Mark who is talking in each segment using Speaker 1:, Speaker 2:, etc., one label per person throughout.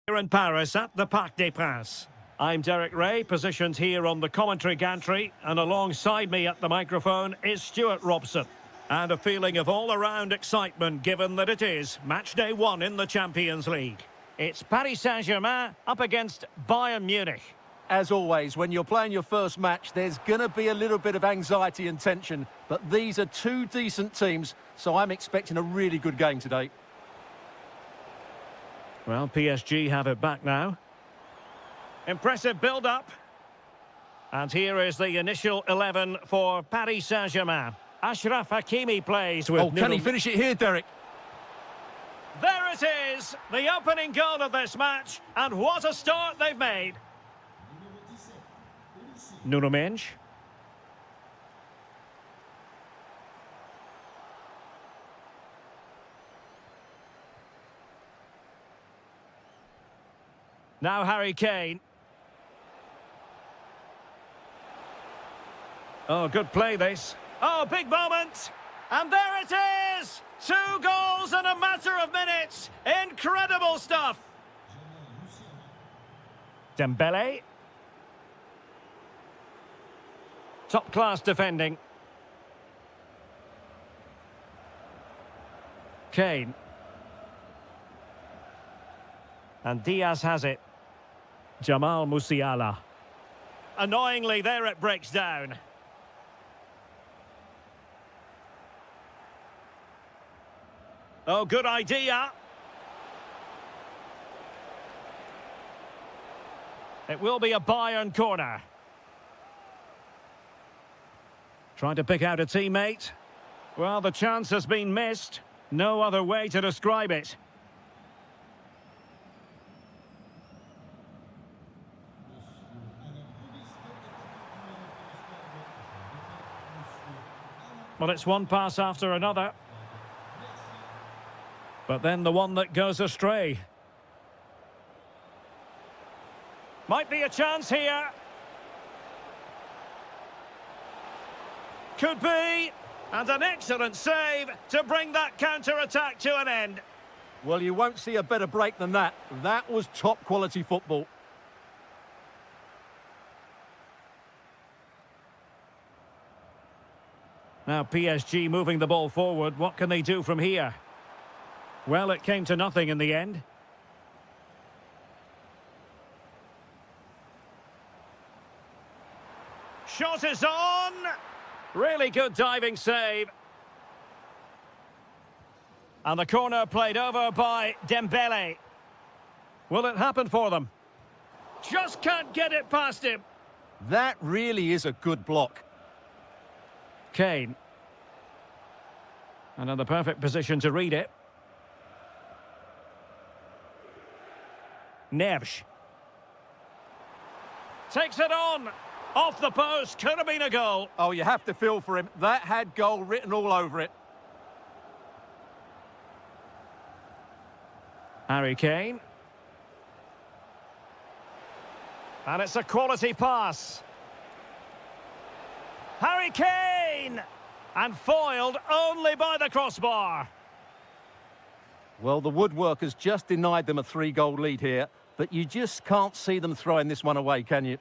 Speaker 1: Here in Paris at the Parc des Princes. I'm Derek Ray, positioned here on the commentary gantry, and alongside me at the microphone is Stuart Robson. And a feeling of all-around excitement given that it is match day 1 in the Champions League. It's Paris Saint-Germain up against Bayern Munich.
Speaker 2: As always, when you're playing your first match, there's going to be a little bit of anxiety and tension, but these are two decent teams, so I'm expecting a really good game today.
Speaker 1: Well, PSG have it back now. Impressive build-up. And here is the initial 11 for Paris Saint-Germain. Achraf Hakimi plays with...
Speaker 2: Oh, can he finish it here, Derek?
Speaker 1: There it is, the opening goal of this match, and what a start they've made. Nuno Mendes. Now Harry Kane. Oh, good play this. Oh, big moment. And there it is! 2 goals in a matter of minutes. Incredible stuff. Dembele. Top-class defending. Kane. And Diaz has it. Jamal Musiala. Annoyingly, there it breaks down. Oh, good idea. It will be a Bayern corner. Trying to pick out a teammate. Well, the chance has been missed. No other way to describe it. Well, it's one pass after another. But then the one that goes astray. Might be a chance here. Could be. And an excellent save to bring that counter-attack to an end.
Speaker 2: Well, you won't see a better break than that. That was top-quality football.
Speaker 1: Now PSG moving the ball forward. What can they do from here? Well, it came to nothing in the end. Shot is on! Really good diving save. And the corner played over by Dembele. Will it happen for them? Just can't get it past him.
Speaker 2: That really is a good block.
Speaker 1: Kane. And in the perfect position to read it. Neves. Takes it on. Off the post. Could have been a goal.
Speaker 2: Oh, you have to feel for him. That had goal written all over it.
Speaker 1: Harry Kane. And it's a quality pass. Harry Kane! And foiled only by the crossbar.
Speaker 2: Well, the woodwork has just denied them a 3-goal lead here, but you just can't see them throwing this one away, can you?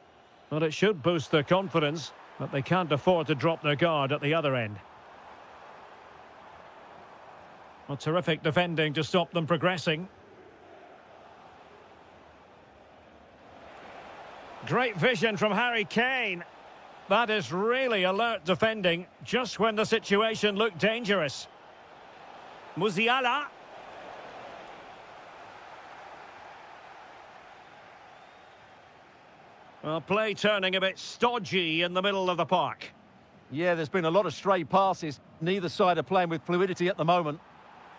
Speaker 1: Well, it should boost their confidence, but they can't afford to drop their guard at the other end. Well, terrific defending to stop them progressing. Great vision from Harry Kane. That is really alert defending, just when the situation looked dangerous. Musiala. Well, play turning a bit stodgy in the middle of the park.
Speaker 2: Yeah, there's been a lot of stray passes. Neither side are playing with fluidity at the moment.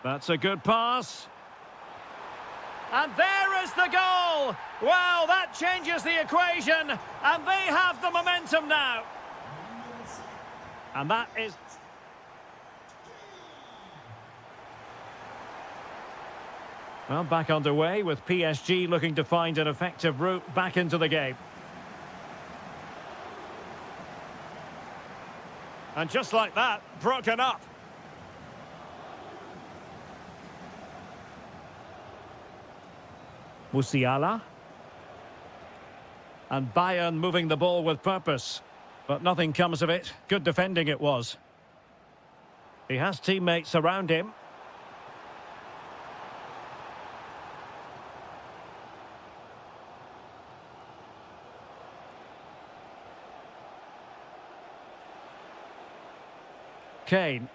Speaker 1: That's a good pass. And there is the goal! Well, that changes the equation, and they have the momentum now. And that is... Well, back underway with PSG looking to find an effective route back into the game. And just like that, broken up. Musiala. And Bayern moving the ball with purpose. But nothing comes of it. Good defending it was. He has teammates around him. Kane.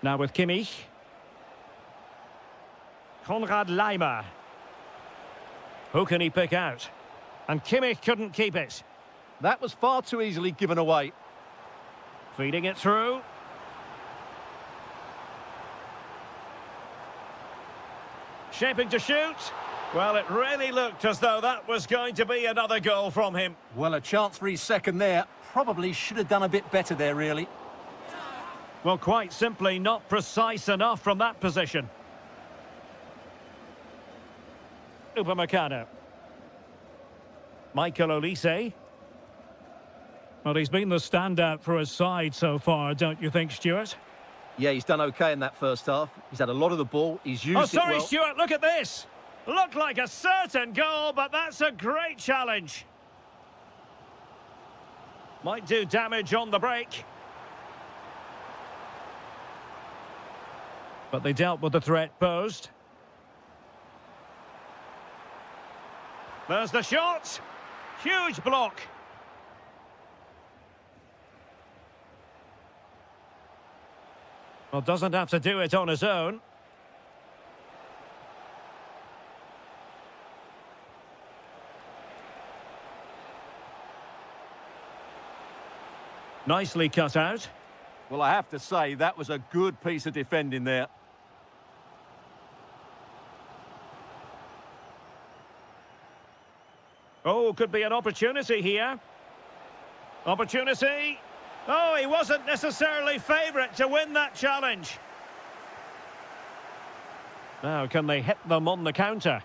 Speaker 1: Now with Kimmich. Konrad Laimer. Who can he pick out? And Kimmich couldn't keep it.
Speaker 2: That was far too easily given away.
Speaker 1: Feeding it through. Shaping to shoot. Well, it really looked as though that was going to be another goal from him.
Speaker 2: Well, a chance for his second there. Probably should have done a bit better there, really.
Speaker 1: Well, quite simply not precise enough from that position. Upamecano. Michael Olise. Well, he's been the standout for his side so far, don't you think, Stuart?
Speaker 2: Yeah, he's done okay in that first half. He's had a lot of the ball. He's used it well.
Speaker 1: Stuart, look at this. Looked like a certain goal, but that's a great challenge. Might do damage on the break. But they dealt with the threat posed. There's the shot. Huge block. Well, doesn't have to do it on his own. Nicely cut out.
Speaker 2: Well, I have to say, that was a good piece of defending there.
Speaker 1: Oh, could be an opportunity here. Opportunity. Oh, he wasn't necessarily favourite to win that challenge. Now, can they hit them on the counter?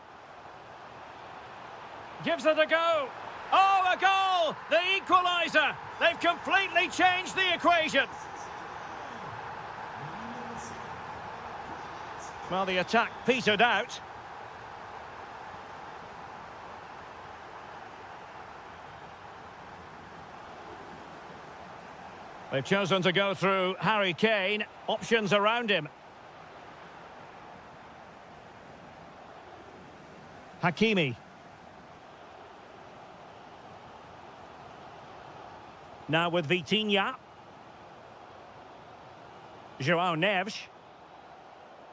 Speaker 1: Gives it a go. Oh, a goal! The equaliser! They've completely changed the equation. Well, the attack petered out. They've chosen to go through Harry Kane. Options around him. Hakimi. Now with Vitinha. João Neves.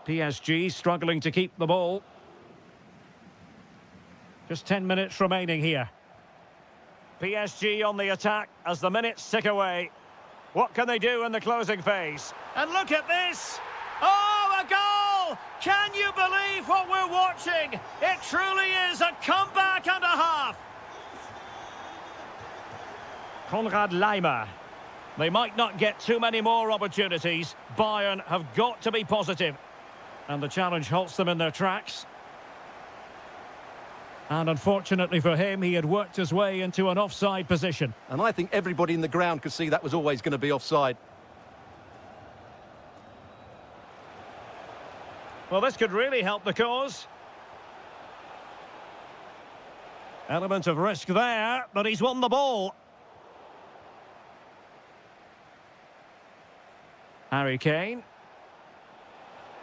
Speaker 1: PSG struggling to keep the ball. Just 10 minutes remaining here. PSG on the attack as the minutes tick away. What can they do in the closing phase? And look at this! Oh, a goal! Can you believe what we're watching? It truly is a comeback and a half. Konrad Laimer. They might not get too many more opportunities. Bayern have got to be positive. And the challenge halts them in their tracks. And unfortunately for him, he had worked his way into an offside position.
Speaker 2: And I think everybody in the ground could see that was always going to be offside.
Speaker 1: Well, this could really help the cause. Element of risk there, but he's won the ball. Harry Kane.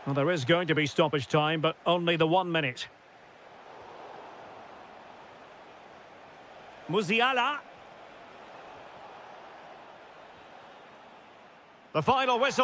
Speaker 1: Well, there is going to be stoppage time, but only the 1 minute. Musiala. The final whistle.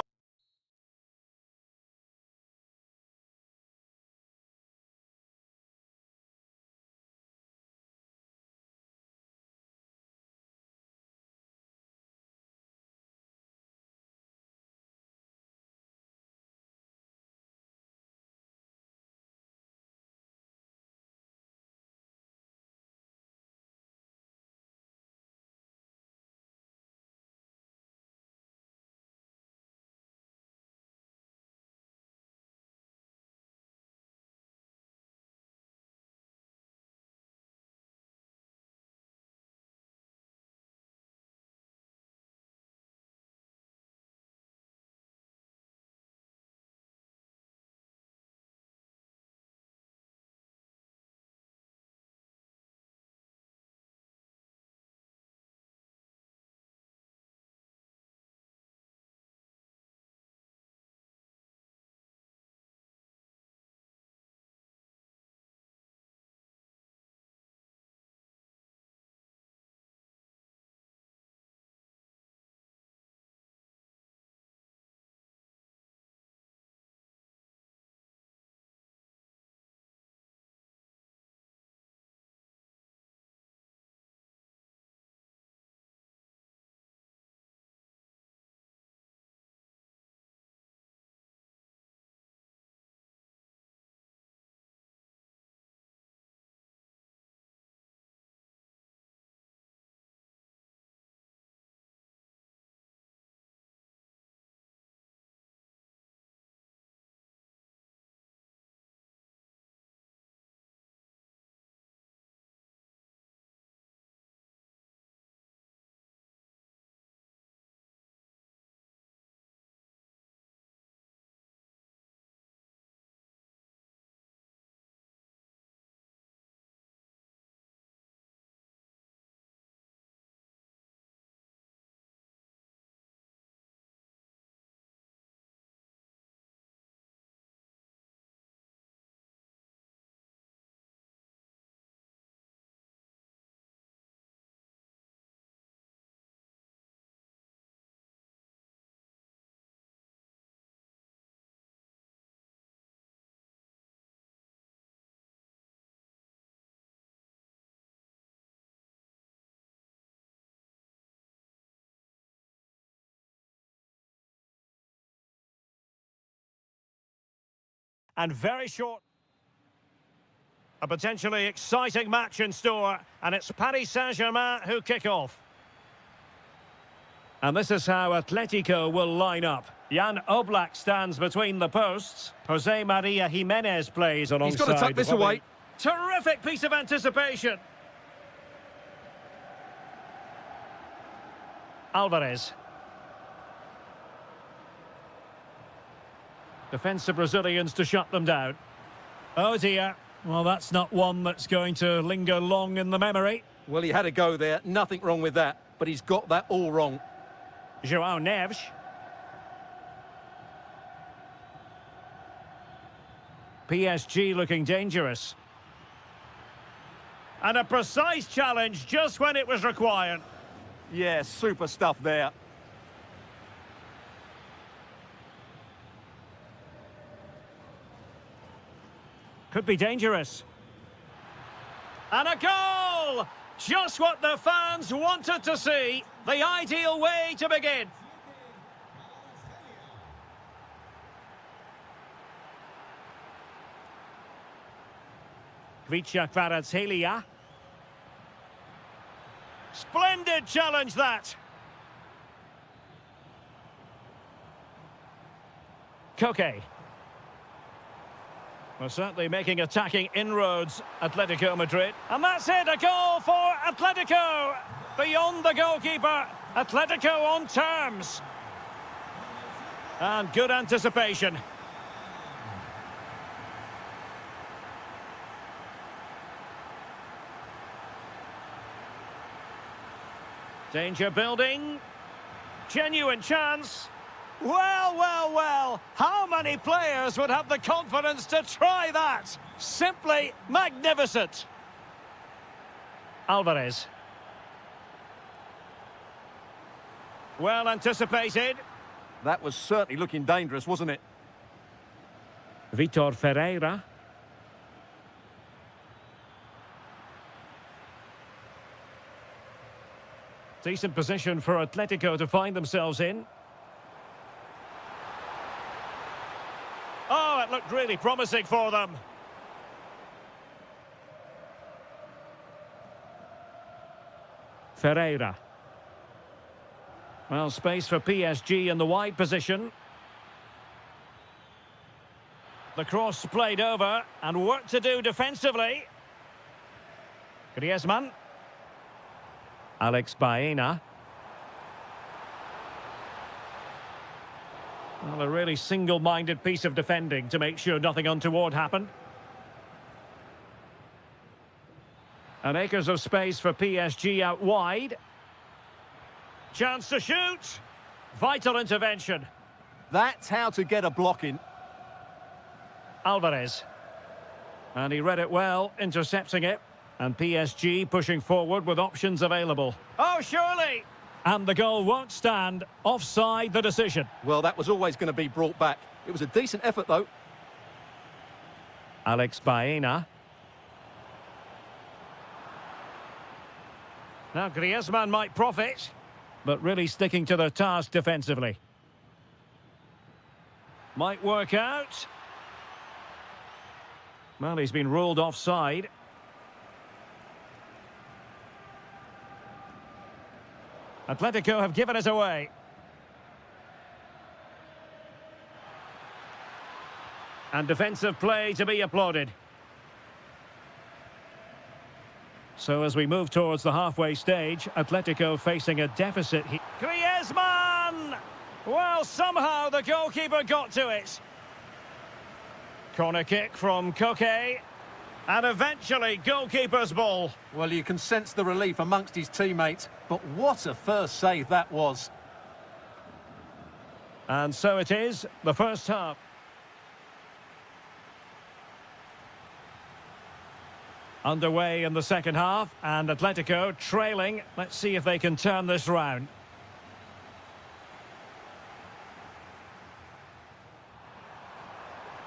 Speaker 1: and very short. A potentially exciting match in store, and it's Paris Saint-Germain who kick off. And this is how Atletico will line up. Jan Oblak stands between the posts. Jose Maria Jimenez plays alongside.
Speaker 2: He's got to tuck this away.
Speaker 1: Terrific piece of anticipation. Alvarez. Defensive Brazilians to shut them down. Oh dear. Well, that's not one that's going to linger long in the memory.
Speaker 2: Well, he had a go there. Nothing wrong with that. But he's got that all wrong.
Speaker 1: João Neves. PSG looking dangerous. And a precise challenge just when it was required.
Speaker 2: Yeah, super stuff there.
Speaker 1: Could be dangerous. And a goal! Just what the fans wanted to see. The ideal way to begin. Kvaratskhelia. Splendid challenge that. Koke. Well, certainly making attacking inroads, Atletico Madrid. And that's it, a goal for Atletico. Beyond the goalkeeper, Atletico on terms. And good anticipation. Danger building. Genuine chance. Well, well, well. How many players would have the confidence to try that? Simply magnificent. Alvarez. Well anticipated.
Speaker 2: That was certainly looking dangerous, wasn't it?
Speaker 1: Vitor Ferreira. Decent position for Atletico to find themselves in. Oh, it looked really promising for them. Ferreira. Well, space for PSG in the wide position. The cross played over and work to do defensively. Griezmann. Alex Baena. Well, a really single-minded piece of defending to make sure nothing untoward happened. And acres of space for PSG out wide. Chance to shoot. Vital intervention.
Speaker 2: That's how to get a block in.
Speaker 1: Alvarez. And he read it well, intercepting it. And PSG pushing forward with options available. Oh, surely! And the goal won't stand. Offside the decision.
Speaker 2: Well, that was always going to be brought back. It was a decent effort, though.
Speaker 1: Alex Baena. Now Griezmann might profit, but really sticking to their task defensively. Might work out. Well, he's been ruled offside. Atletico have given it away. And defensive play to be applauded. So as we move towards the halfway stage, Atletico facing a deficit here. Griezmann! Well, somehow the goalkeeper got to it. Corner kick from Koke. And eventually, goalkeeper's ball.
Speaker 2: Well, you can sense the relief amongst his teammates, but what a first save that was.
Speaker 1: And so it is, the first half. Underway in the second half, and Atletico trailing. Let's see if they can turn this round.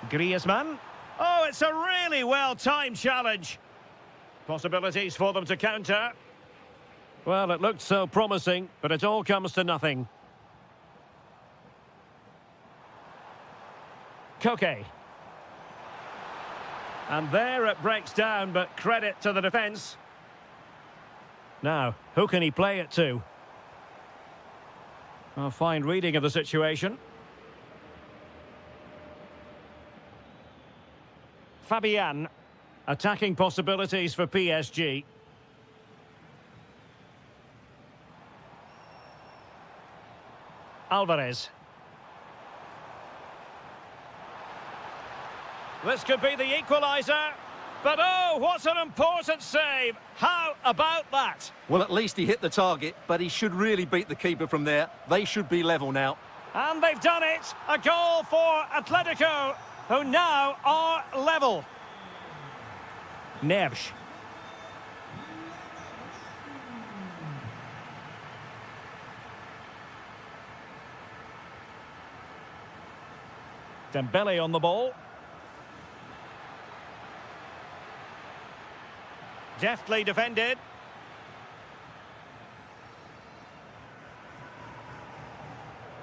Speaker 1: Griezmann. Oh, it's a really well-timed challenge. Possibilities for them to counter. Well, it looked so promising, but it all comes to nothing. Koke. And there it breaks down, but credit to the defence. Now, who can he play it to? A fine reading of the situation. Fabian. Attacking possibilities for PSG. Alvarez. This could be the equaliser. But oh, what an important save. How about that?
Speaker 2: Well, at least he hit the target, but he should really beat the keeper from there. They should be level now.
Speaker 1: And they've done it. A goal for Atletico, who now are level. Neves. Dembele on the ball. Deftly defended.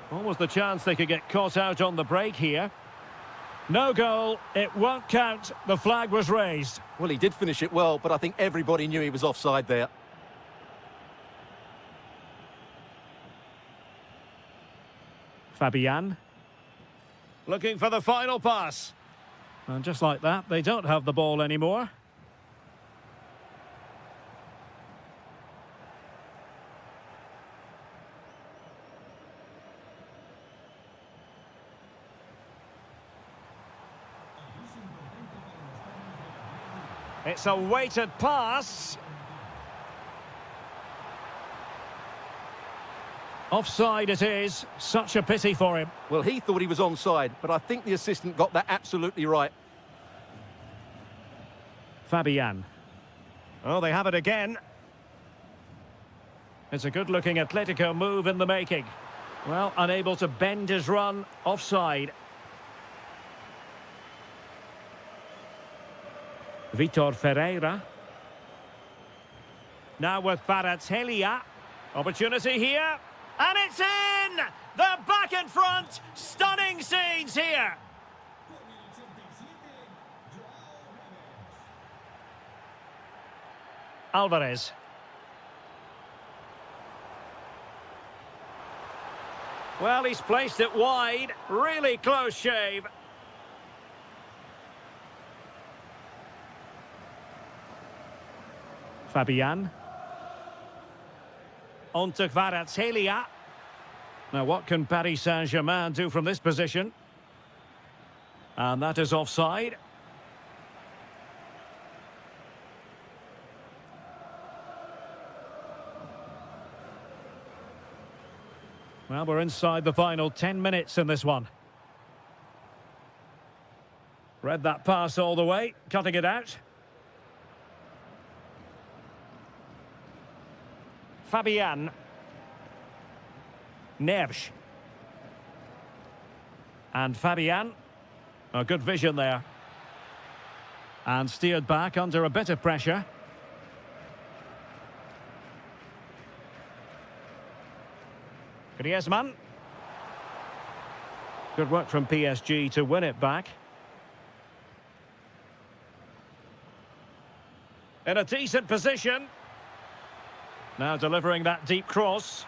Speaker 1: What was the chance they could get caught out on the break here? No goal, it won't count. The flag was raised.
Speaker 2: Well, he did finish it well, but I think everybody knew he was offside there.
Speaker 1: Fabian. Looking for the final pass. And just like that, they don't have the ball anymore. It's a weighted pass. Offside it is. Such a pity for him.
Speaker 2: Well, he thought he was onside, but I think the assistant got that absolutely right.
Speaker 1: Fabian. Oh, they have it again. It's a good-looking Atletico move in the making. Well, unable to bend his run. Offside. Vitor Ferreira. Now with Kvaratskhelia. Opportunity here. And it's in! They're back in front. Stunning scenes here. Alvarez. Well, he's placed it wide. Really close shave. Fabian. On to Kvaratskhelia. Now, what can Paris Saint-Germain do from this position? And that is offside. Well, we're inside the final 10 minutes in this one. Read that pass all the way, cutting it out. Fabian. Neves. And Fabian. A good vision there. And steered back under a bit of pressure. Griezmann. Good work from PSG to win it back. In a decent position. Now delivering that deep cross.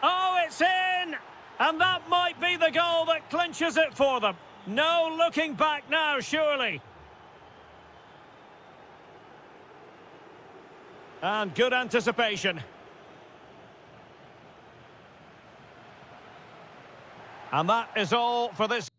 Speaker 1: Oh, it's in! And that might be the goal that clinches it for them. No looking back now, surely. And good anticipation. And that is all for this.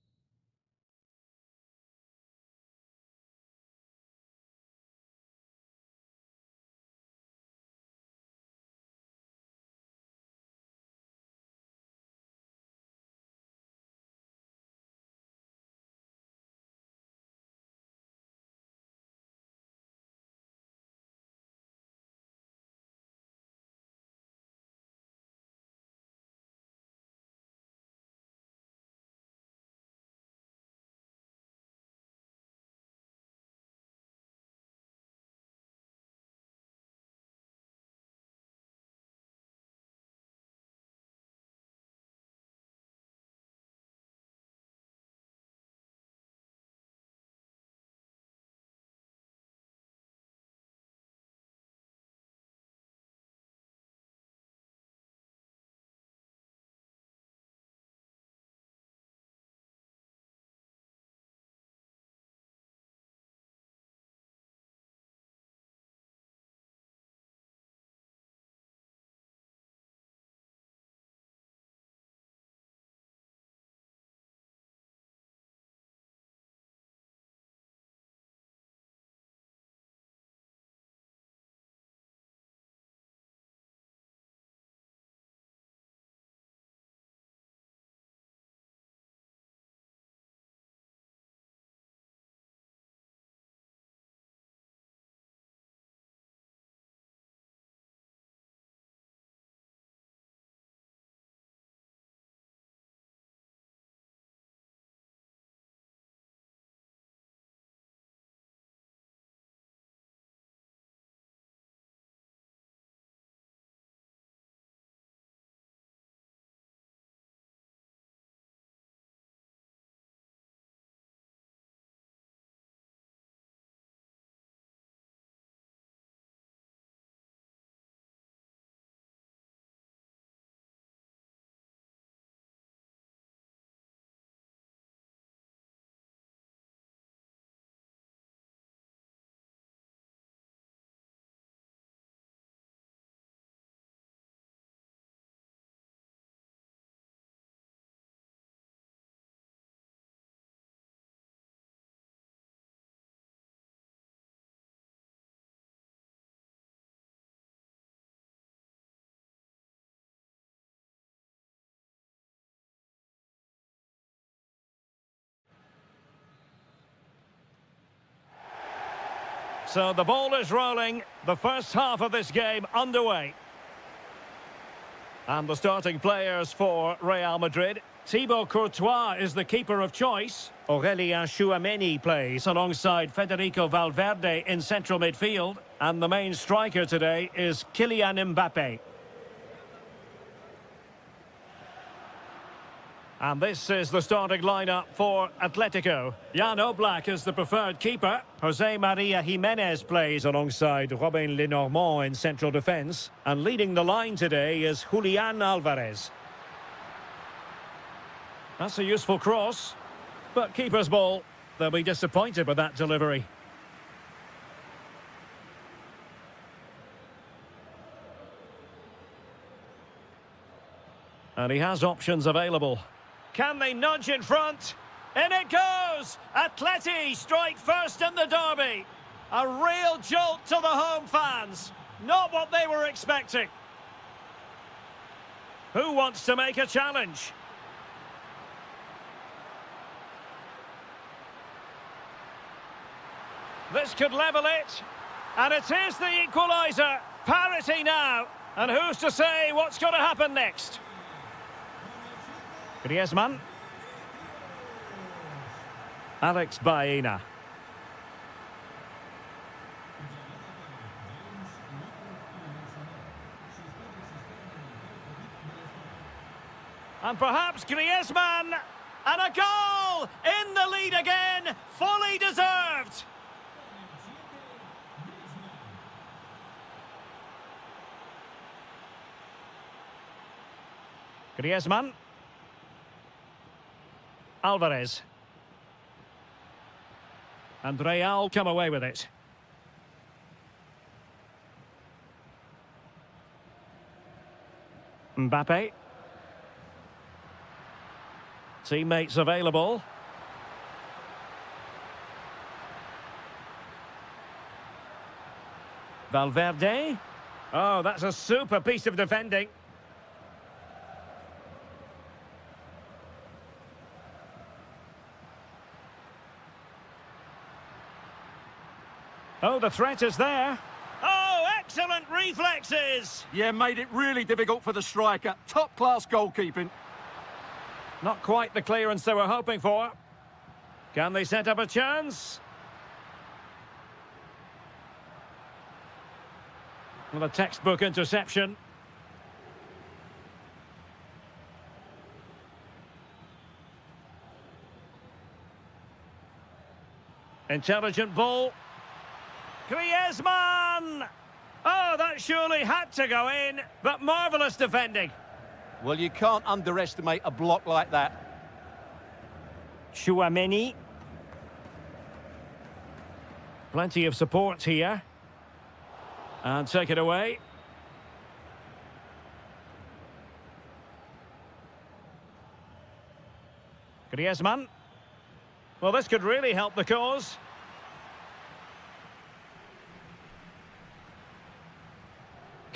Speaker 1: So the ball is rolling. The first half of this game underway. And the starting players for Real Madrid. Thibaut Courtois is the keeper of choice. Aurélien Tchouameni plays alongside Federico Valverde in central midfield. And the main striker today is Kylian Mbappé. And this is the starting lineup for Atletico. Jan Oblak is the preferred keeper. Jose Maria Jimenez plays alongside Robin Lenormand in central defence. And leading the line today is Julian Alvarez. That's a useful cross. But keeper's ball. They'll be disappointed with that delivery. And he has options available. Can they nudge in front? In it goes! Atleti strike first in the derby. A real jolt to the home fans. Not what they were expecting. Who wants to make a challenge? This could level it. And it is the equaliser. Parity now. And who's to say what's going to happen next? Griezmann. Alex Baena. And perhaps Griezmann. And a goal! In the lead again. Fully deserved. Griezmann. Alvarez. And Real come away with it. Mbappé. Teammates available. Valverde. Oh, that's a super piece of defending. Oh, the threat is there. Oh, excellent reflexes.
Speaker 2: Yeah, made it really difficult for the striker. Top-class goalkeeping.
Speaker 1: Not quite the clearance they were hoping for. Can they set up a chance? Well, a textbook interception. Intelligent ball. Griezmann! Oh, that surely had to go in, but marvellous defending.
Speaker 2: Well, you can't underestimate a block like that.
Speaker 1: Tchouameni. Plenty of support here. And take it away. Griezmann. Well, this could really help the cause.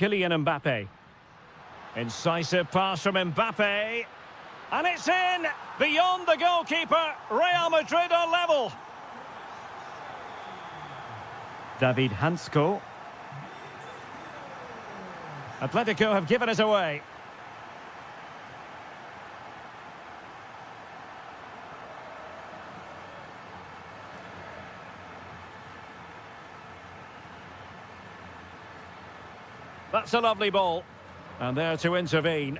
Speaker 1: Kylian Mbappé. Incisive pass from Mbappé. And it's in! Beyond the goalkeeper, Real Madrid are level. David Hansko. Atletico have given it away. That's a lovely ball. And there to intervene.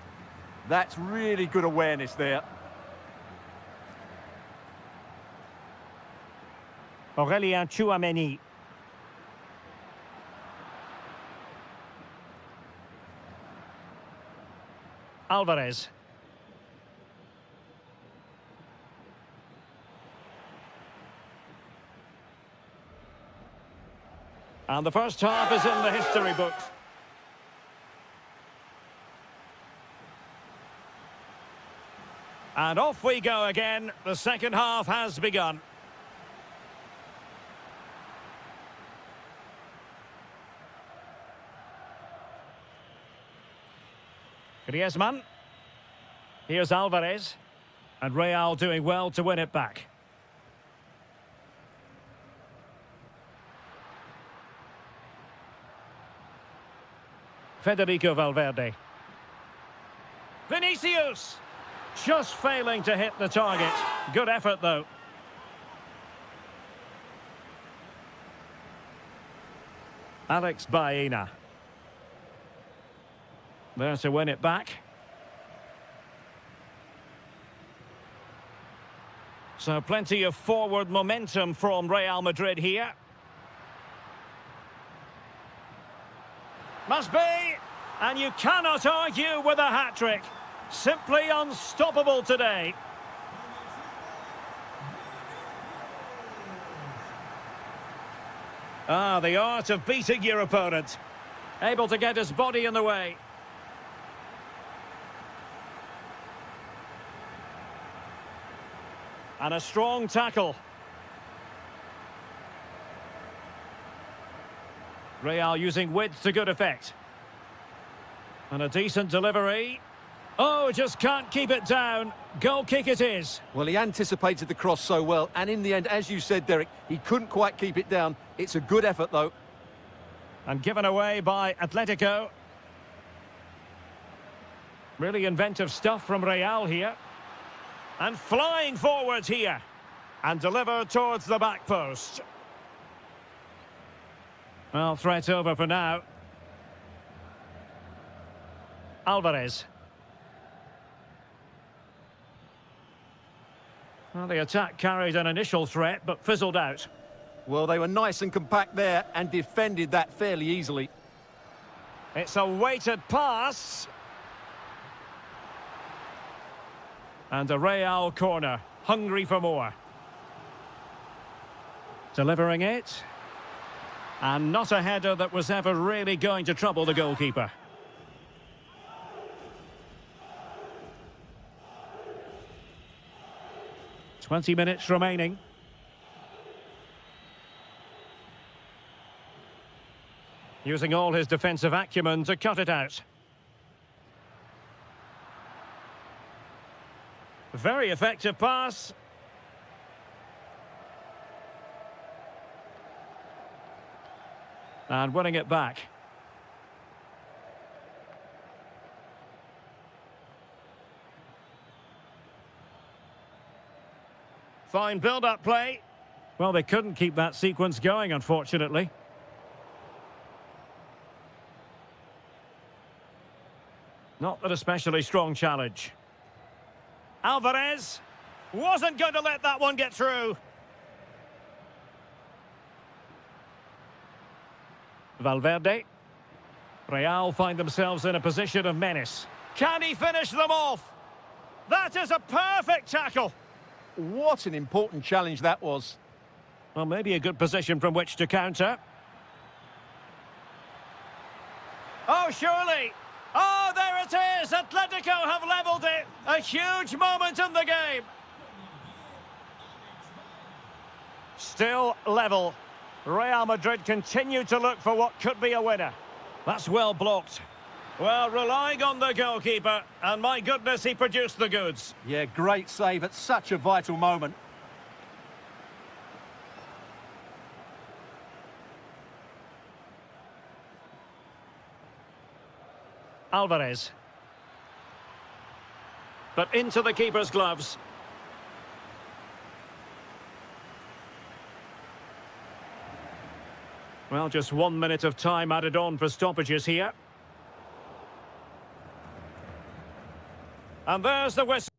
Speaker 2: That's really good awareness there.
Speaker 1: Aurélien Tchouameni. Alvarez. And the first half is in the history books. And off we go again. The second half has begun. Griezmann. Here's Alvarez. And Real doing well to win it back. Federico Valverde. Vinicius! Just failing to hit the target. Good effort, though. Alex Baena. There to win it back. So plenty of forward momentum from Real Madrid here. Must be! And you cannot argue with a hat-trick. Simply unstoppable today. Ah, the art of beating your opponent. Able to get his body in the way. And a strong tackle. Real using width to good effect. And a decent delivery. Oh, just can't keep it down. Goal kick it is.
Speaker 2: Well, he anticipated the cross so well, and in the end, as you said, Derek, he couldn't quite keep it down. It's a good effort, though.
Speaker 1: And given away by Atletico. Really inventive stuff from Real here. And flying forwards here. And delivered towards the back post. Well, threat over for now. Alvarez. Well, the attack carried an initial threat, but fizzled out.
Speaker 2: Well, they were nice and compact there and defended that fairly easily.
Speaker 1: It's a weighted pass. And a Real corner, hungry for more. Delivering it. And not a header that was ever really going to trouble the goalkeeper. "20 minutes remaining. Using all his defensive acumen to cut it out. Very effective pass. And winning it back. Fine build-up play. Well, they couldn't keep that sequence going, unfortunately. Not an especially strong challenge. Alvarez wasn't going to let that one get through. Valverde. Real find themselves in a position of menace. Can he finish them off? That is a perfect tackle.
Speaker 2: What an important challenge that was.
Speaker 1: Well, maybe a good position from which to counter. Oh, surely. Oh, there it is. Atletico have levelled it. A huge moment in the game. Still level. Real Madrid continue to look for what could be a winner. That's well blocked. Well, relying on the goalkeeper, and my goodness, he produced the goods.
Speaker 2: Yeah, great save at such a vital moment.
Speaker 1: Alvarez. But into the keeper's gloves. Well, just 1 minute of time added on for stoppages here. And there's the whistle.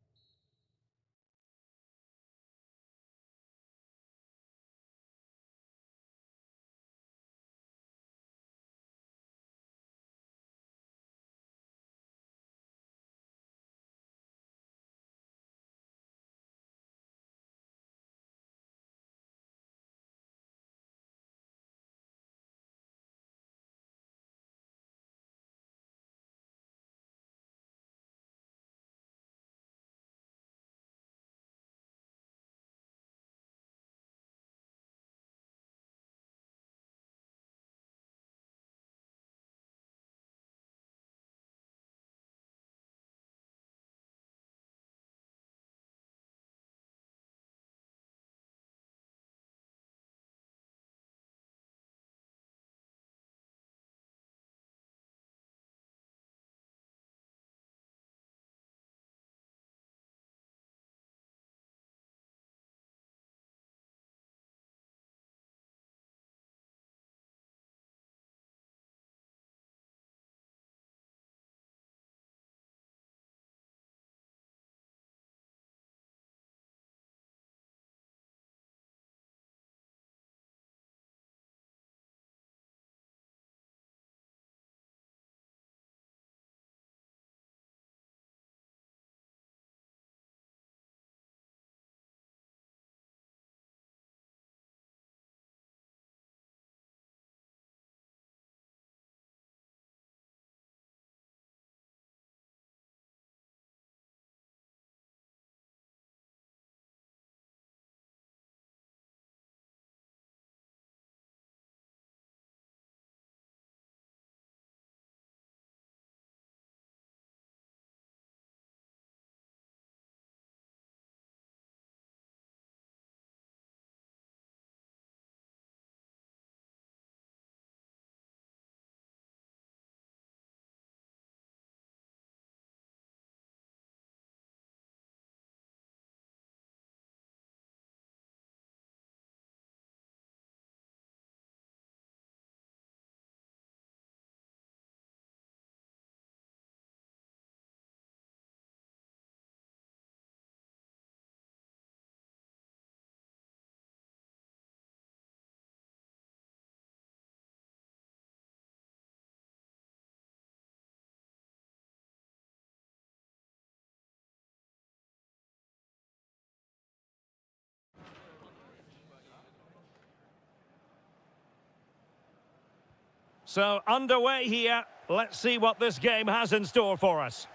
Speaker 1: So, underway here. Let's see what this game has in store for us.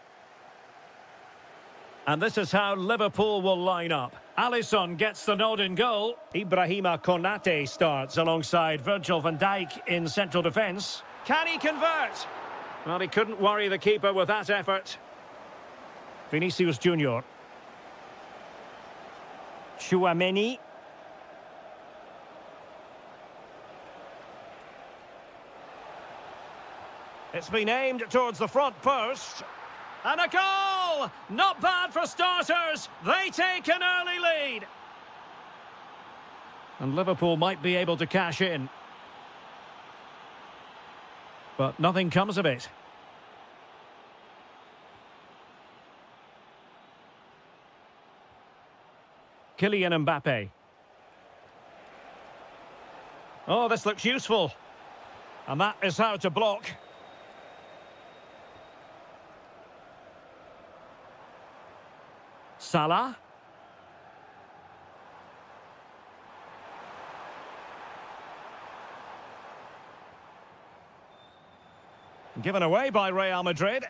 Speaker 1: And this is how Liverpool will line up. Alisson gets the nod in goal. Ibrahima Konate starts alongside Virgil van Dijk in central defence. Can he convert? Well, he couldn't worry the keeper with that effort. Vinicius Junior. Chouameni. It's been aimed towards the front post. And a goal! Not bad for starters. They take an early lead. And Liverpool might be able to cash in. But nothing comes of it. Kylian Mbappe. Oh, this looks useful. And that is how to block. Salah. Given away by Real Madrid.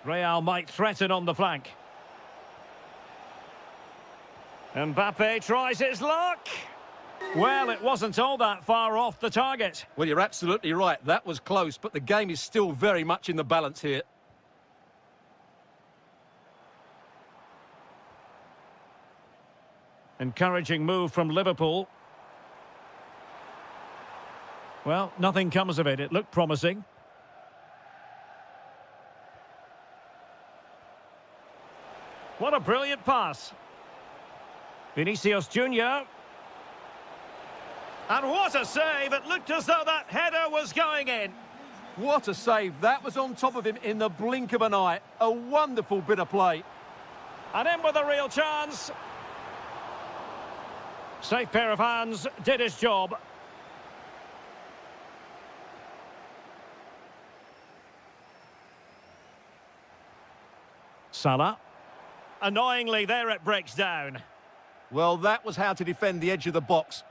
Speaker 1: Real might threaten on the flank. Mbappe tries his luck. Well, it wasn't all that far off the target.
Speaker 2: Well, you're absolutely right. That was close, but the game is still very much in the balance here.
Speaker 1: Encouraging move from Liverpool. Well, nothing comes of it. It looked promising. What a brilliant pass. Vinicius Junior. And what a save! It looked as though that header was going in.
Speaker 2: What a save. That was on top of him in the blink of an eye. A wonderful bit of play.
Speaker 1: And in with a real chance. Safe pair of hands, did his job. Salah. Annoyingly, there it breaks down.
Speaker 2: Well, that was how to defend the edge of the box.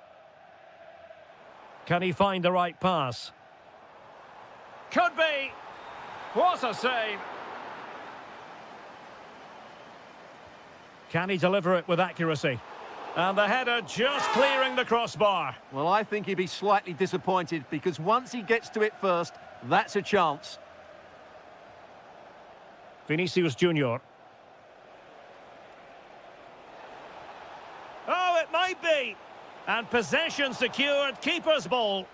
Speaker 1: Can he find the right pass? Could be. What a save. Can he deliver it with accuracy? And the header just clearing the crossbar.
Speaker 2: Well, I think he'd be slightly disappointed because once he gets to it first, that's a chance.
Speaker 1: Vinicius Junior. Oh, it might be. And possession secured, keeper's ball.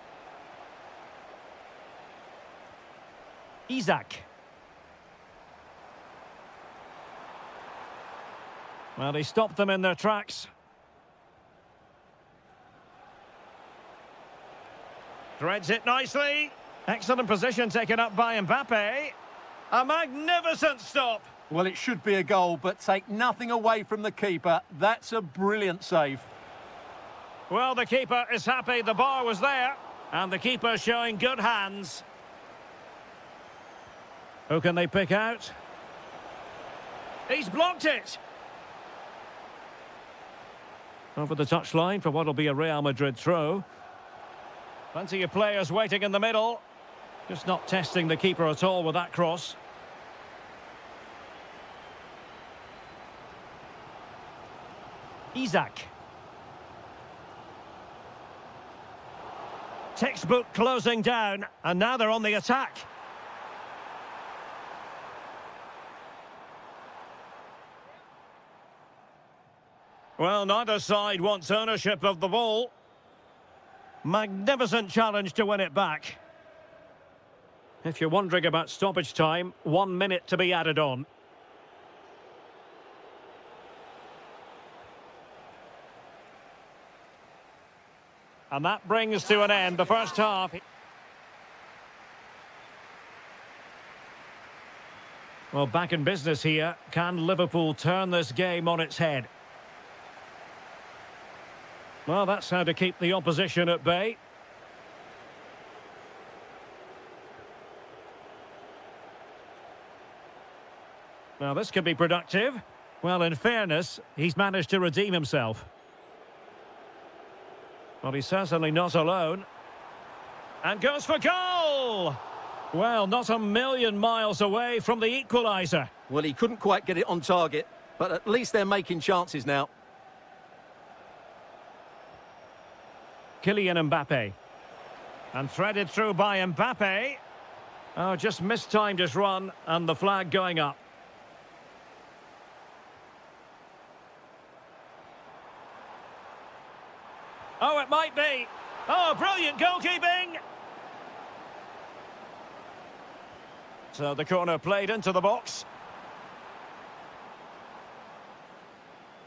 Speaker 1: Isaac. Well, he stopped them in their tracks. Threads it nicely. Excellent position taken up by Mbappe. A magnificent stop.
Speaker 2: Well, it should be a goal, but take nothing away from the keeper. That's a brilliant save.
Speaker 1: Well, the keeper is happy the bar was there. And the keeper showing good hands. Who can they pick out? He's blocked it. Over the touchline for what will be a Real Madrid throw. Plenty of players waiting in the middle. Just not testing the keeper at all with that cross. Isaac. Textbook closing down, and now they're on the attack. Well, neither side wants ownership of the ball. Magnificent challenge to win it back. If you're wondering about stoppage time, 1 minute to be added on. And that brings to an end the first half. Well, back in business here. Can Liverpool turn this game on its head? Well, that's how to keep the opposition at bay. Now, this could be productive. Well, in fairness, he's managed to redeem himself. Well, he's certainly not alone. And goes for goal! Well, not a million miles away from the equaliser.
Speaker 2: Well, he couldn't quite get it on target, but at least they're making chances now.
Speaker 1: Kylian Mbappe. And threaded through by Mbappe. Oh, just mistimed his run, and the flag going up. Oh, it might be. Oh, brilliant goalkeeping! So the corner played into the box.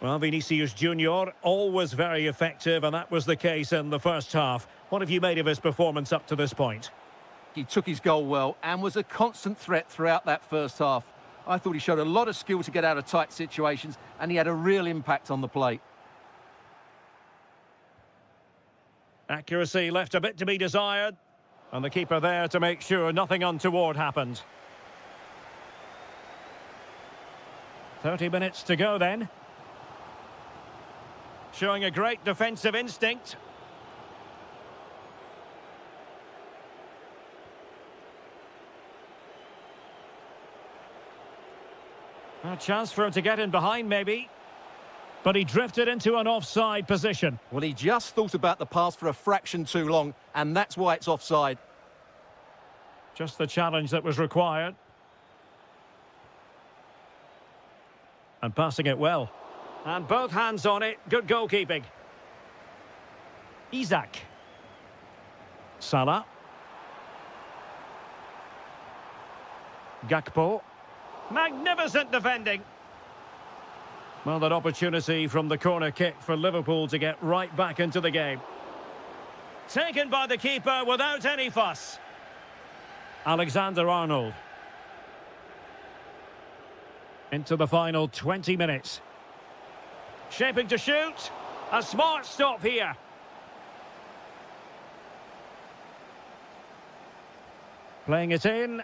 Speaker 1: Well, Vinicius Junior, always very effective, and that was the case in the first half. What have you made of his performance up to this point?
Speaker 2: He took his goal well and was a constant threat throughout that first half. I thought he showed a lot of skill to get out of tight situations, and he had a real impact on the plate.
Speaker 1: Accuracy left a bit to be desired, and the keeper there to make sure nothing untoward happened. 30 minutes to go then. Showing a great defensive instinct. A chance for him to get in behind, maybe. But he drifted into an offside position.
Speaker 2: Well, he just thought about the pass for a fraction too long, and that's why it's offside.
Speaker 1: Just the challenge that was required. And passing it well. And both hands on it. Good goalkeeping. Isak. Salah. Gakpo. Magnificent defending. Well, that opportunity from the corner kick for Liverpool to get right back into the game. Taken by the keeper without any fuss. Alexander-Arnold. Into the final 20 minutes. Shaping to shoot. A smart stop here. Playing it in.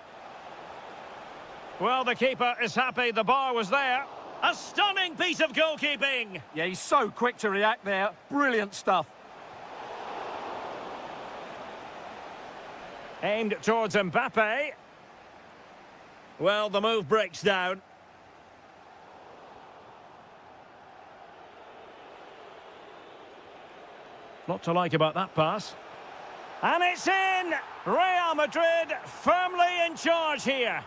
Speaker 1: Well, the keeper is happy the bar was there. A stunning piece of goalkeeping.
Speaker 2: Yeah, he's so quick to react there. Brilliant stuff.
Speaker 1: Aimed towards Mbappe. Well, the move breaks down. Lot to like about that pass. And it's in! Real Madrid firmly in charge here.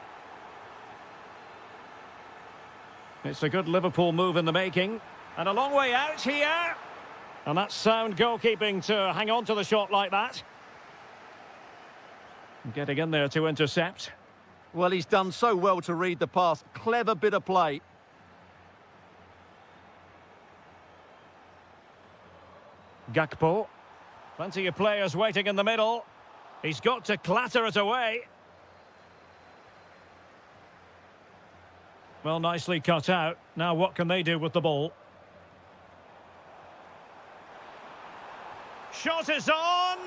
Speaker 1: It's a good Liverpool move in the making. And a long way out here. And that's sound goalkeeping to hang on to the shot like that. Getting in there to intercept.
Speaker 2: Well, he's done so well to read the pass. Clever bit of play.
Speaker 1: Gakpo. Plenty of players waiting in the middle. He's got to clatter it away. Well, nicely cut out. Now what can they do with the ball? Shot is on!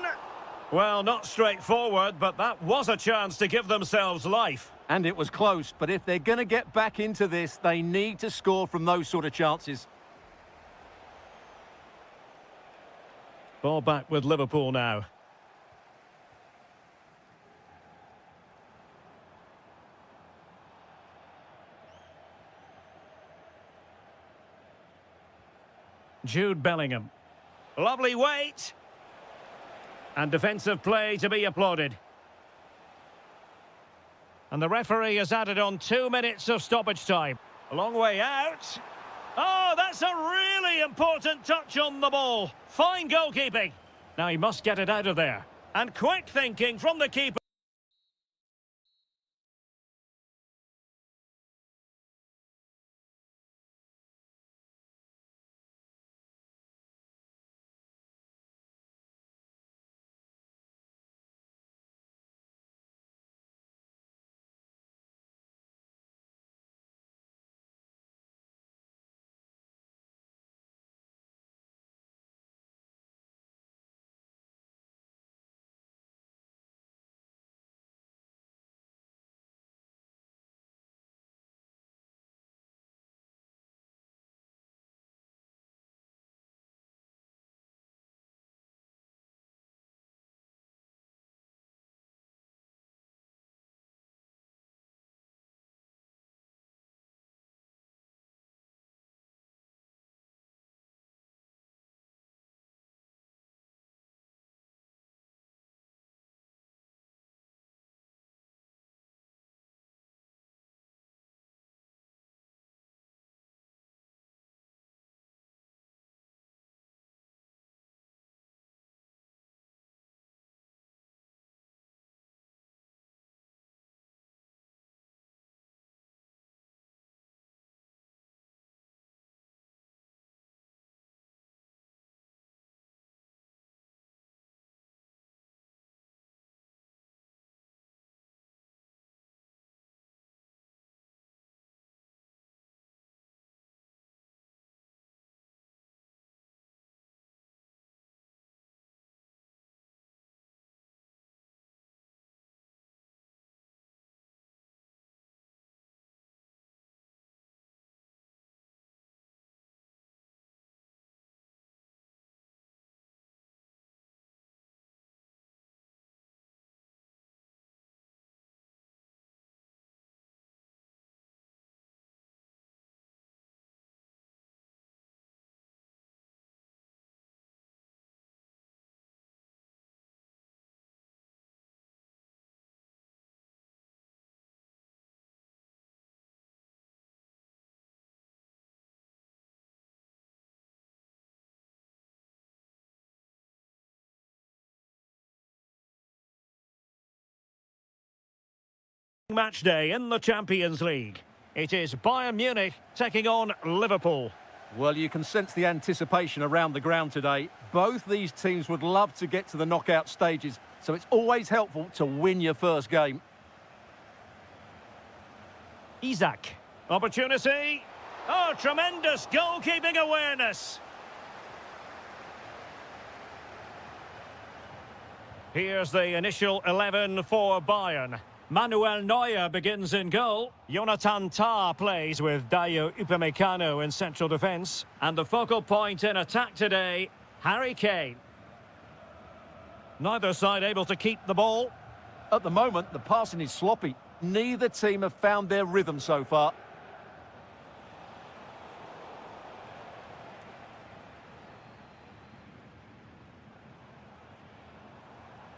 Speaker 1: Well, not straightforward, but that was a chance to give themselves life.
Speaker 2: And it was close, but if they're going to get back into this, they need to score from those sort of chances.
Speaker 1: Ball back with Liverpool now. Jude Bellingham. Lovely weight. And defensive play to be applauded. And the referee has added on 2 minutes of stoppage time. A long way out. Oh, that's a really important touch on the ball. Fine goalkeeping. Now he must get it out of there. And quick thinking from the keeper. Match day in the Champions League. It is Bayern Munich taking on Liverpool.
Speaker 2: Well, you can sense the anticipation around the ground today. Both these teams would love to get to the knockout stages, so it's always helpful to win your first game.
Speaker 1: Isak. Opportunity. Oh, tremendous goalkeeping awareness. Here's the initial 11 for Bayern. Manuel Neuer begins in goal. Jonathan Tah plays with Dayo Upamecano in central defence. And the focal point in attack today, Harry Kane. Neither side able to keep the ball.
Speaker 2: At the moment, the passing is sloppy. Neither team have found their rhythm so far.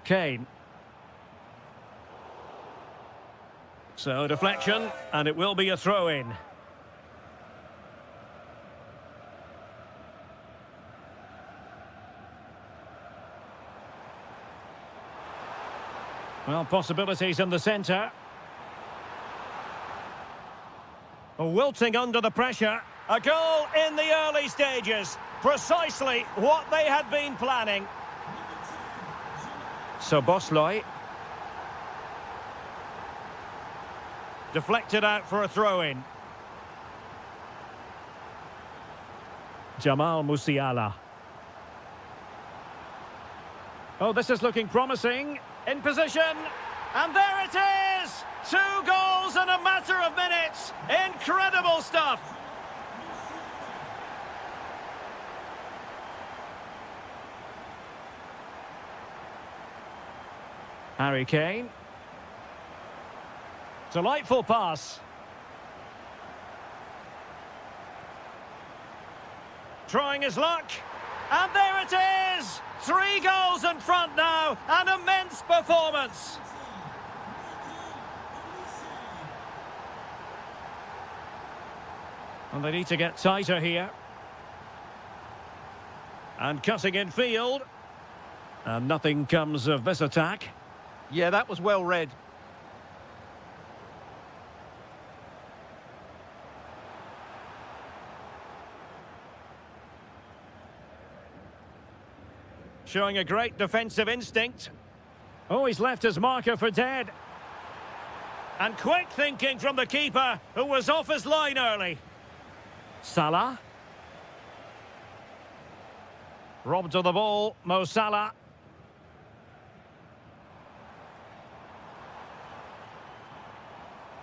Speaker 1: Kane. So deflection, and it will be a throw-in. Well, possibilities in the centre. Wilting under the pressure. A goal in the early stages. Precisely what they had been planning. So Bosloy. Deflected out for a throw-in. Jamal Musiala. Oh, this is looking promising. In position. And there it is! 2 goals in a matter of minutes. Incredible stuff. Harry Kane. Delightful pass. Trying his luck. And there it is! 3 goals in front now. An immense performance. And they need to get tighter here. And cutting in field. And nothing comes of this attack.
Speaker 2: Yeah, that was well read.
Speaker 1: Showing a great defensive instinct. Oh, he's left his marker for dead. And quick thinking from the keeper, who was off his line early. Salah. Robbed of the ball, Mo Salah.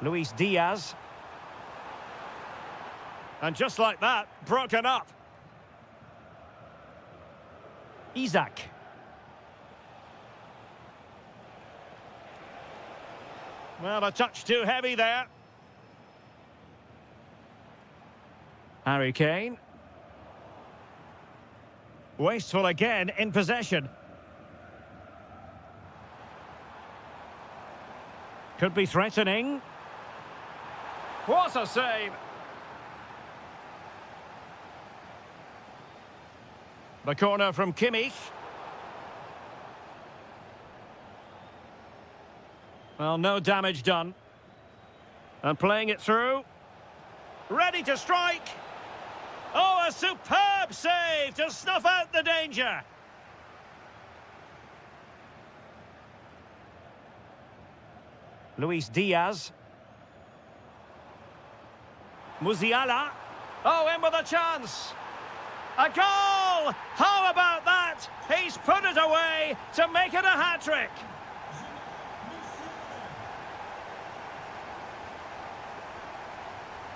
Speaker 1: Luis Diaz. And just like that, broken up. Isak. Well, a touch too heavy there. Harry Kane. Wasteful again in possession. Could be threatening. What a save! The corner from Kimmich. Well, no damage done. And playing it through. Ready to strike. Oh, a superb save to snuff out the danger. Luis Diaz. Musiala. Oh, in with a chance. A goal! How about that? He's put it away to make it a hat-trick.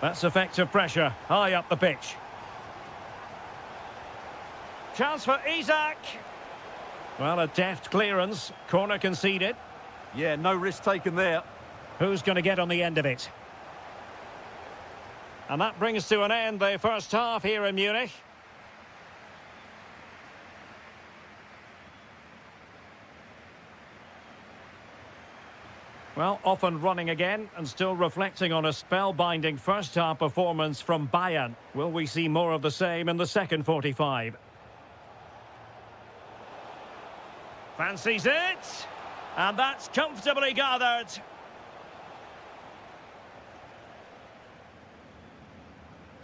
Speaker 1: That's effective pressure, high up the pitch. Chance for Isak. Well, a deft clearance. Corner conceded.
Speaker 2: Yeah, no risk taken there.
Speaker 1: Who's going to get on the end of it? And that brings to an end the first half here in Munich. Well, off and running again, and still reflecting on a spellbinding first-half performance from Bayern. Will we see more of the same in the second 45? Fancies it, and that's comfortably gathered.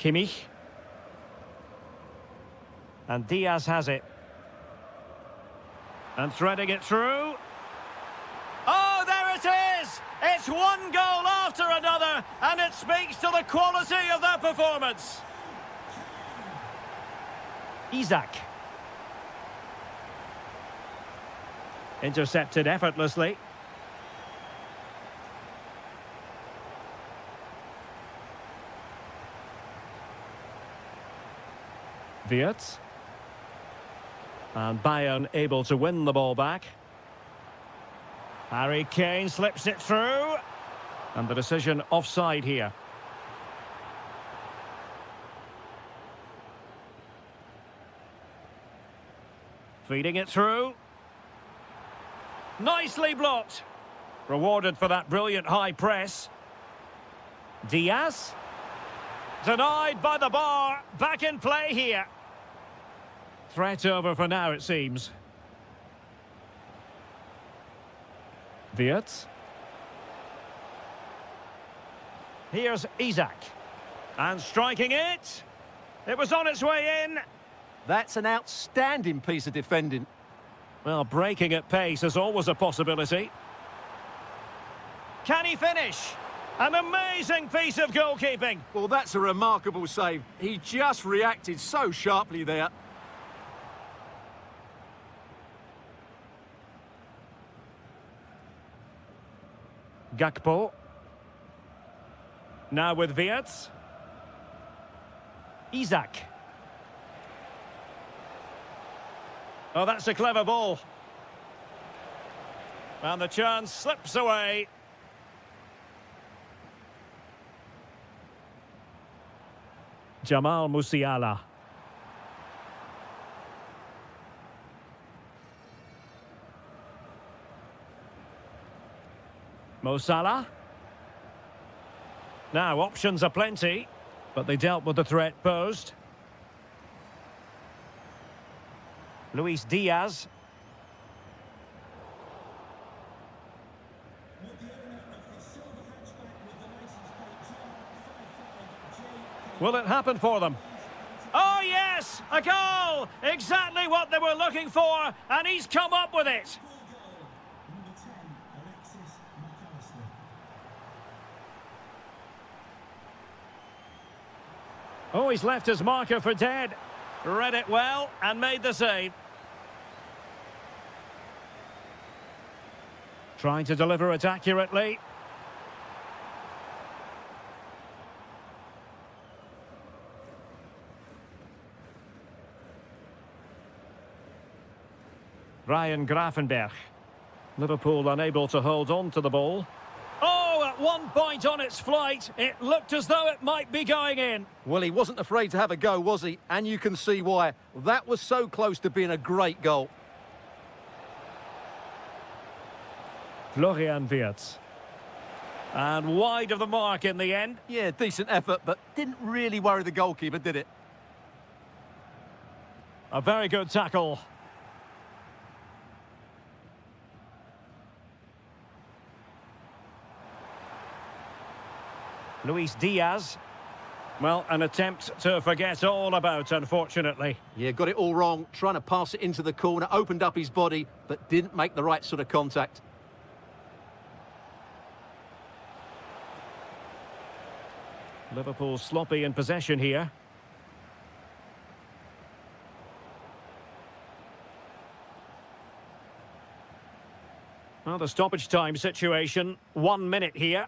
Speaker 1: Kimmich. And Diaz has it. And threading it through. Oh, there it is! It's one goal after another, and it speaks to the quality of their performance. Isak. Intercepted effortlessly. Wirtz. And Bayern able to win the ball back. Harry Kane slips it through. And the decision offside here. Feeding it through. Nicely blocked. Rewarded for that brilliant high press. Diaz. Denied by the bar. Back in play here. Threat over for now, it seems. Wirtz. Here's Isak. And striking it. It was on its way in.
Speaker 2: That's an outstanding piece of defending.
Speaker 1: Well, breaking at pace is always a possibility. Can he finish? An amazing piece of goalkeeping.
Speaker 2: Well, that's a remarkable save. He just reacted so sharply there.
Speaker 1: Gakpo. Now with Wirtz. Isak. Oh, that's a clever ball. And the chance slips away. Jamal Musiala. Mo Salah. Now, options are plenty, but they dealt with the threat posed. Luis Diaz. Will it happen for them? Oh, yes! A goal! Exactly what they were looking for, and he's come up with it. Oh, he's left his marker for dead. Read it well and made the save. Trying to deliver it accurately. Ryan Gravenberch. Liverpool unable to hold on to the ball. Oh, at one point on its flight, it looked as though it might be going in.
Speaker 2: Well, he wasn't afraid to have a go, was he? And you can see why. That was so close to being a great goal.
Speaker 1: Florian Wirtz. And wide of the mark in the end.
Speaker 2: Yeah, decent effort, but didn't really worry the goalkeeper, did it?
Speaker 1: A very good tackle. Luis Diaz. Well, an attempt to forget all about, unfortunately.
Speaker 2: Yeah, got it all wrong. Trying to pass it into the corner, opened up his body, but didn't make the right sort of contact.
Speaker 1: Liverpool sloppy in possession here. Well, the stoppage time situation, 1 minute here.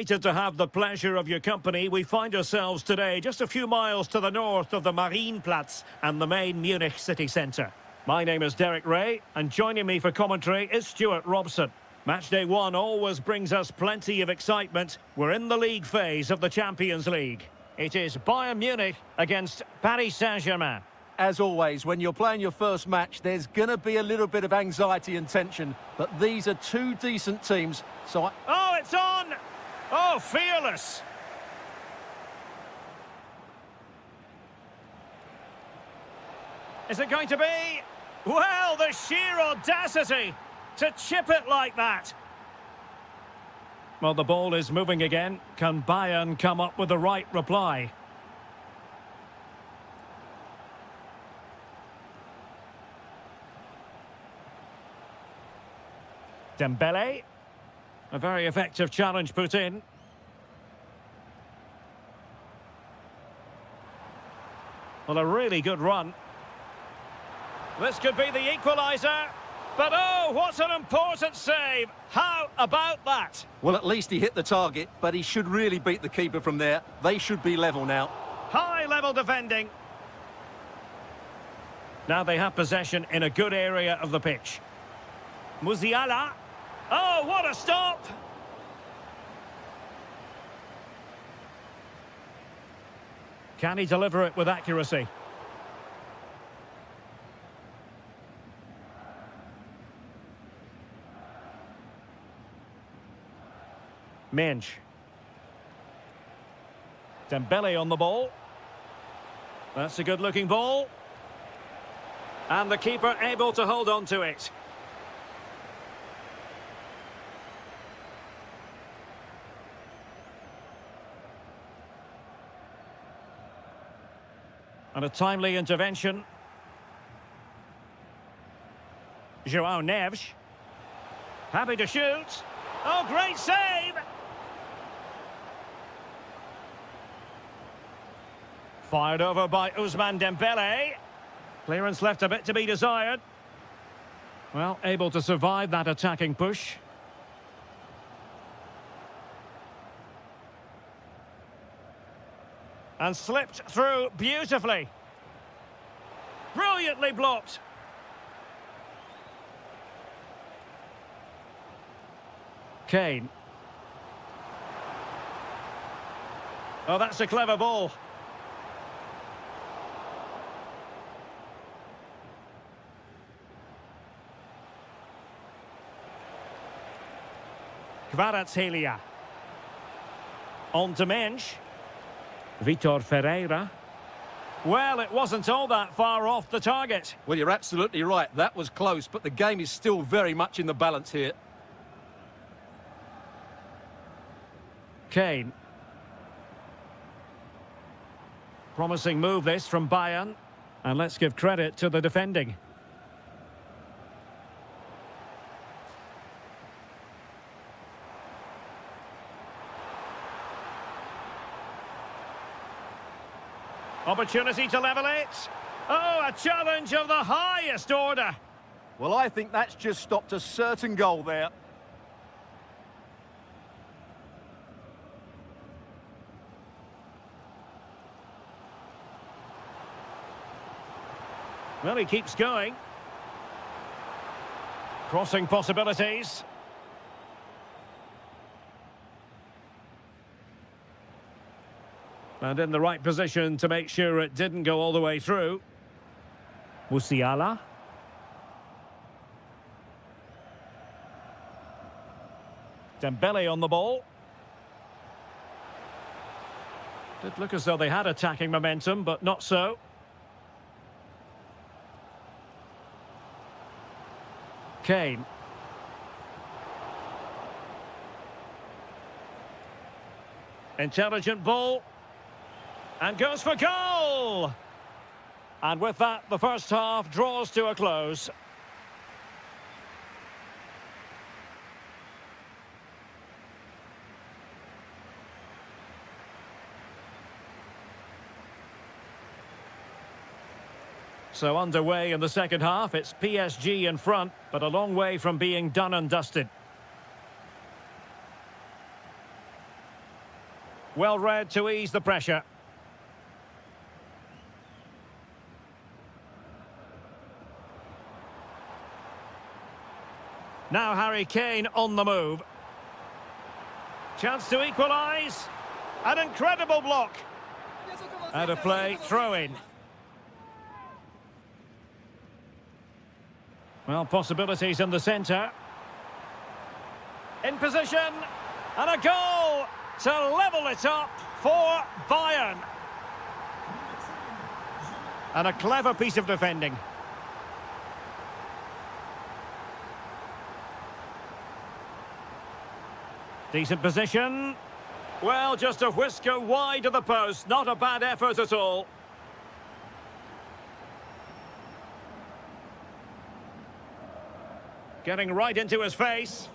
Speaker 1: Delighted to have the pleasure of your company. We find ourselves today just a few miles to the north of the Marienplatz and the main Munich city centre. My name is Derek Ray, and joining me for commentary is Stuart Robson. Matchday 1 always brings us plenty of excitement. We're in the league phase of the Champions League. It is Bayern Munich against Paris Saint-Germain.
Speaker 2: As always, when you're playing your first match, there's going to be a little bit of anxiety and tension, but these are two decent teams, so
Speaker 1: Oh, it's on! Oh, fearless! Is it going to be? Well, the sheer audacity to chip it like that. Well, the ball is moving again. Can Bayern come up with the right reply? Dembele. A very effective challenge put in. Well, a really good run. This could be the equaliser. But oh, what an important save. How about that?
Speaker 2: well, at least he hit the target, but he should really beat the keeper from there. They should be level now.
Speaker 1: High-level defending. Now they have possession in a good area of the pitch. Musiala. Oh, what a stop! Can he deliver it with accuracy? Minch. Dembele on the ball. That's a good-looking ball. And the keeper able to hold on to it. And a timely intervention. João Neves. Happy to shoot. Oh, great save! Fired over by Ousmane Dembele. Clearance left a bit to be desired. Well, able to survive that attacking push. And slipped through beautifully. Brilliantly blocked. Kane. Oh, that's a clever ball. Kvaratskhelia. On to Mensch. Vitor Ferreira. Well, it wasn't all that far off the target.
Speaker 2: Well, you're absolutely right. That was close, but the game is still very much in the balance here.
Speaker 1: Kane. Promising move this from Bayern. And let's give credit to the defending. Opportunity to level it. Oh, a challenge of the highest order.
Speaker 2: Well, I think that's just stopped a certain goal there.
Speaker 1: Well, he keeps going. Crossing possibilities. And in the right position to make sure it didn't go all the way through. Musiala. Dembele on the ball. Did look as though they had attacking momentum, but not so. Kane. Intelligent ball. And goes for goal! And with that, the first half draws to a close. So underway in the second half, it's PSG in front, but a long way from being done and dusted. Well read to ease the pressure. Now Harry Kane on the move. Chance to equalise. An incredible block. Out of play, throw in. Well, possibilities in the centre. In position. And a goal to level it up for Bayern. And a clever piece of defending. Decent position. Well, just a whisker wide of the post. Not a bad effort at all. Getting right into his face.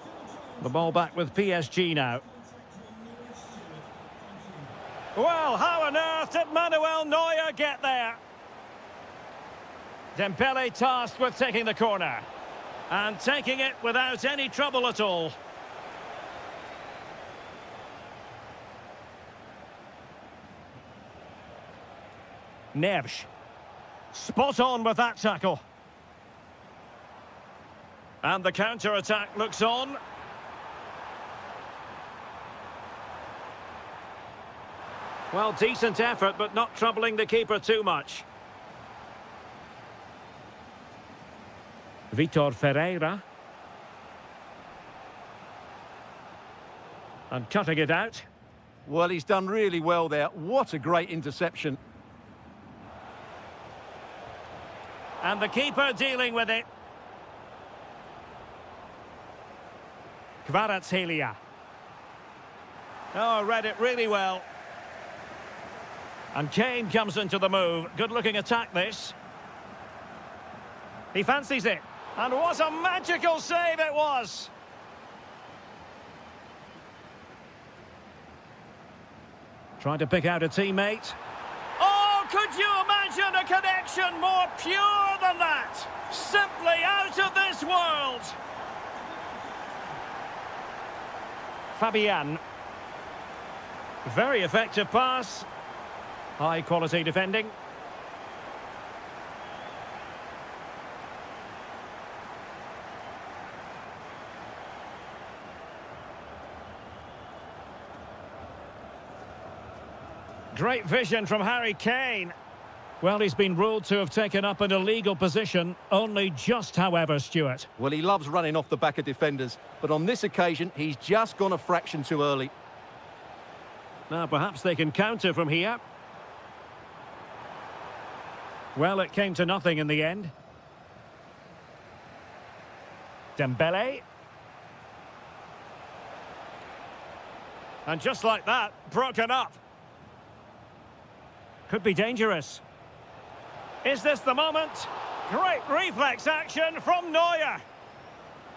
Speaker 1: The ball back with PSG now. Well, how on earth did Manuel Neuer get there? Dembele tasked with taking the corner. And taking it without any trouble at all. Neves. Spot on with that tackle. And the counter-attack looks on. Well, decent effort, but not troubling the keeper too much. Vitor Ferreira. And cutting it out.
Speaker 2: Well, he's done really well there. What a great interception.
Speaker 1: And the keeper dealing with it. Kvaratskhelia. Oh, read it really well. And Kane comes into the move. Good-looking attack, this. He fancies it. And what a magical save it was! Trying to pick out a teammate. Oh, could you imagine a connection more pure than that? Simply out of this world! Fabian. Very effective pass. High quality defending. Great vision from Harry Kane. Well, he's been ruled to have taken up an illegal position, only just, however, Stuart.
Speaker 2: Well, he loves running off the back of defenders, but on this occasion, he's just gone a fraction too early.
Speaker 1: Now, perhaps they can counter from here. Well, it came to nothing in the end. Dembele. And just like that, broken up. Could be dangerous. Is this the moment? Great reflex action from Neuer.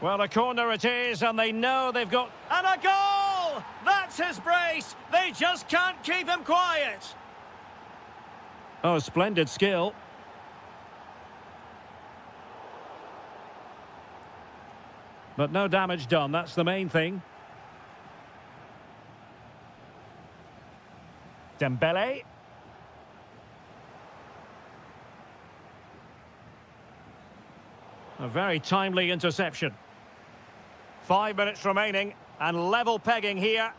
Speaker 1: Well, a corner it is, and they know they've got... And a goal! That's his brace! They just can't keep him quiet. Oh, splendid skill. But no damage done, that's the main thing. Dembele. A very timely interception. 5 minutes remaining, and level pegging here.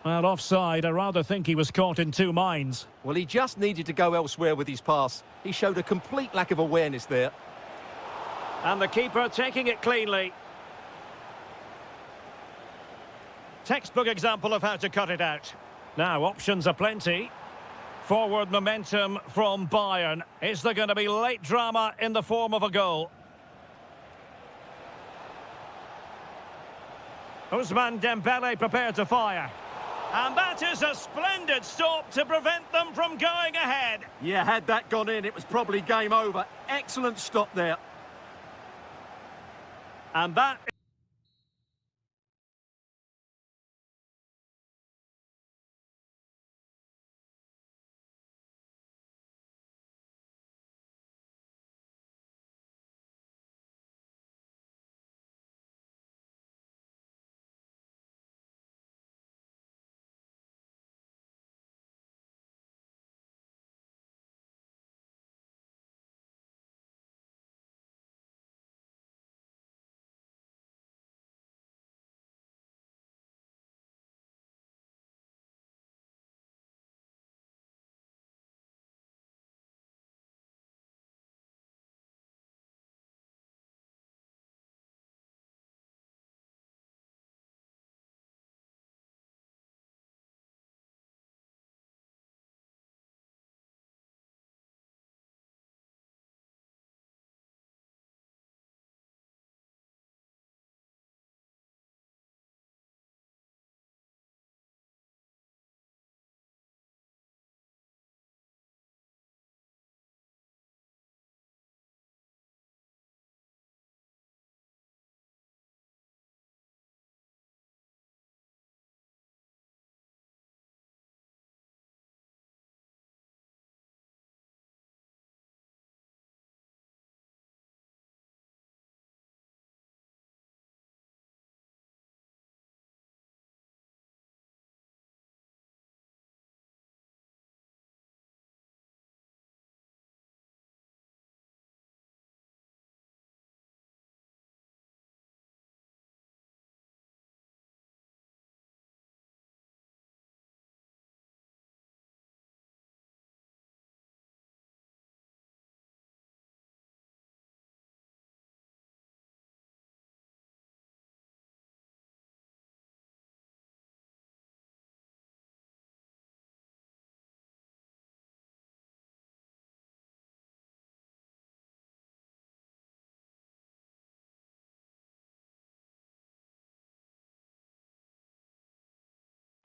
Speaker 1: Well, offside, I rather think he was caught in two minds.
Speaker 2: Well, he just needed to go elsewhere with his pass. He showed a complete lack of awareness there.
Speaker 1: And the keeper taking it cleanly. Textbook example of how to cut it out. Now, options are plenty. Forward momentum from Bayern. Is there going to be late drama in the form of a goal? Ousmane Dembele prepared to fire. And that is a splendid stop to prevent them from going ahead.
Speaker 2: Yeah, had that gone in, it was probably game over. Excellent stop there.
Speaker 1: And that...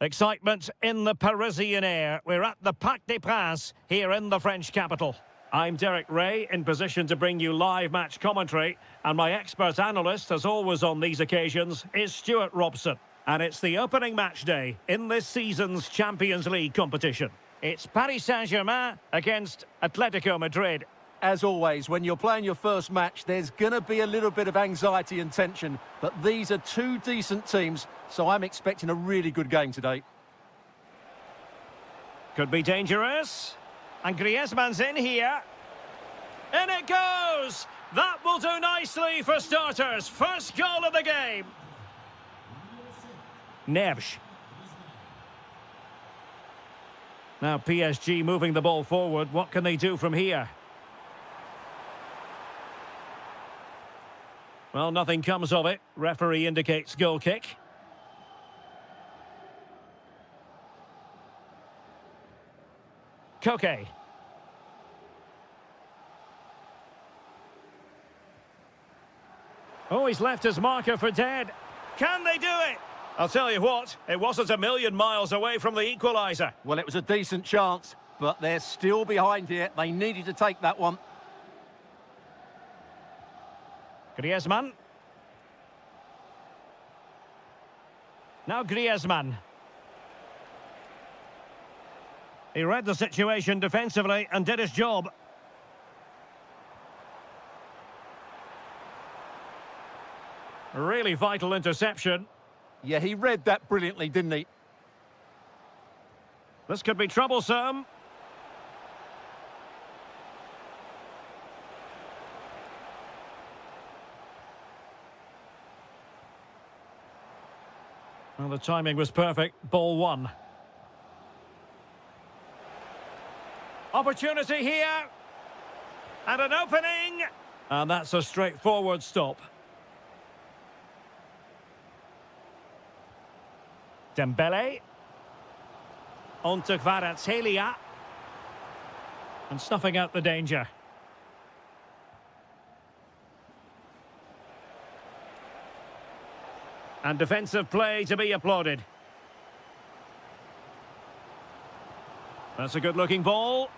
Speaker 1: Excitement in the Parisian air. We're at the Parc des Princes here in the French capital. I'm Derek Ray, in position to bring you live match commentary, and my expert analyst, as always on these occasions, is Stuart Robson. And it's the opening match day in this season's Champions League competition. It's Paris Saint-Germain against Atletico Madrid.
Speaker 2: As always, when you're playing your first match, there's going to be a little bit of anxiety and tension, but these are two decent teams, so I'm expecting a really good game today.
Speaker 1: Could be dangerous. And Griezmann's in here. In it goes! That will do nicely for starters. First goal of the game. Neves. Now PSG moving the ball forward. What can they do from here? Well, nothing comes of it. Referee indicates goal kick. Koke. Oh, he's left his marker for dead. Can they do it? I'll tell you what, it wasn't a million miles away from the equaliser.
Speaker 2: Well, it was a decent chance, but they're still behind here. They needed to take that one.
Speaker 1: Griezmann. Now Griezmann. He read the situation defensively and did his job. Really vital interception.
Speaker 2: Yeah, he read that brilliantly, didn't he?
Speaker 1: This could be troublesome. Well, the timing was perfect. Ball one. Opportunity here. And an opening. And that's a straightforward stop. Dembele. On to Kvaratskhelia. And snuffing out the danger. And defensive play to be applauded. That's a good-looking ball.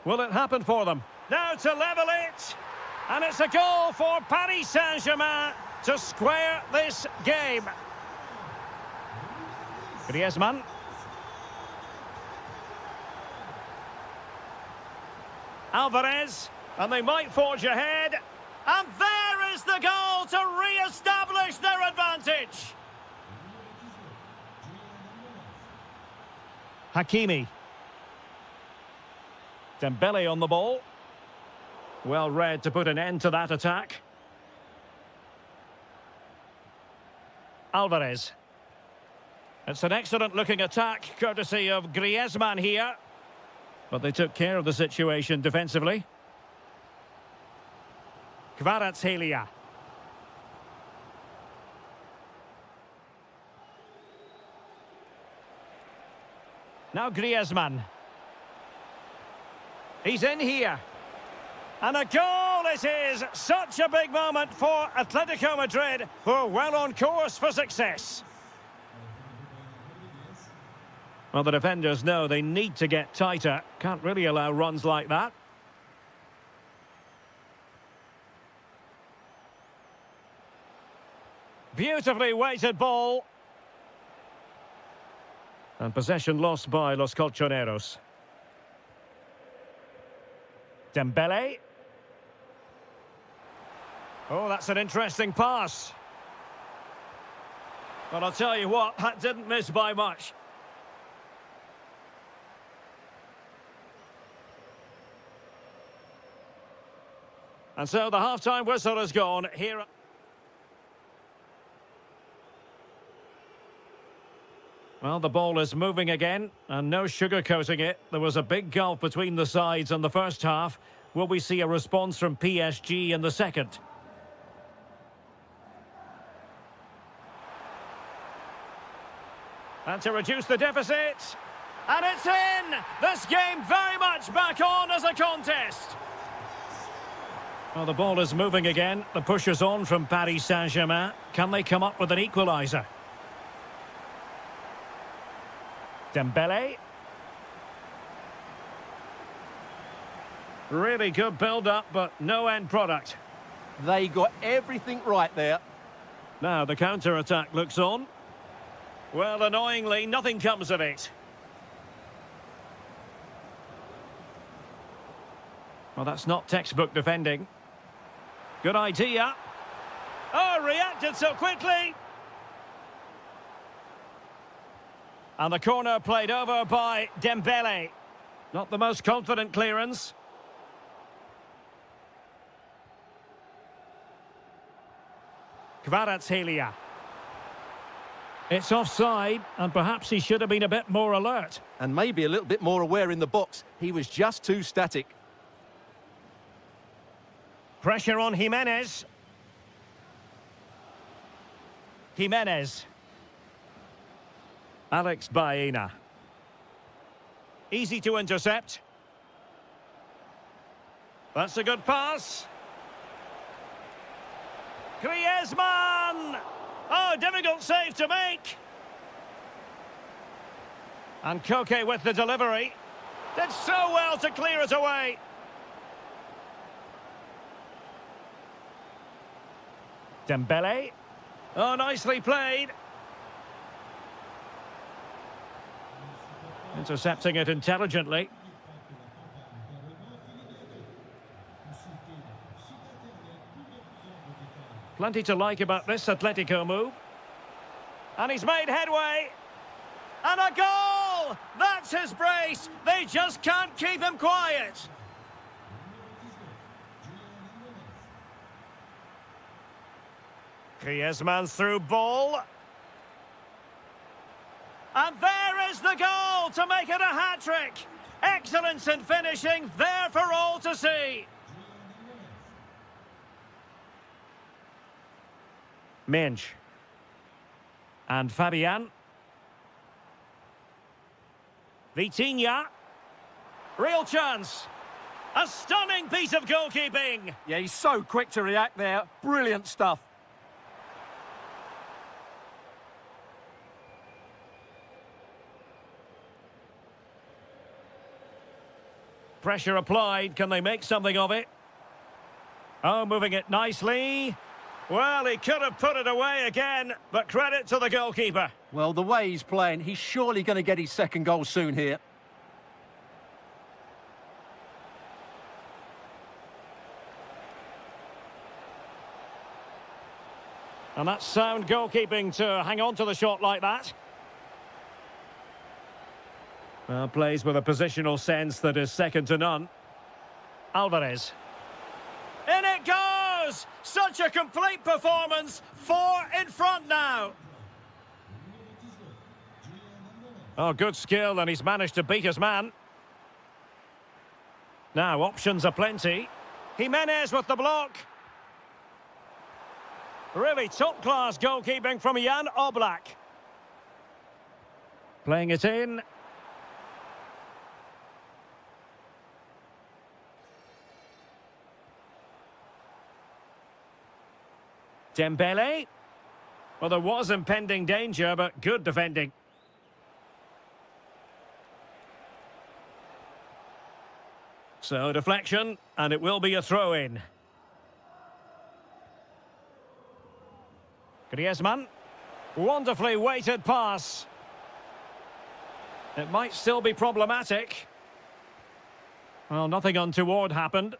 Speaker 1: Will it happen for them? Now to level it. And it's a goal for Paris Saint-Germain to square this game. Griezmann. Alvarez, and they might forge ahead. And there is the goal to re-establish their advantage. Hakimi. Dembele on the ball. Well read to put an end to that attack. Alvarez. It's an excellent looking attack, courtesy of Griezmann here. But they took care of the situation defensively. Kvaratskhelia. Now Griezmann. He's in here. And a goal it is! Such a big moment for Atletico Madrid, who are well on course for success. Well, the defenders know they need to get tighter. Can't really allow runs like that. Beautifully weighted ball. And possession lost by Los Colchoneros. Dembele. Oh, that's an interesting pass. Well, I'll tell you what, that didn't miss by much. And so the half-time whistle has gone. Here. Well, the ball is moving again, and no sugarcoating it. There was a big gulf between the sides in the first half. Will we see a response from PSG in the second? And to reduce the deficit. And it's in! This game very much back on as a contest. Well, the ball is moving again. The push is on from Paris Saint-Germain. Can they come up with an equaliser? Dembele. Really good build-up, but no end product.
Speaker 2: They got everything right there.
Speaker 1: Now the counter-attack looks on. Well, annoyingly, nothing comes of it. Well, that's not textbook defending. Good idea. Oh, reacted so quickly. And the corner played over by Dembele. Not the most confident clearance. Kvaratskhelia. It's offside, and perhaps he should have been a bit more alert.
Speaker 2: And maybe a little bit more aware in the box. He was just too static.
Speaker 1: Pressure on Jimenez. Jimenez. Alex Baena. Easy to intercept. That's a good pass. Griezmann! Oh, difficult save to make. And Koke with the delivery. Did so well to clear it away. Dembele. Oh, nicely played. Intercepting it intelligently. Plenty to like about this Atletico move. And he's made headway. And a goal! That's his brace. They just can't keep him quiet. Griezmann's through ball. And there is the goal to make it a hat-trick. Excellence in finishing, there for all to see. Minch. And Fabian. Vitinha. Real chance. A stunning piece of goalkeeping.
Speaker 2: Yeah, he's so quick to react there. Brilliant stuff.
Speaker 1: Pressure applied. Can they make something of it? Oh, moving it nicely. Well, he could have put it away again, but credit to the goalkeeper.
Speaker 2: Well, the way he's playing, he's surely going to get his second goal soon here.
Speaker 1: And that's sound goalkeeping to hang on to the shot like that. Well, plays with a positional sense that is second to none. Alvarez. In it goes! Such a complete performance. 4 in front now. Oh, good skill, and he's managed to beat his man. Now, options are plenty. Jimenez with the block. Really top-class goalkeeping from Jan Oblak. Playing it in. Dembele. Well, there was impending danger, but good defending. So, deflection, and it will be a throw-in. Griezmann. Wonderfully weighted pass. It might still be problematic. Well, nothing untoward happened.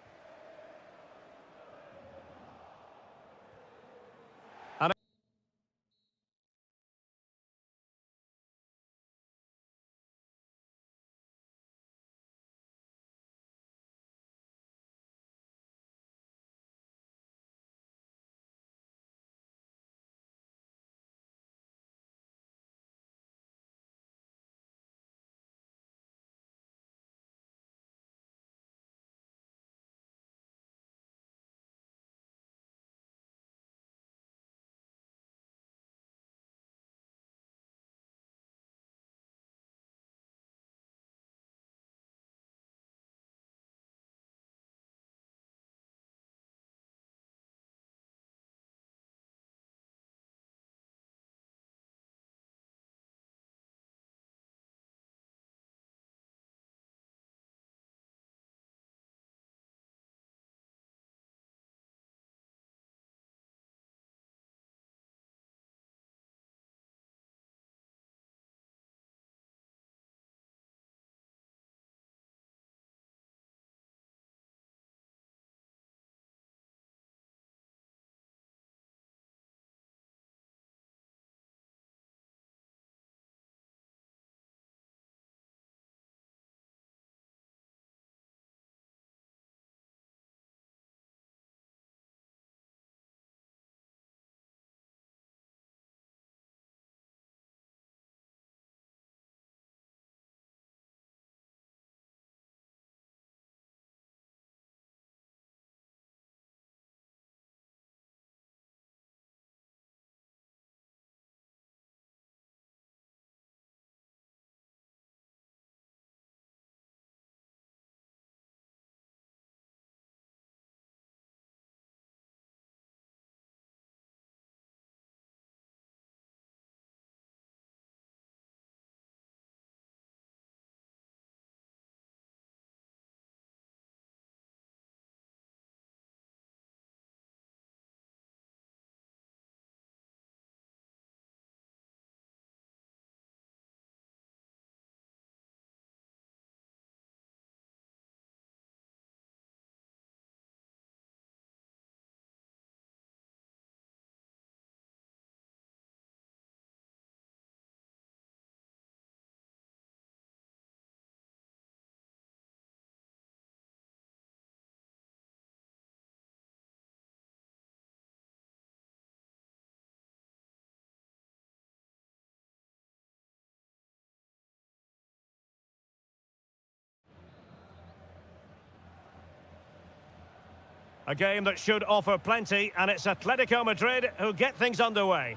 Speaker 1: A game that should offer plenty, and it's Atletico Madrid who get things underway.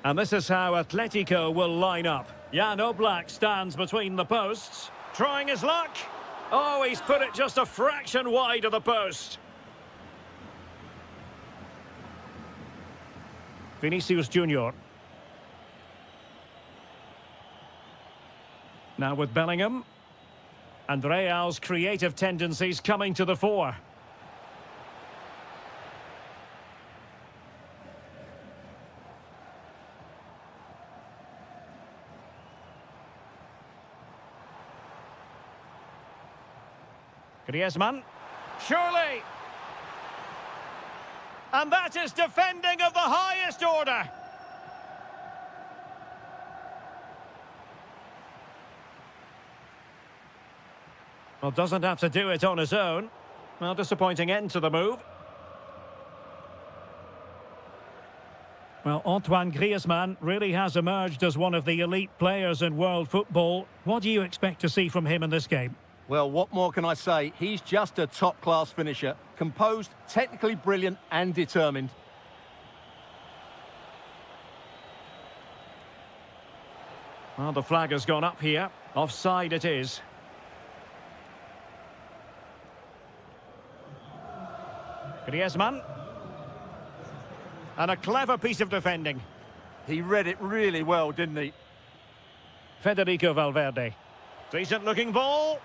Speaker 1: And this is how Atletico will line up. Jan Oblak stands between the posts, trying his luck. Oh, he's put it just a fraction wide of the post. Vinicius Junior. Now with Bellingham. And Real's creative tendencies coming to the fore. Griezmann. Surely! And that is defending of the highest order. Well, doesn't have to do it on his own. Well, disappointing end to the move. Well, Antoine Griezmann really has emerged as one of the elite players in world football. What do you expect to see from him in this game?
Speaker 2: Well, what more can I say? He's just a top-class finisher. Composed, technically brilliant and determined.
Speaker 1: Well, the flag has gone up here. Offside it is. Griezmann. And a clever piece of defending.
Speaker 2: He read it really well, didn't he?
Speaker 1: Federico Valverde. Decent looking ball.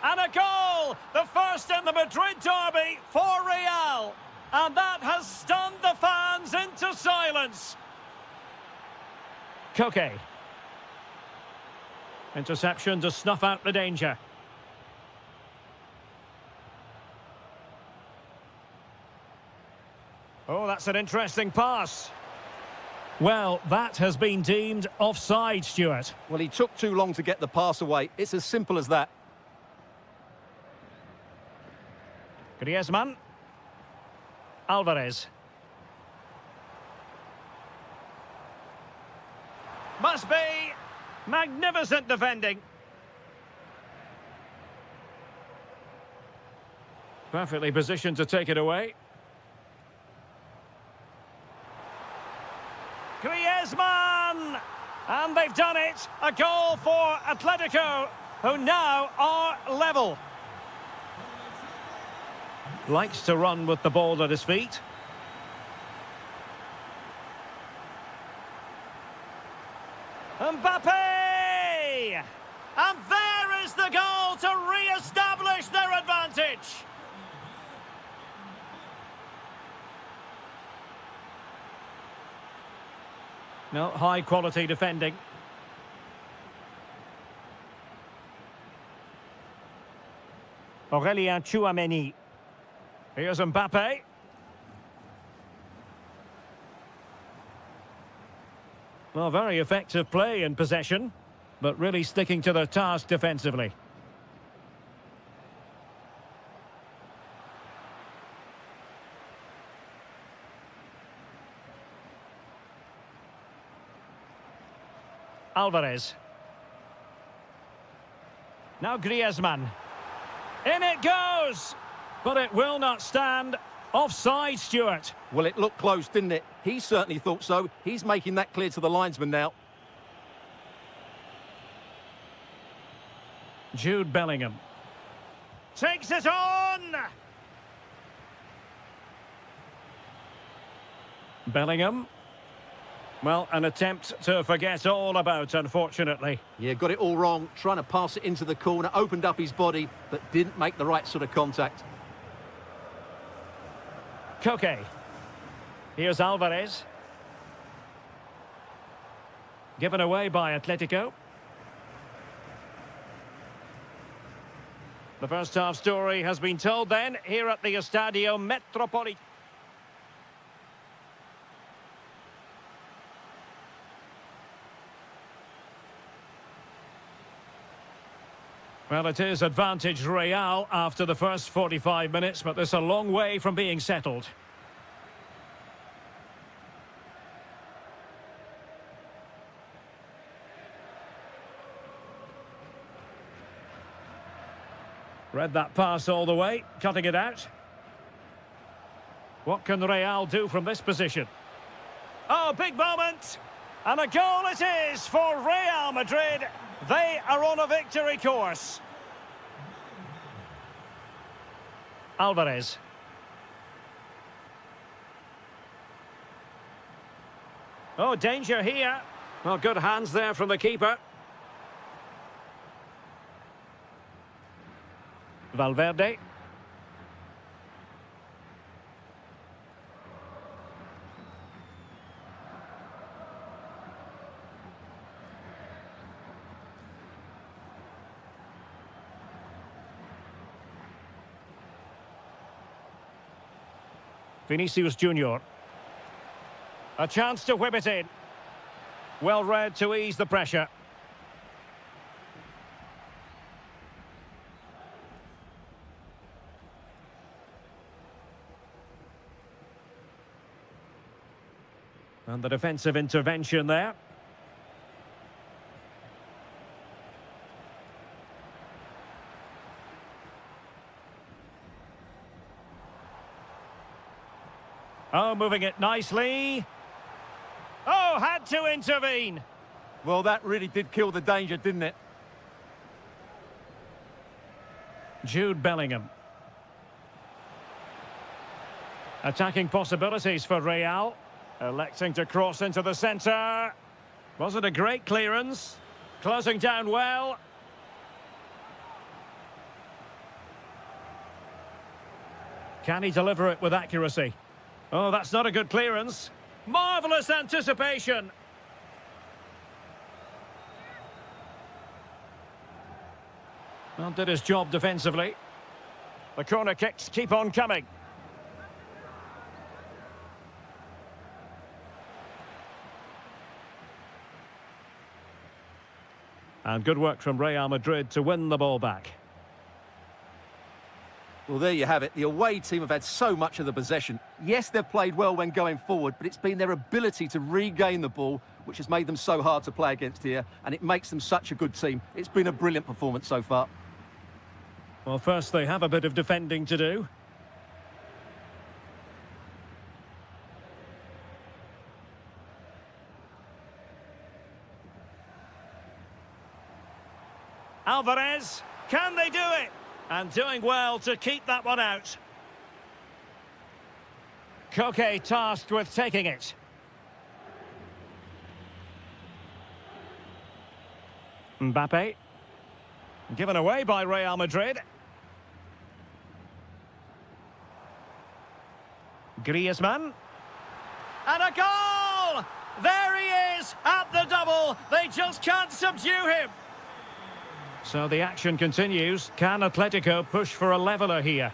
Speaker 1: And a goal! The first in the Madrid derby for Real. And that has stunned the fans into silence. Koke. Interception to snuff out the danger. Oh, that's an interesting pass. Well, that has been deemed offside, Stuart.
Speaker 2: Well, he took too long to get the pass away. It's as simple as that.
Speaker 1: Griezmann. Alvarez. Must be magnificent defending. Perfectly positioned to take it away. Griezmann! And they've done it. A goal for Atletico, who now are level. Likes to run with the ball at his feet. Mbappe! And there is the goal to re-establish their advantage. No, high quality defending. Aurélien Tchouaméni. Here's Mbappe. Well, very effective play in possession, but really sticking to their task defensively. Alvarez. Now Griezmann. In it goes! But it will not stand. Offside, Stuart.
Speaker 2: Well, it looked close, didn't it? He certainly thought so. He's making that clear to the linesman now.
Speaker 1: Jude Bellingham. Takes it on! Bellingham. Well, an attempt to forget all about, unfortunately.
Speaker 2: Yeah, got it all wrong. Trying to pass it into the corner, opened up his body, but didn't make the right sort of contact.
Speaker 1: Koke. Here's Alvarez. Given away by Atletico. The first half story has been told then, here at the Estadio Metropolitano. Well, it is advantage Real after the first 45 minutes, but there's a long way from being settled. Read that pass all the way, cutting it out. What can Real do from this position? Oh, big moment! And a goal it is for Real Madrid. They are on a victory course. Alvarez. Oh, danger here. Well, good hands there from the keeper. Valverde. Vinicius Junior. A chance to whip it in. Well read to ease the pressure. And the defensive intervention there. Oh, moving it nicely. Oh, had to intervene.
Speaker 2: Well, that really did kill the danger, didn't it?
Speaker 1: Jude Bellingham. Attacking possibilities for Real. Electing to cross into the centre. Was it a great clearance? Closing down well. Can he deliver it with accuracy? Oh, that's not a good clearance. Marvellous anticipation. Well, did his job defensively. The corner kicks keep on coming. And good work from Real Madrid to win the ball back.
Speaker 2: Well, there you have it. The away team have had so much of the possession. Yes, they've played well when going forward, but it's been their ability to regain the ball which has made them so hard to play against here, and it makes them such a good team. It's been a brilliant performance so far.
Speaker 1: Well, first they have a bit of defending to do. Alvarez, can they do it? And doing well to keep that one out. Koke tasked with taking it. Mbappe. Given away by Real Madrid. Griezmann. And a goal! There he is at the double. They just can't subdue him. So the action continues. Can Atletico push for a leveller here?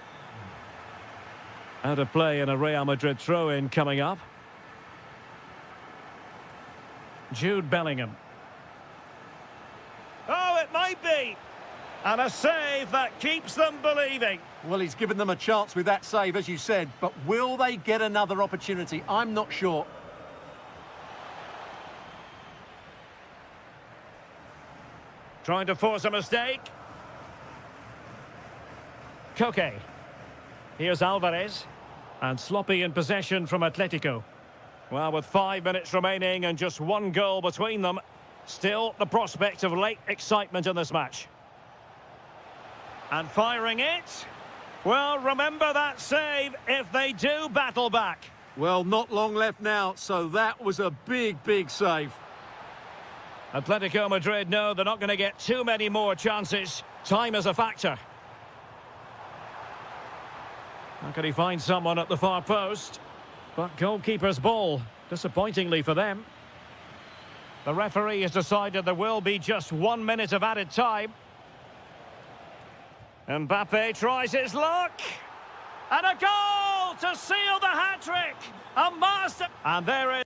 Speaker 1: Out of play and a Real Madrid throw-in coming up. Jude Bellingham. Oh, it might be. And a save that keeps them believing.
Speaker 2: Well, he's given them a chance with that save, as you said, but will they get another opportunity? I'm not sure.
Speaker 1: Trying to force a mistake. Koke. Here's Alvarez. And sloppy in possession from Atletico. Well, with 5 minutes remaining and just one goal between them, still the prospect of late excitement in this match. And firing it. Well, remember that save if they do battle back.
Speaker 2: Well, not long left now, so that was a big, big save.
Speaker 1: Atletico Madrid know they're not going to get too many more chances. Time is a factor. How can he find someone at the far post? But goalkeeper's ball, disappointingly for them. The referee has decided there will be just 1 minute of added time. Mbappe tries his luck. And a goal to seal the hat-trick. A master. And there is...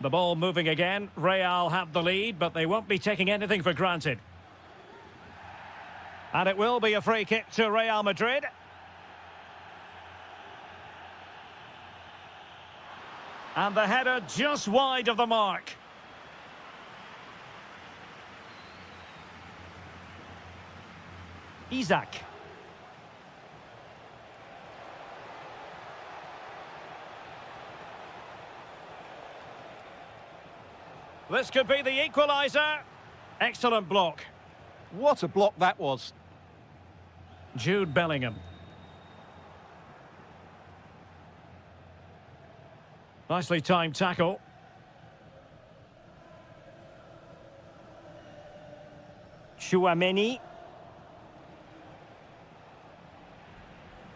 Speaker 1: The ball moving again. Real have the lead, but they won't be taking anything for granted. And it will be a free kick to Real Madrid. And the header just wide of the mark. Isaac. This could be the equaliser. Excellent block.
Speaker 2: What a block that was.
Speaker 1: Jude Bellingham. Nicely timed tackle. Chouameni.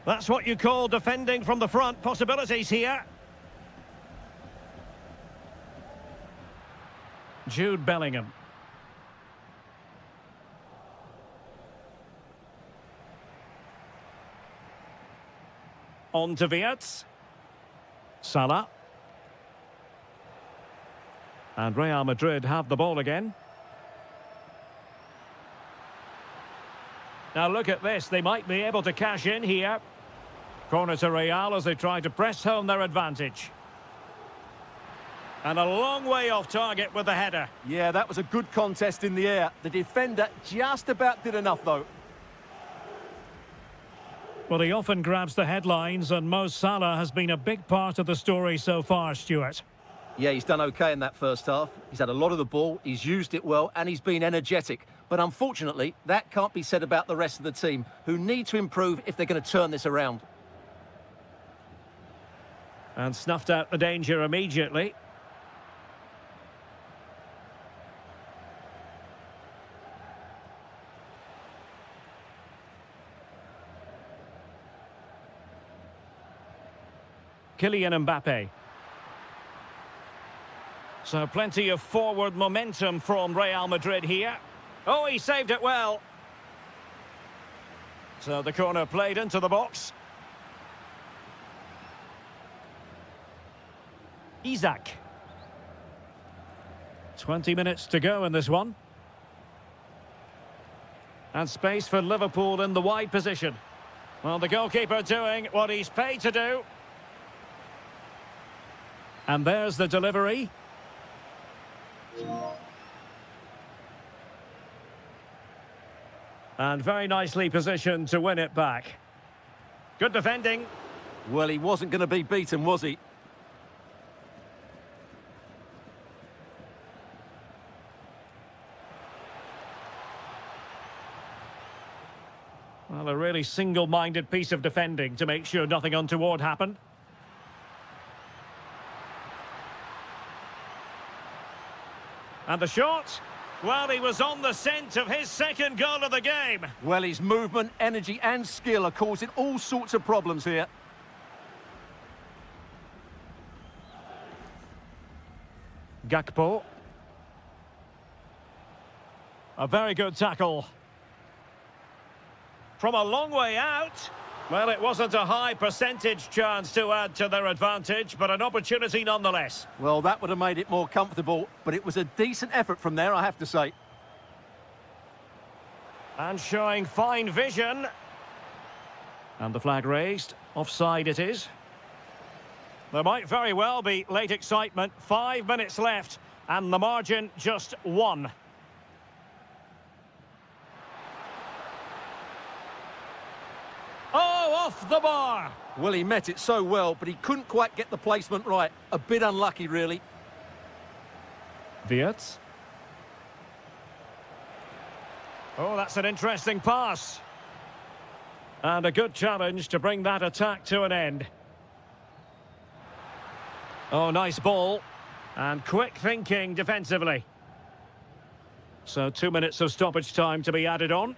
Speaker 1: That's what you call defending from the front. Possibilities here. Jude Bellingham. On to Wirtz. Salah. And Real Madrid have the ball again. Now look at this. They might be able to cash in here. Corner to Real as they try to press home their advantage. And a long way off target with the header.
Speaker 2: Yeah, that was a good contest in the air. The defender just about did enough, though.
Speaker 1: Well, he often grabs the headlines, and Mo Salah has been a big part of the story so far, Stuart.
Speaker 2: Yeah, he's done okay in that first half. He's had a lot of the ball, he's used it well, and he's been energetic. But unfortunately, that can't be said about the rest of the team, who need to improve if they're going to turn this around.
Speaker 1: And snuffed out the danger immediately. Kylian Mbappe. So plenty of forward momentum from Real Madrid here. Oh, he saved it well. So the corner played into the box. Isaac. 20 minutes to go in this one. And space for Liverpool in the wide position. Well, the goalkeeper doing what he's paid to do. And there's the delivery. And very nicely positioned to win it back. Good defending.
Speaker 2: Well, he wasn't going to be beaten, was he?
Speaker 1: Well, a really single-minded piece of defending to make sure nothing untoward happened. And the shot? Well, he was on the scent of his second goal of the game.
Speaker 2: Well, his movement, energy and skill are causing all sorts of problems here.
Speaker 1: Gakpo. A very good tackle. From a long way out. Well, it wasn't a high percentage chance to add to their advantage, but an opportunity nonetheless.
Speaker 2: Well, that would have made it more comfortable, but it was a decent effort from there, I have to say.
Speaker 1: And showing fine vision. And the flag raised. Offside it is. There might very well be late excitement. 5 minutes left, and the margin just 1. Oh, off the bar.
Speaker 2: Well, he met it so well, but he couldn't quite get the placement right. A bit unlucky, really.
Speaker 1: Wirtz. Oh, that's an interesting pass. And a good challenge to bring that attack to an end. Oh, nice ball. And quick thinking defensively. So 2 minutes of stoppage time to be added on.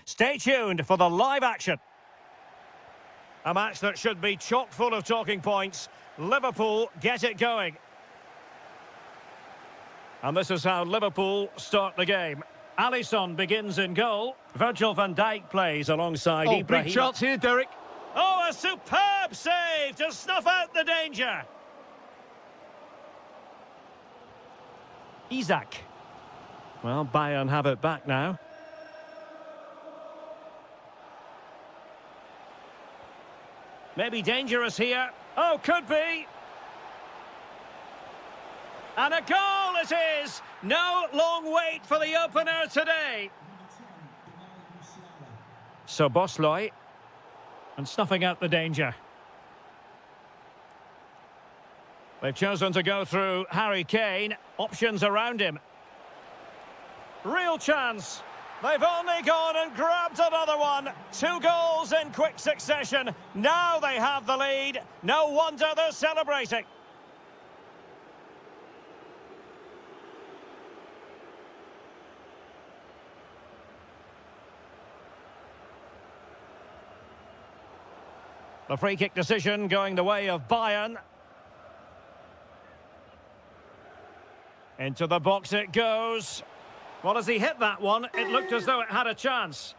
Speaker 1: Stay tuned for the live action. A match that should be chock full of talking points. Liverpool get it going. And this is how Liverpool start the game. Alisson begins in goal. Virgil van Dijk plays alongside Ibrahim.
Speaker 2: Big chance here, Derek.
Speaker 1: Oh, a superb save to snuff out the danger. Isak. Well, Bayern have it back now. Maybe dangerous here. Oh, could be. And a goal it is. No long wait for the opener today. So Bosloy. And snuffing out the danger. They've chosen to go through Harry Kane. Options around him. Real chance. They've only gone and grabbed another one. 2 goals in quick succession. Now they have the lead. No wonder they're celebrating. The free kick decision going the way of Bayern. Into the box it goes. Well, as he hit that one, it looked as though it had a chance.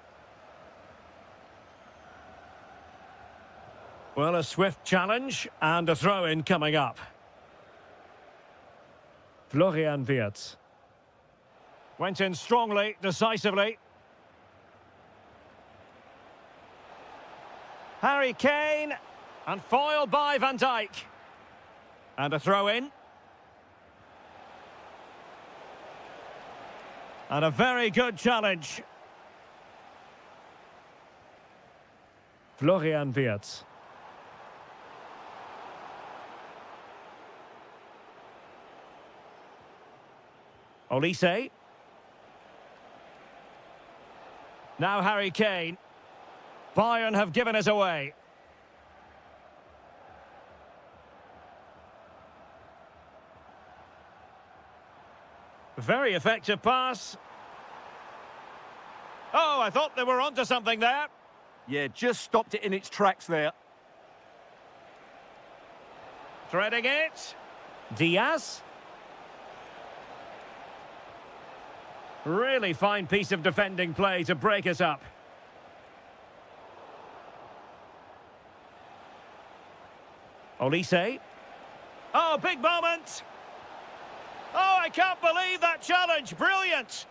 Speaker 1: Well, a swift challenge and a throw-in coming up. Florian Wirtz. Went in strongly, decisively. Harry Kane, and foiled by Van Dijk. And a throw-in. And a very good challenge. Florian Wirtz. Olise. Now Harry Kane. Bayern have given it away. Very effective pass. Oh, I thought they were onto something there.
Speaker 2: Yeah, just stopped it in its tracks there.
Speaker 1: Threading it. Diaz. Really fine piece of defending play to break us up. Olise. Oh, big moment. Oh, I can't believe that challenge. Brilliant.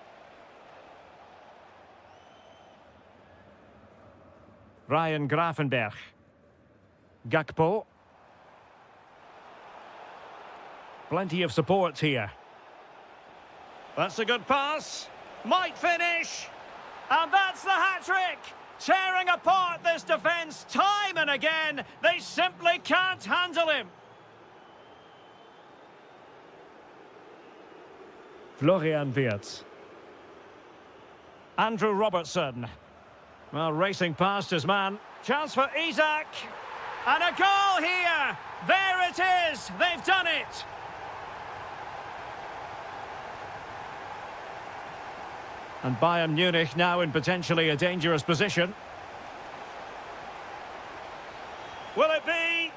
Speaker 1: Ryan Gravenberch. Gakpo. Plenty of support here. That's a good pass. Might finish. And that's the hat-trick. Tearing apart this defence time and again. They simply can't handle him. Florian Wirtz. Andrew Robertson. Well, racing past his man. Chance for Isak. And a goal here. There it is. They've done it. And Bayern Munich now in potentially a dangerous position. Will it be?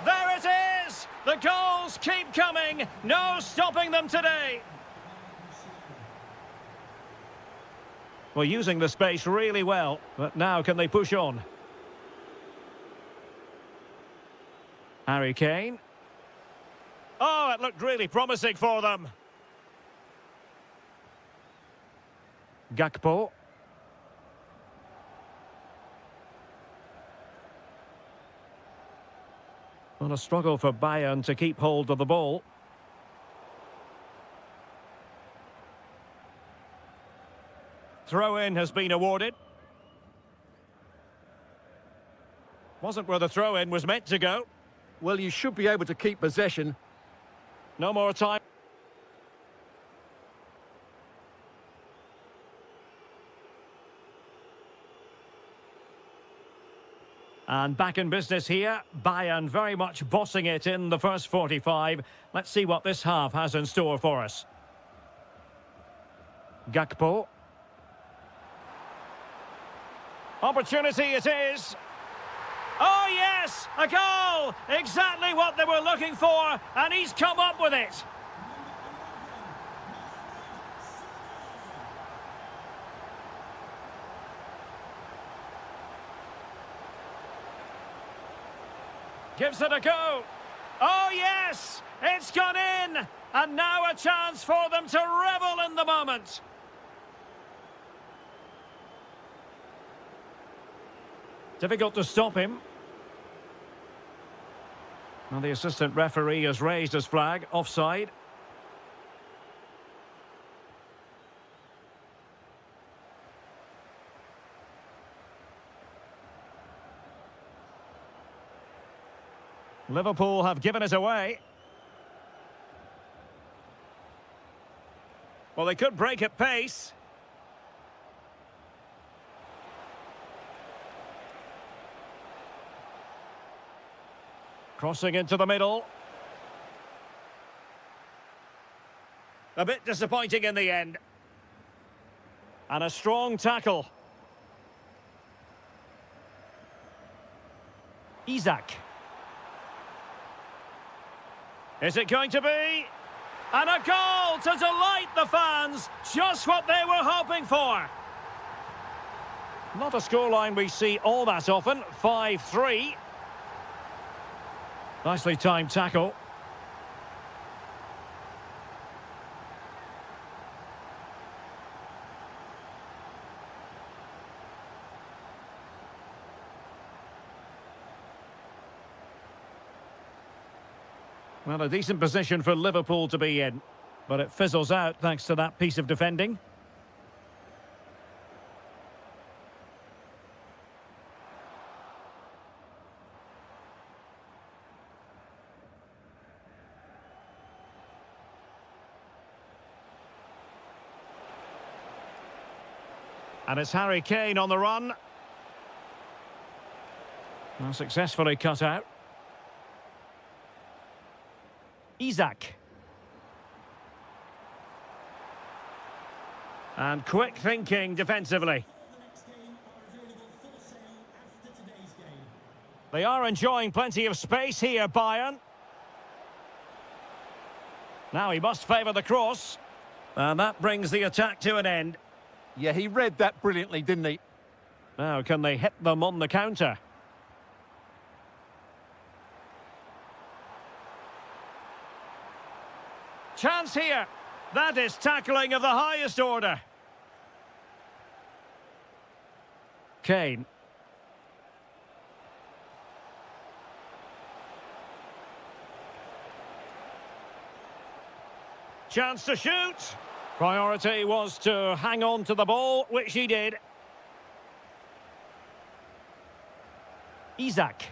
Speaker 1: There it is! The goals keep coming. No stopping them today. Well, using the space really well. But now can they push on? Harry Kane. Oh, it looked really promising for them. Gakpo. Well, a struggle for Bayern to keep hold of the ball. Throw-in has been awarded. Wasn't where the throw-in was meant to go.
Speaker 2: Well, you should be able to keep possession.
Speaker 1: No more time. And back in business here, Bayern very much bossing it in the first 45. Let's see what this half has in store for us. Gakpo. Opportunity it is. Oh, yes! A goal! Exactly what they were looking for, and he's come up with it. Gives it a go. Oh, yes! It's gone in! And now a chance for them to revel in the moment. Difficult to stop him. Well, the assistant referee has raised his flag, offside. Liverpool have given it away. Well, they could break at pace. Crossing into the middle. A bit disappointing in the end. And a strong tackle. Isak. Is it going to be? And a goal to delight the fans. Just what they were hoping for. Not a scoreline we see all that often. 5-3. Nicely timed tackle. Well, a decent position for Liverpool to be in, but it fizzles out thanks to that piece of defending. And it's Harry Kane on the run. Well, successfully cut out. Isak. And quick thinking defensively. They are enjoying plenty of space here, Bayern. Now he must favour the cross. And that brings the attack to an end.
Speaker 2: Yeah, he read that brilliantly, didn't he?
Speaker 1: Now, can they hit them on the counter? Chance here. That is tackling of the highest order. Kane. Chance to shoot. Priority was to hang on to the ball, which he did. Isak.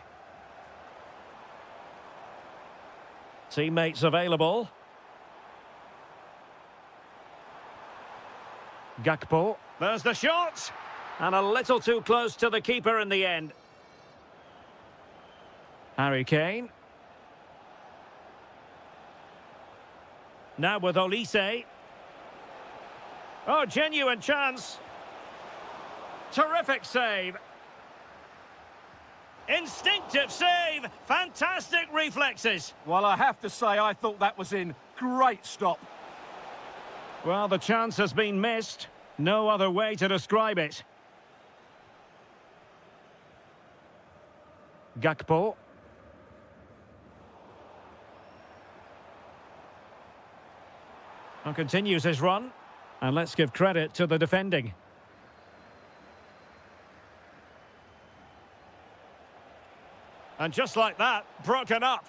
Speaker 1: Teammates available. Gakpo. There's the shot. And a little too close to the keeper in the end. Harry Kane. Now with Olise. Oh, genuine chance. Terrific save. Instinctive save. Fantastic reflexes.
Speaker 2: Well, I have to say, I thought that was in. Great stop.
Speaker 1: Well, the chance has been missed. No other way to describe it. Gakpo. And continues his run. And let's give credit to the defending. And just like that, broken up.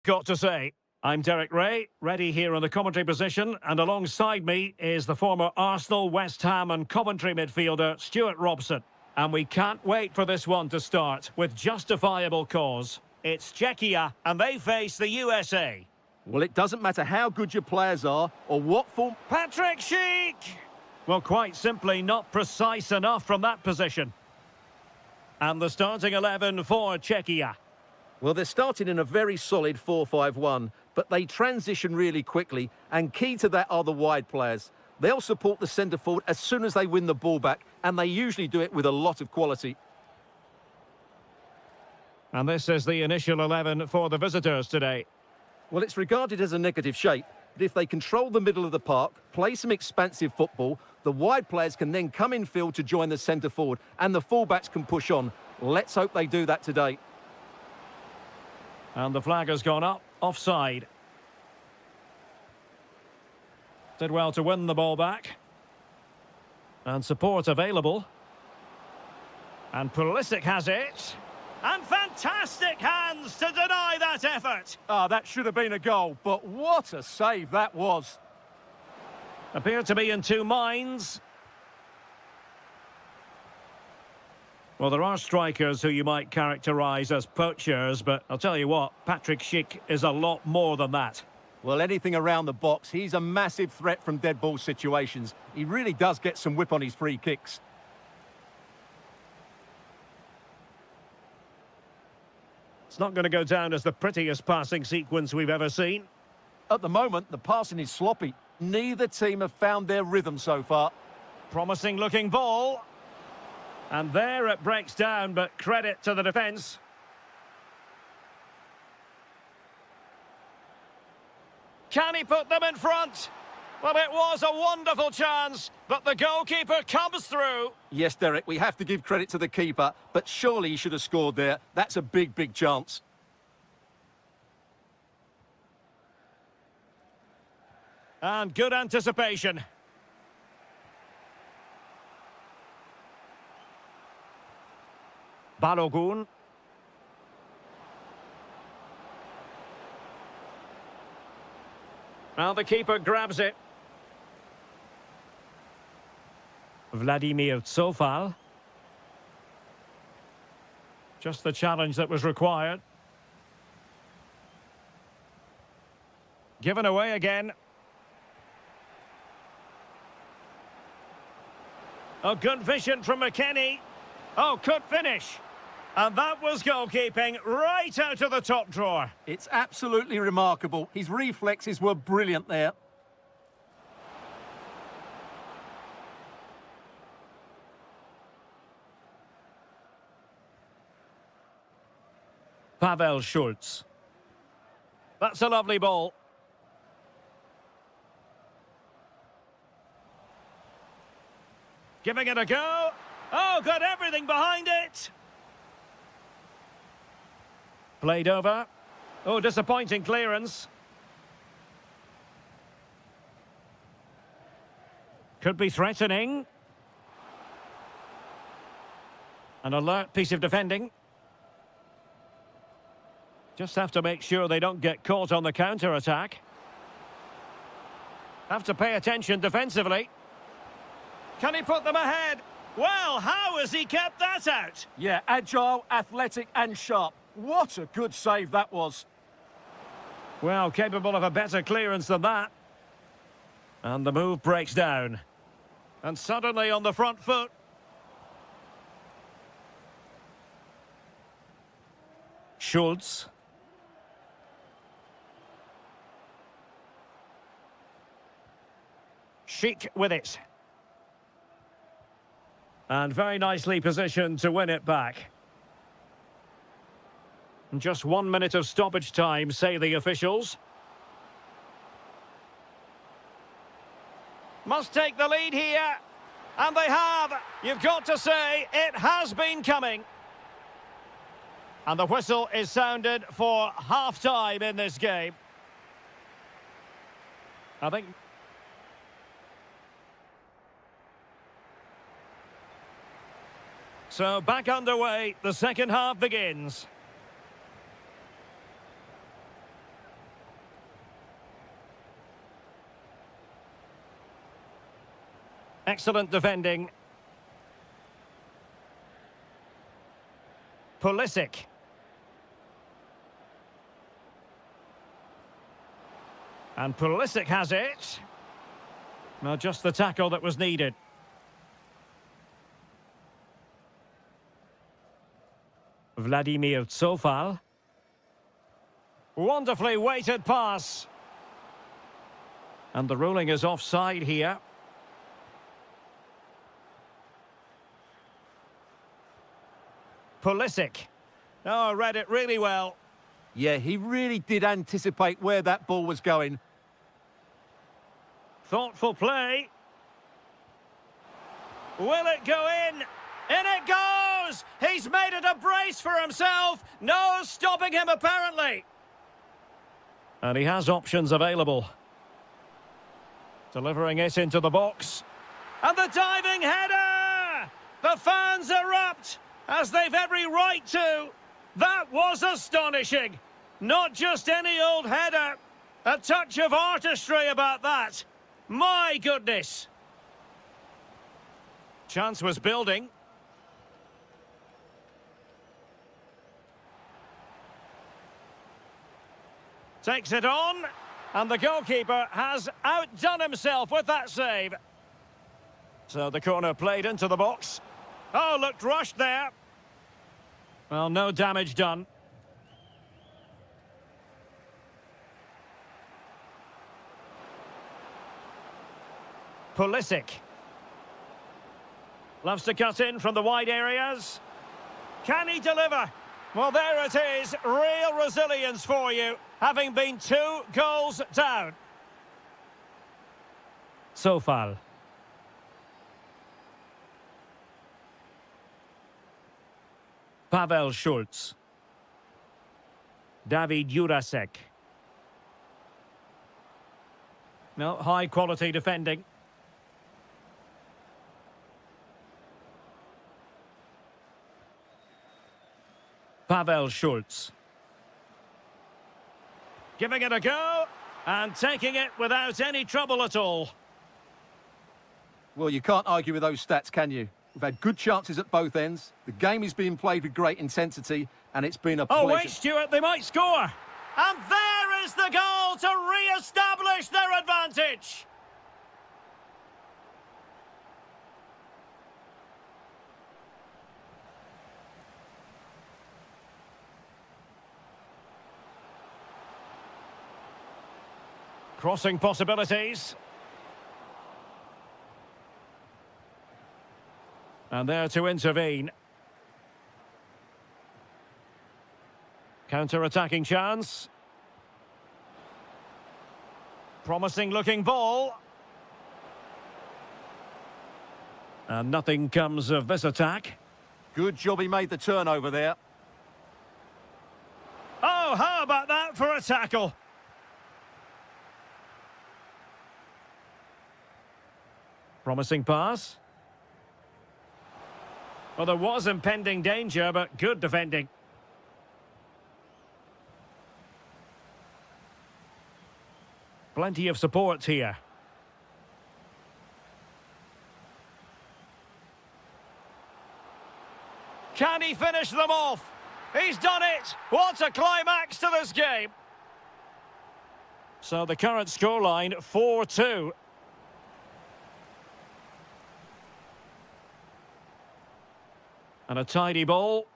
Speaker 1: got to say. I'm Derek Ray, ready here in the commentary position, and alongside me is the former Arsenal, West Ham and Coventry midfielder, Stuart Robson. And we can't wait for this one to start, with justifiable cause. It's Czechia, and they face the USA.
Speaker 2: Well, it doesn't matter how good your players are, or what form...
Speaker 1: Patrick Schick! Well, quite simply, not precise enough from that position. And the starting 11 for Czechia.
Speaker 2: Well, they're starting in a very solid 4-5-1, but they transition really quickly, and key to that are the wide players. They'll support the centre forward as soon as they win the ball back, and they usually do it with a lot of quality.
Speaker 1: And this is the initial 11 for the visitors today.
Speaker 2: Well, it's regarded as a negative shape, but if they control the middle of the park, play some expansive football, the wide players can then come in field to join the centre forward, and the fullbacks can push on. Let's hope they do that today.
Speaker 1: And the flag has gone up, offside. Did well to win the ball back. And support available. And Pulisic has it. And fantastic hands to deny that effort.
Speaker 2: Ah, that should have been a goal, but what a save that was.
Speaker 1: Appeared to be in two minds. Well, there are strikers who you might characterise as poachers, but I'll tell you what, Patrick Schick is a lot more than that.
Speaker 2: Well, anything around the box, he's a massive threat from dead ball situations. He really does get some whip on his free kicks.
Speaker 1: It's not going to go down as the prettiest passing sequence we've ever seen.
Speaker 2: At the moment, the passing is sloppy. Neither team have found their rhythm so far.
Speaker 1: Promising looking ball. And there it breaks down, but credit to the defence. Can he put them in front? Well, it was a wonderful chance, but the goalkeeper comes through.
Speaker 2: Yes, Derek, we have to give credit to the keeper, but surely he should have scored there. That's a big, big chance.
Speaker 1: And good anticipation. Balogun. Now the keeper grabs it. Vladimir Tsofal. Just the challenge that was required. Given away again. Oh, good vision from McKennie. Oh, could finish. And that was goalkeeping right out of the top drawer.
Speaker 2: It's absolutely remarkable. His reflexes were brilliant there.
Speaker 1: Pavel Schultz. That's a lovely ball. Giving it a go. Oh, got everything behind it. Played over. Oh, disappointing clearance. Could be threatening. An alert piece of defending. Just have to make sure they don't get caught on the counter-attack. Have to pay attention defensively. Can he put them ahead? Well, how has he kept that out?
Speaker 2: Yeah, agile, athletic and sharp. What a good save that was.
Speaker 1: Well, capable of a better clearance than that. And the move breaks down. And suddenly on the front foot. Schultz. Schick with it. And very nicely positioned to win it back. And just 1 minute of stoppage time, say the officials. Must take the lead here. And they have. You've got to say, it has been coming. And the whistle is sounded for half-time in this game. I think... So back underway, the second half begins. Excellent defending. Pulisic. And Pulisic has it. Well, just the tackle that was needed. Vladimir Tsofal. Wonderfully weighted pass. And the ruling is offside here. Pulisic. Oh, read it really well.
Speaker 2: Yeah, he really did anticipate where that ball was going.
Speaker 1: Thoughtful play. Will it go in? In it goes! He's made it a brace for himself. No stopping him, apparently. And he has options available. Delivering it into the box. And the diving header! The fans erupt, as they've every right to. That was astonishing. Not just any old header. A touch of artistry about that. My goodness. Chance was building. Takes it on. And the goalkeeper has outdone himself with that save. So the corner played into the box. Oh, looked rushed there. Well, no damage done. Pulisic. Loves to cut in from the wide areas. Can he deliver? Well, there it is. Real resilience for you, having been 2 goals down. Tsofal. Pavel Schulz. David Jurasek. No, high-quality defending. Pavel Schulz. Giving it a go, and taking it without any trouble at all.
Speaker 2: Well, you can't argue with those stats, can you? We've had good chances at both ends. The game is being played with great intensity, and it's been a pleasure.
Speaker 1: Oh, wait, Stuart, they might score. And there is the goal to re-establish their advantage. Crossing possibilities. And there to intervene. Counter-attacking chance. Promising looking ball. And nothing comes of this attack.
Speaker 2: Good job he made the turnover there.
Speaker 1: Oh, how about that for a tackle? Promising pass. Well, there was impending danger, but good defending. Plenty of support here. Can he finish them off? He's done it! What a climax to this game! So the current scoreline, 4-2. And a tidy ball.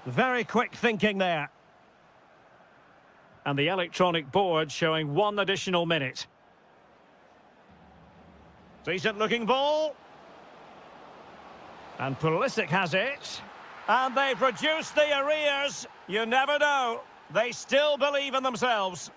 Speaker 1: Very quick thinking there. And the electronic board showing 1 additional minute. Decent looking ball. And Pulisic has it. And they've reduced the arrears. You never know. They still believe in themselves.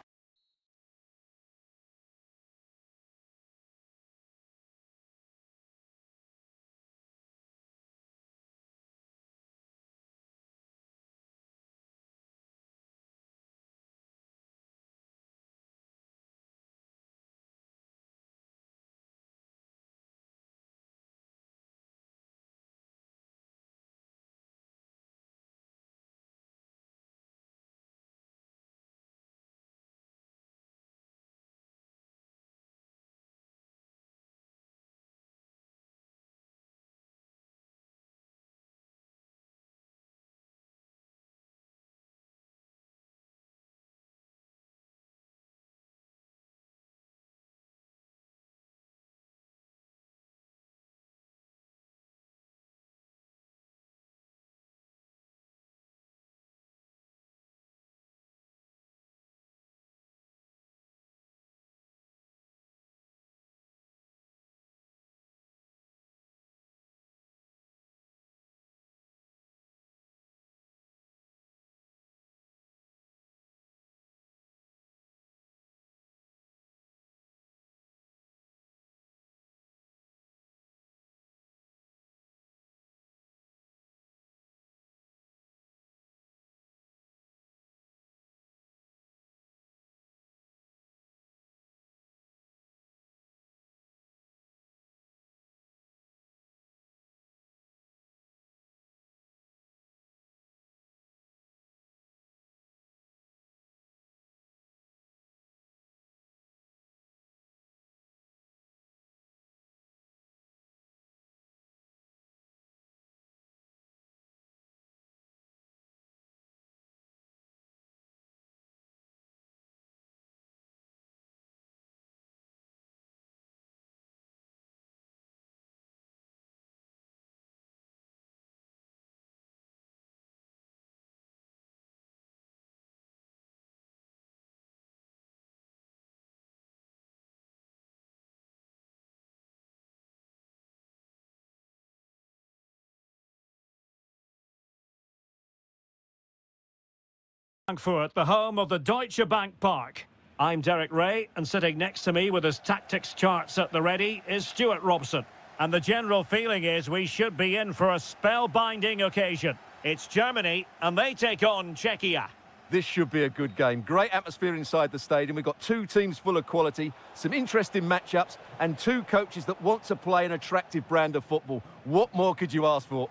Speaker 1: Frankfurt, the home of the Deutsche Bank Park. I'm Derek Ray, and sitting next to me with his tactics charts at the ready is Stuart Robson. And the general feeling is we should be in for a spellbinding occasion. It's Germany, and they take on Czechia.
Speaker 2: This should be a good game. Great atmosphere inside the stadium. We've got two teams full of quality, some interesting matchups, and two coaches that want to play an attractive brand of football. What more could you ask for?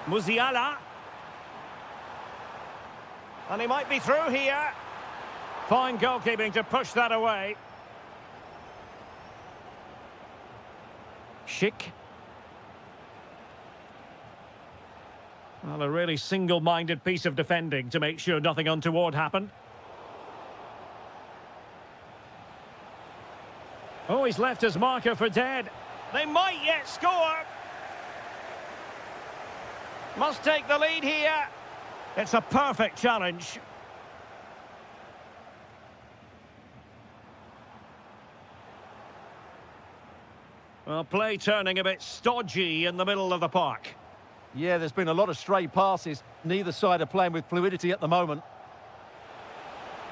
Speaker 1: Musiala. And he might be through here. Fine goalkeeping to push that away. Schick. Well, a really single-minded piece of defending to make sure nothing untoward happened. Oh, he's left his marker for dead. They might yet score. Must take the lead here. It's a perfect challenge. Well, play turning a bit stodgy in the middle of the park.
Speaker 2: Yeah, there's been a lot of stray passes. Neither side are playing with fluidity at the moment.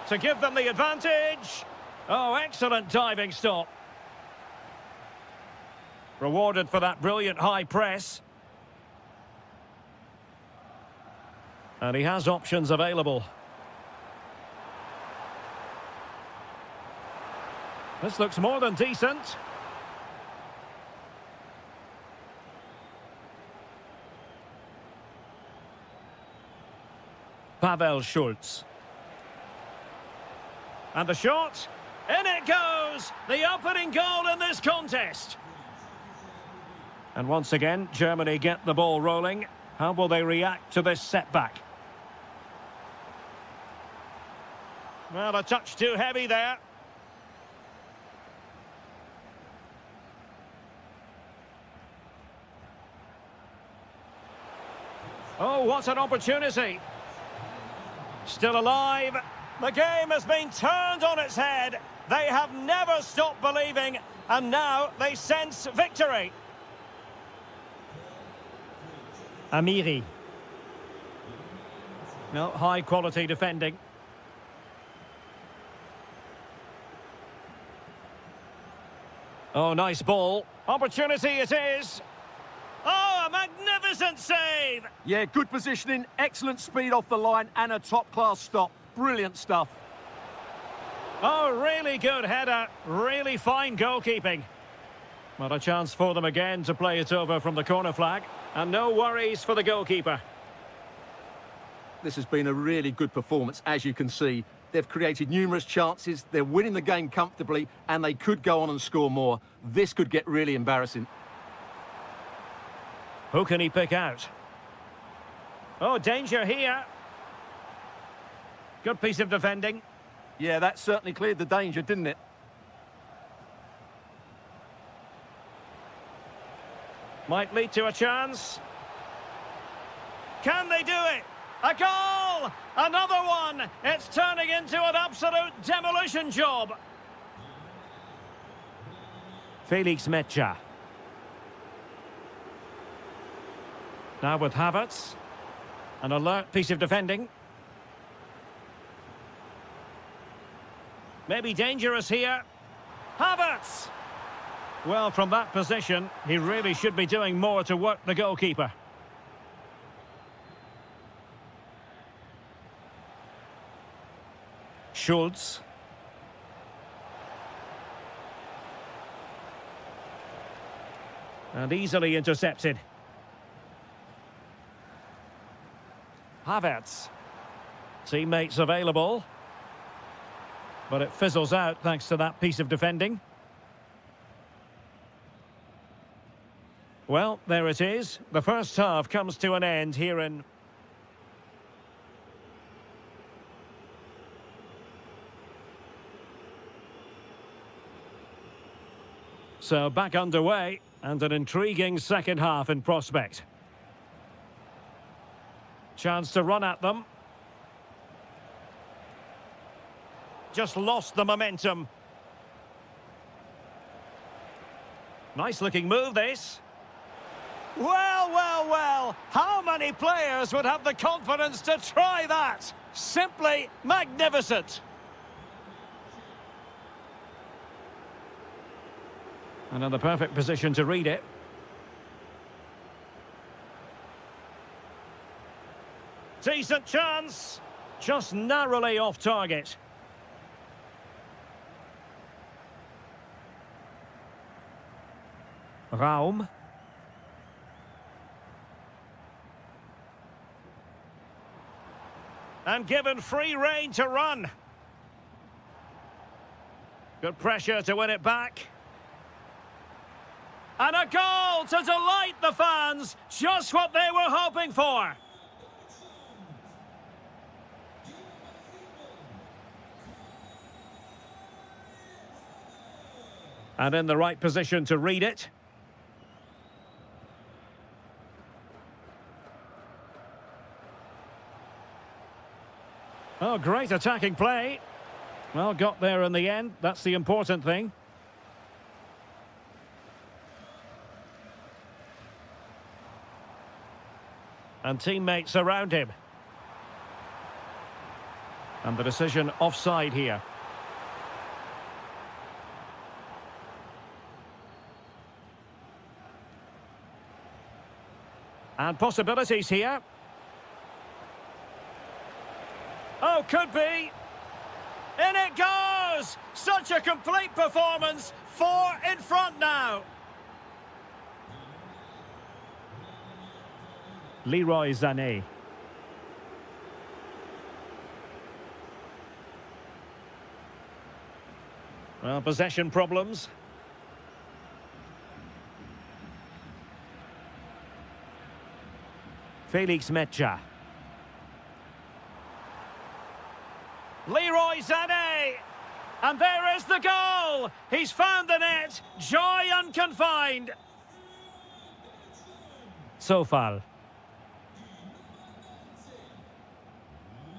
Speaker 1: To give them the advantage. Oh, excellent diving stop. Rewarded for that brilliant high press. And he has options available. This looks more than decent. Pavel Schulz. And the shot. In it goes! The opening goal in this contest. And once again, Germany get the ball rolling. How will they react to this setback? Well, a touch too heavy there. Oh, what an opportunity. Still alive. The game has been turned on its head. They have never stopped believing, and now they sense victory. Amiri. No, high-quality defending. Oh, nice ball. Opportunity it is. Oh, a magnificent save!
Speaker 2: Yeah, good positioning, excellent speed off the line, and a top-class stop. Brilliant stuff.
Speaker 1: Oh, really good header. Really fine goalkeeping. Not a chance for them again to play it over from the corner flag. And no worries for the goalkeeper.
Speaker 2: This has been a really good performance, as you can see. They've created numerous chances, they're winning the game comfortably, and they could go on and score more. This could get really embarrassing.
Speaker 1: Who can he pick out? Oh, danger here. Good piece of defending.
Speaker 2: Yeah, that certainly cleared the danger, didn't it?
Speaker 1: Might lead to a chance. Can they do it? A goal! Another one! It's turning into an absolute demolition job. Felix Mecha. Now with Havertz. An alert piece of defending. Maybe dangerous here. Havertz! Well, from that position, he really should be doing more to work the goalkeeper. Schulz. And easily intercepted. Havertz. Teammates available. But it fizzles out thanks to that piece of defending. Well, there it is. The first half comes to an end here in... So back underway, and an intriguing second half in prospect. Chance to run at them. Just lost the momentum. Nice looking move, this. Well, well, well. How many players would have the confidence to try that? Simply magnificent. And in the perfect position to read it. Decent chance. Just narrowly off target. Raum. And given free rein to run. Good pressure to win it back. And a goal to delight the fans. Just what they were hoping for. And in the right position to read it. Oh, great attacking play. Well, got there in the end. That's the important thing. And teammates around him. And the decision offside here. And possibilities here. Oh, could be. In it goes! Such a complete performance. 4 in front now. Leroy Sané. Well, possession problems. Felix Mecha. Leroy Sané! And there is the goal! He's found the net! Joy unconfined! Sofal.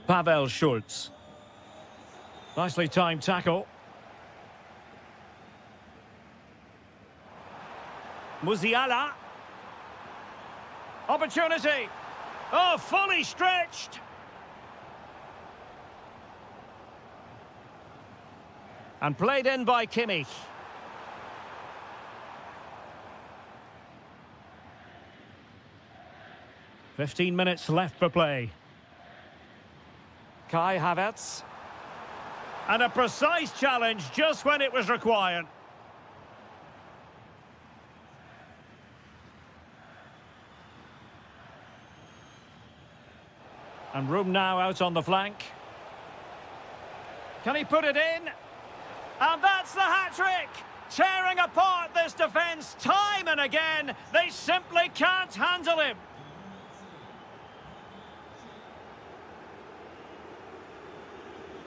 Speaker 1: Pavel Schultz. Nicely timed tackle. Musiala. Opportunity. Oh, fully stretched. And played in by Kimmich. "15 minutes left for play. Kai Havertz. And a precise challenge just when it was required. And room now out on the flank. Can he put it in? And that's the hat-trick! Tearing apart this defence time and again. They simply can't handle him.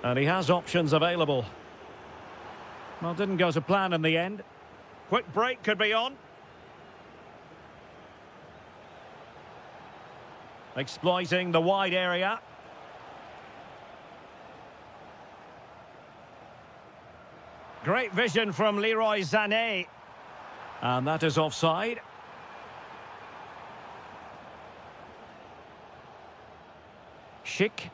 Speaker 1: And he has options available. Well, didn't go to plan in the end. Quick break could be on. Exploiting the wide area. Great vision from Leroy Sané. And that is offside. Schick.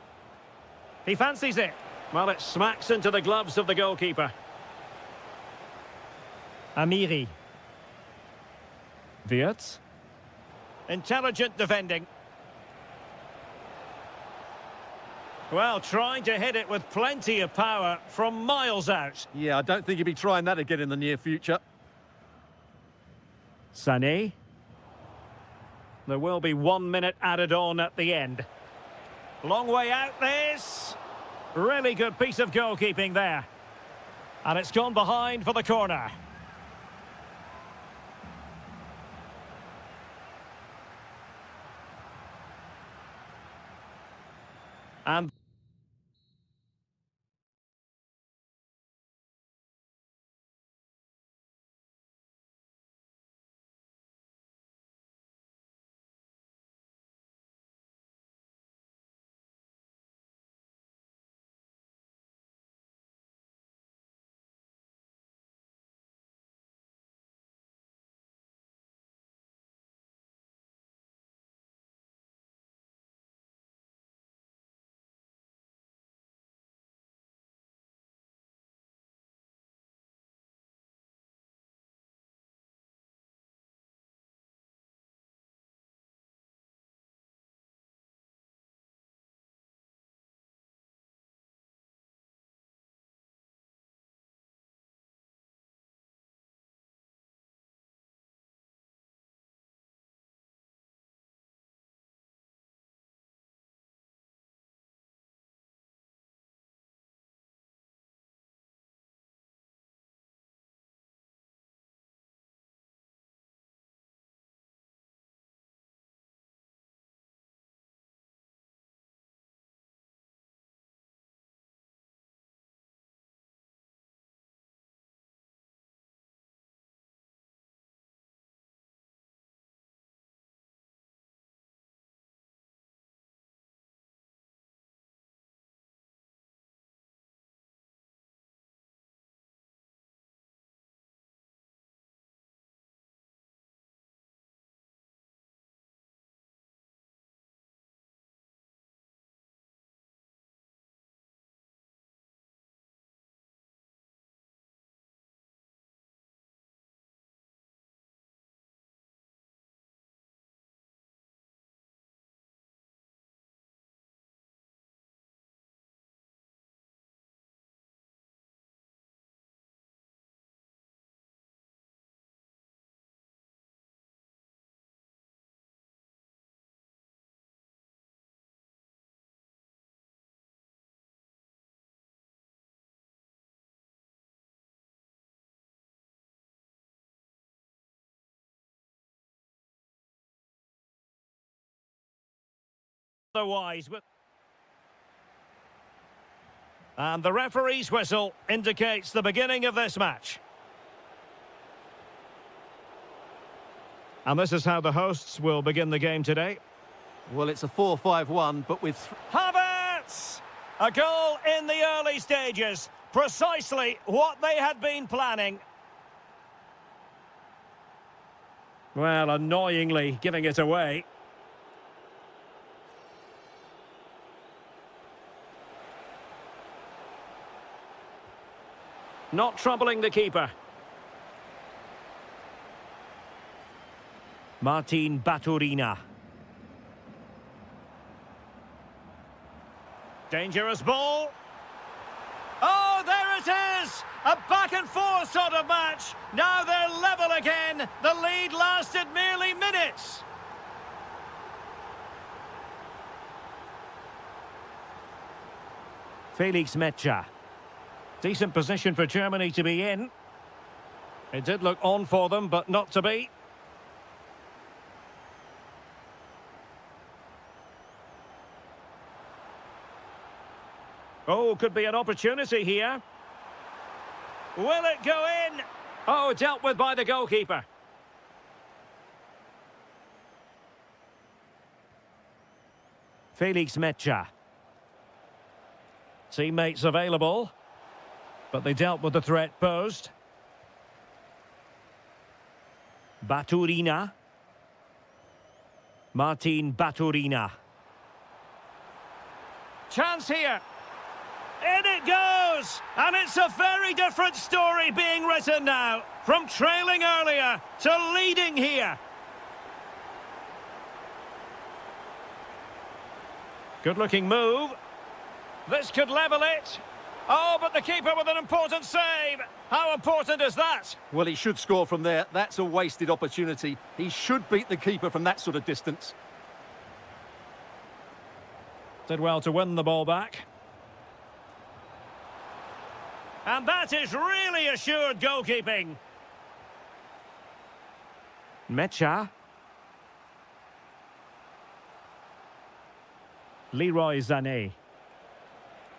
Speaker 1: He fancies it. Well, it smacks into the gloves of the goalkeeper. Amiri. Wirtz. Intelligent defending. Well, trying to hit it with plenty of power from miles out.
Speaker 2: Yeah, I don't think he'll be trying that again in the near future.
Speaker 1: Sané. There will be 1 minute added on at the end. Long way out this. Really good piece of goalkeeping there. And it's gone behind for the corner. And otherwise. And the referee's whistle indicates the beginning of this match. And this is how the hosts will begin the game today.
Speaker 2: Well, it's a 4-5-1, but with...
Speaker 1: Havertz! A goal in the early stages. Precisely what they had been planning. Well, annoyingly giving it away. Not troubling the keeper. Martin Baturina. Dangerous ball. Oh, there it is! A back and forth sort of match. Now they're level again. The lead lasted merely minutes. Felix Mecha. Decent position for Germany to be in. It did look on for them, but not to be. Oh, could be an opportunity here. Will it go in? Oh, dealt with by the goalkeeper. Felix Mecha. Teammates available, but they dealt with the threat posed. Baturina. Martin Baturina. Chance here. In it goes! And it's a very different story being written now. From trailing earlier to leading here. Good-looking move. This could level it. Oh, but the keeper with an important save. How important is that?
Speaker 2: Well, he should score from there. That's a wasted opportunity. He should beat the keeper from that sort of distance.
Speaker 1: Did well to win the ball back. And that is really assured goalkeeping. Mecha. Leroy Sané.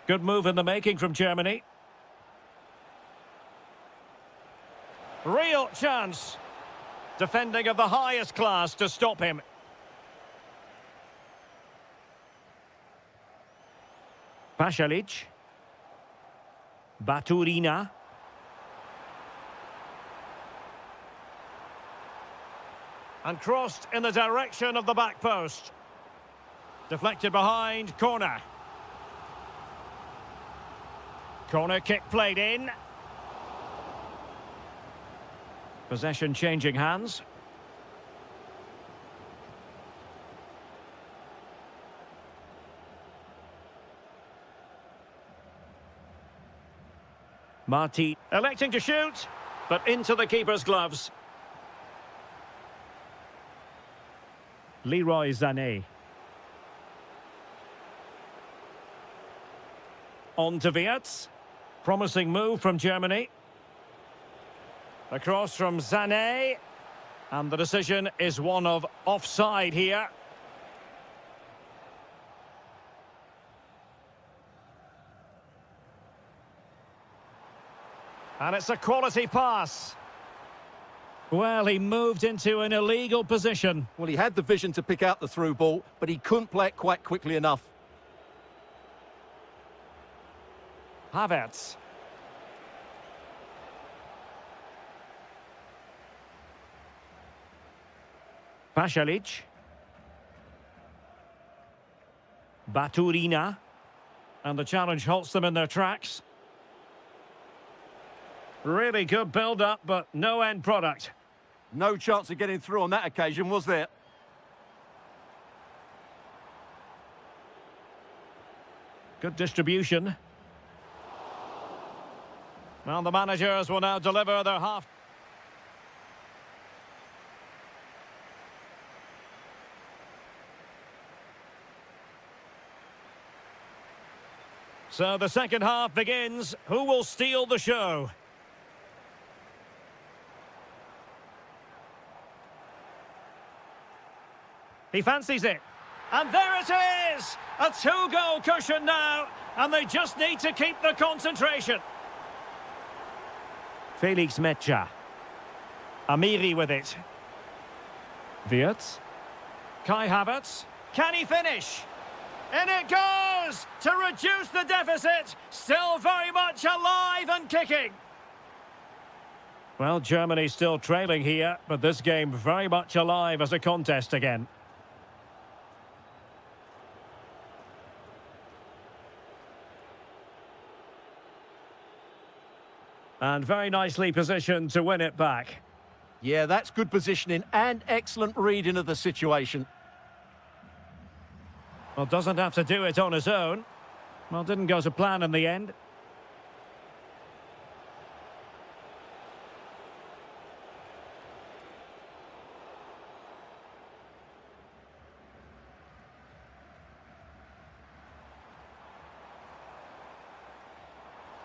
Speaker 1: Good move in the making from Germany. Real chance. Defending of the highest class to stop him. Pasalic. Baturina. And crossed in the direction of the back post. Deflected behind, corner. Corner kick played in. Possession changing hands. Marti electing to shoot, but into the keeper's gloves. Leroy Sané. On to Wirtz. Promising move from Germany. Across from Sané. And the decision is one of offside here. And it's a quality pass. Well, he moved into an illegal position.
Speaker 2: Well, he had the vision to pick out the through ball, but he couldn't play it quite quickly enough.
Speaker 1: Havertz. Pasalic. Baturina. And the challenge halts them in their tracks. Really good build-up, but no end product.
Speaker 2: No chance of getting through on that occasion, was there?
Speaker 1: Good distribution. Well, the managers will now deliver their half. So the second half begins. Who will steal the show? He fancies it. And there it is! A two-goal cushion now, and they just need to keep the concentration. Felix Mecha. Amiri with it. Wirtz. Kai Havertz. Can he finish? In it goes! To reduce the deficit. Still very much alive and kicking. Well, Germany still trailing here, but this game very much alive as a contest again. And very nicely positioned to win it back.
Speaker 2: Yeah, that's good positioning and excellent reading of the situation.
Speaker 1: Well, doesn't have to do it on his own. Well, didn't go to plan in the end.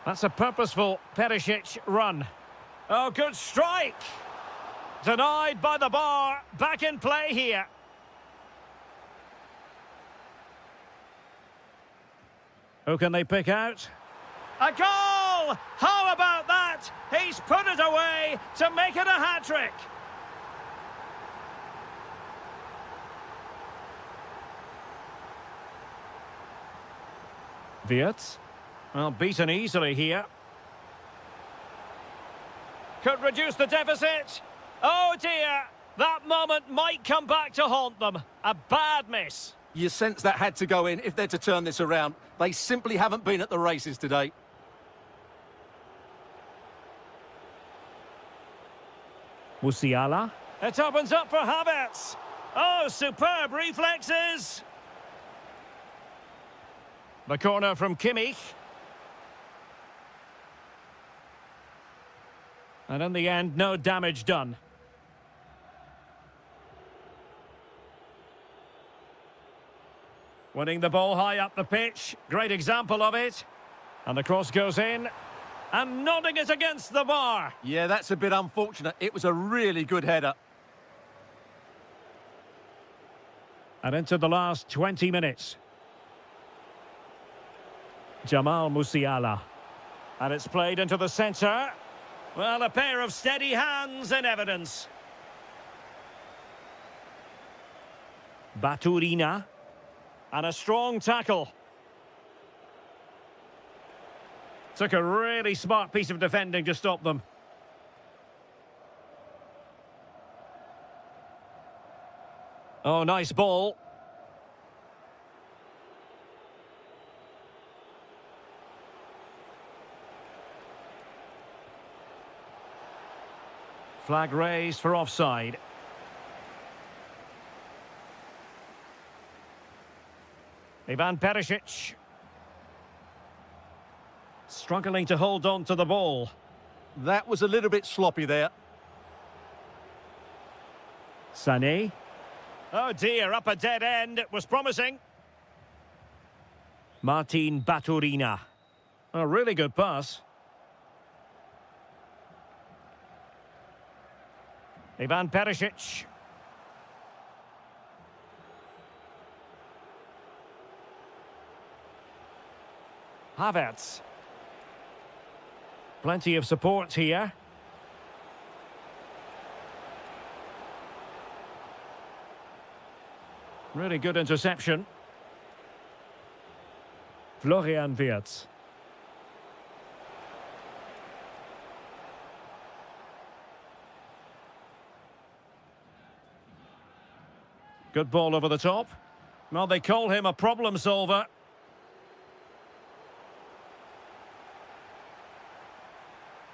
Speaker 1: That's a purposeful Perisic run. Oh, good strike! Denied by the bar. Back in play here. Who can they pick out? A goal! How about that? He's put it away to make it a hat-trick. Wirtz. Well, beaten easily here. Could reduce the deficit. Oh dear, that moment might come back to haunt them. A bad miss.
Speaker 2: You sense that had to go in if they're to turn this around. They simply haven't been at the races today.
Speaker 1: Musiala. It opens up for Havertz. Oh, superb reflexes. The corner from Kimmich. And in the end, no damage done. Winning the ball high up the pitch. Great example of it. And the cross goes in. And nodding it against the bar.
Speaker 2: Yeah, that's a bit unfortunate. It was a really good header.
Speaker 1: And into the last 20 minutes. Jamal Musiala. And it's played into the centre. Well, a pair of steady hands in evidence. Baturina. And a strong tackle. Took a really smart piece of defending to stop them. Oh, nice ball. Flag raised for offside. Ivan Perisic. Struggling to hold on to the ball.
Speaker 2: That was a little bit sloppy there.
Speaker 1: Sané. Oh dear, up a dead end. It was promising. Martin Baturina. A really good pass. Ivan Perisic. Havertz. Plenty of support here. Really good interception. Florian Wirtz. Good ball over the top. Well, they call him a problem solver.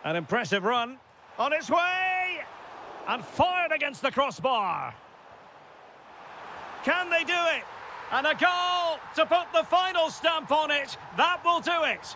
Speaker 1: An impressive run. On its way! And fired against the crossbar. Can they do it? And a goal to put the final stamp on it. That will do it.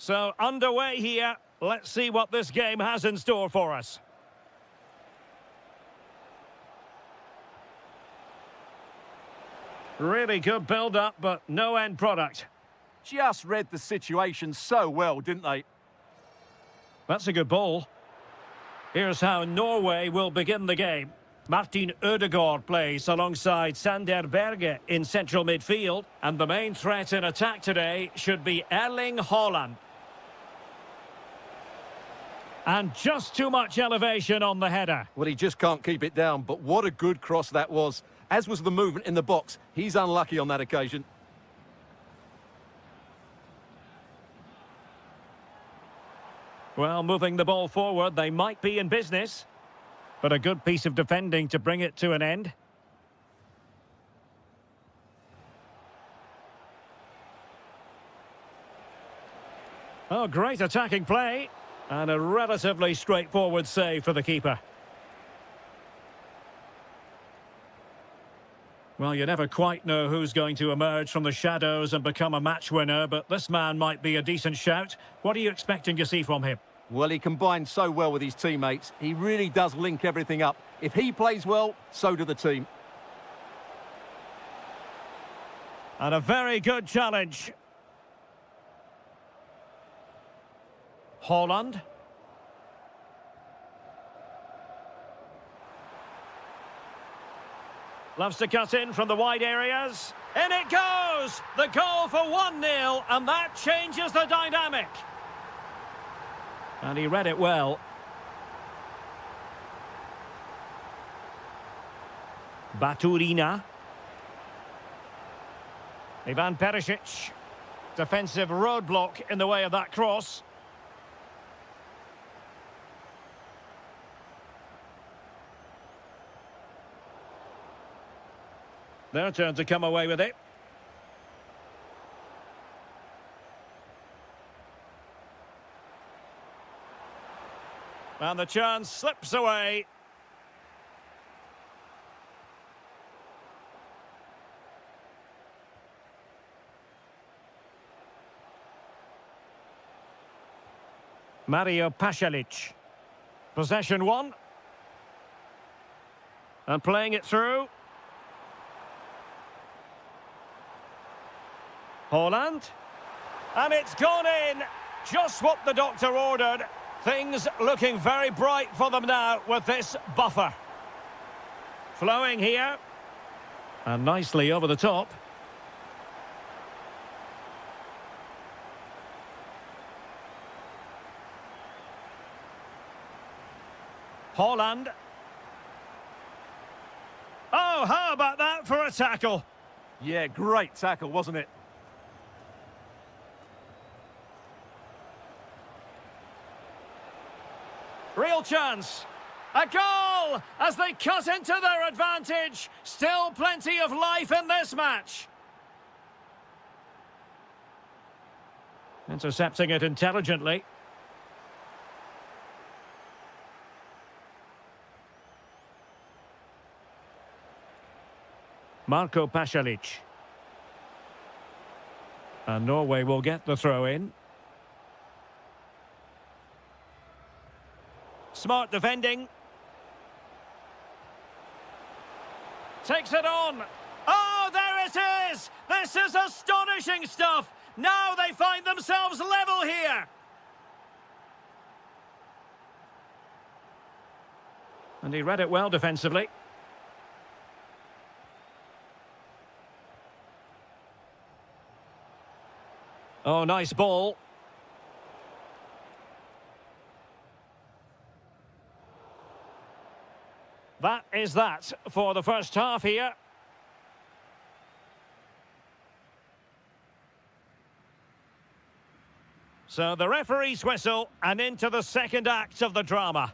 Speaker 1: So, underway here. Let's see what this game has in store for us. Really good build-up, but no end product.
Speaker 2: Just read the situation so well, didn't they?
Speaker 1: That's a good ball. Here's how Norway will begin the game. Martin Ødegaard plays alongside Sander Berge in central midfield. And the main threat in attack today should be Erling Haaland. And just too much elevation on the header.
Speaker 2: Well, he just can't keep it down, but what a good cross that was. As was the movement in the box. He's unlucky on that occasion.
Speaker 1: Well, moving the ball forward, they might be in business. But a good piece of defending to bring it to an end. Oh, great attacking play. And a relatively straightforward save for the keeper. Well, you never quite know who's going to emerge from the shadows and become a match winner, but this man might be a decent shout. What are you expecting to see from him?
Speaker 2: Well, he combines so well with his teammates. He really does link everything up. If he plays well, so do the team.
Speaker 1: And a very good challenge. Haaland. Loves to cut in from the wide areas. In it goes! The goal for 1-0, and that changes the dynamic. And he read it well. Baturina. Ivan Perisic. Defensive roadblock in the way of that cross. Their turn to come away with it. And the chance slips away. Mario Pasalic. Possession one. And playing it through. Haaland. And it's gone in. Just what the doctor ordered. Things looking very bright for them now with this buffer. Flowing here. And nicely over the top. Haaland. Oh, how about that for a tackle?
Speaker 2: Yeah, great tackle, wasn't it?
Speaker 1: Real chance. A goal as they cut into their advantage. Still plenty of life in this match. Intercepting it intelligently. Marco Pasalic. And Norway will get the throw in. Smart defending. Takes it on. Oh, there it is! This is astonishing stuff! Now they find themselves level here! And he read it well defensively. Oh, nice ball. That is that for the first half here. So the referee's whistle and into the second act of the drama.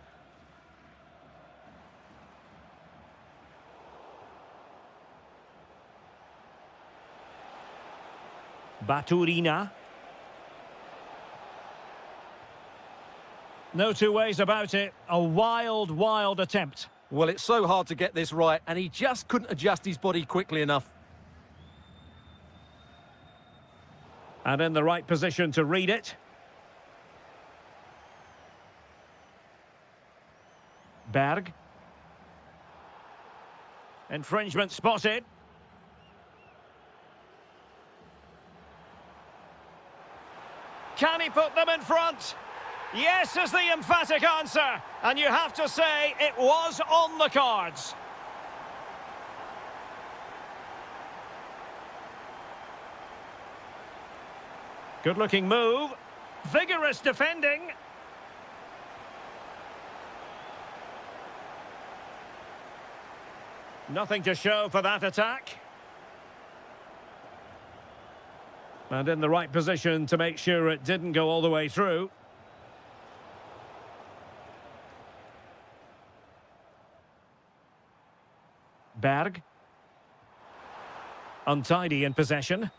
Speaker 1: Baturina. No two ways about it. A wild, wild attempt.
Speaker 2: Well, it's so hard to get this right, and he just couldn't adjust his body quickly enough.
Speaker 1: And in the right position to read it. Berg. Infringement spotted. Can he put them in front? Yes is the emphatic answer. And you have to say it was on the cards. Good-looking move. Vigorous defending. Nothing to show for that attack. And in the right position to make sure it didn't go all the way through. Berg. Untidy in possession.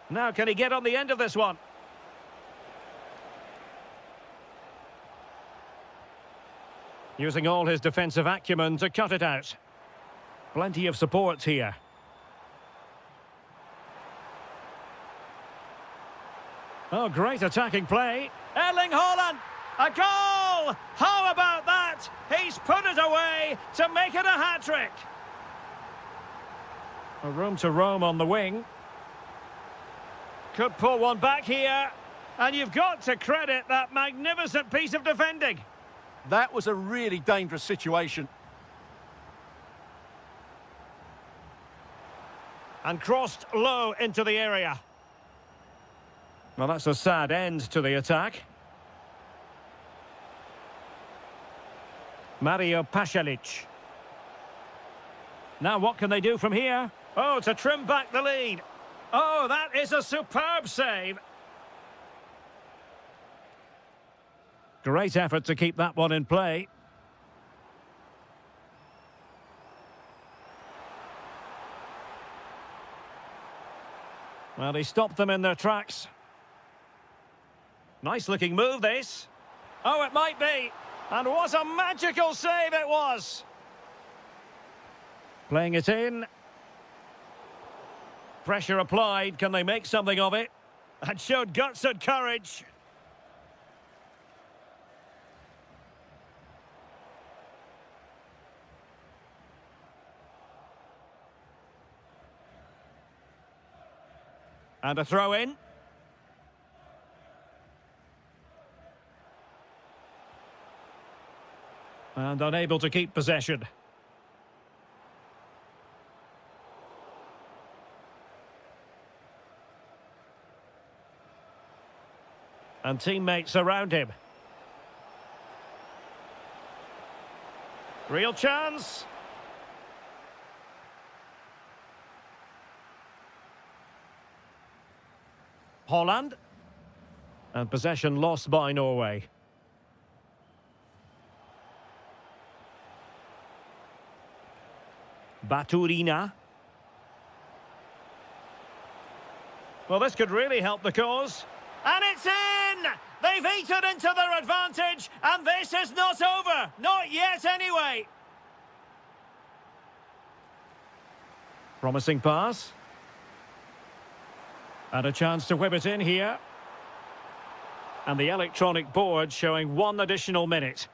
Speaker 1: Now can he get on the end of this one? Using all his defensive acumen to cut it out. Plenty of support here. Oh, great attacking play. Erling Haaland! A goal! How about that? He's put it away to make it a hat-trick. A room to roam on the wing. Could pull one back here. And you've got to credit that magnificent piece of defending.
Speaker 2: That was a really dangerous situation.
Speaker 1: And crossed low into the area. Well, that's a sad end to the attack. Mario Pasalic. Now what can they do from here? Oh, to trim back the lead. Oh, that is a superb save. Great effort to keep that one in play. Well, he stopped them in their tracks. Nice looking move, this. Oh, it might be. And what a magical save it was. Playing it in. Pressure applied. Can they make something of it? And showed guts and courage. And a throw in. And unable to keep possession. And teammates around him. Real chance. Holland. And possession lost by Norway. Baturina. Well, this could really help the cause. And it's in! They've eaten into their advantage, and this is not over. Not yet, anyway. Promising pass. And a chance to whip it in here. And the electronic board showing 1 additional minute.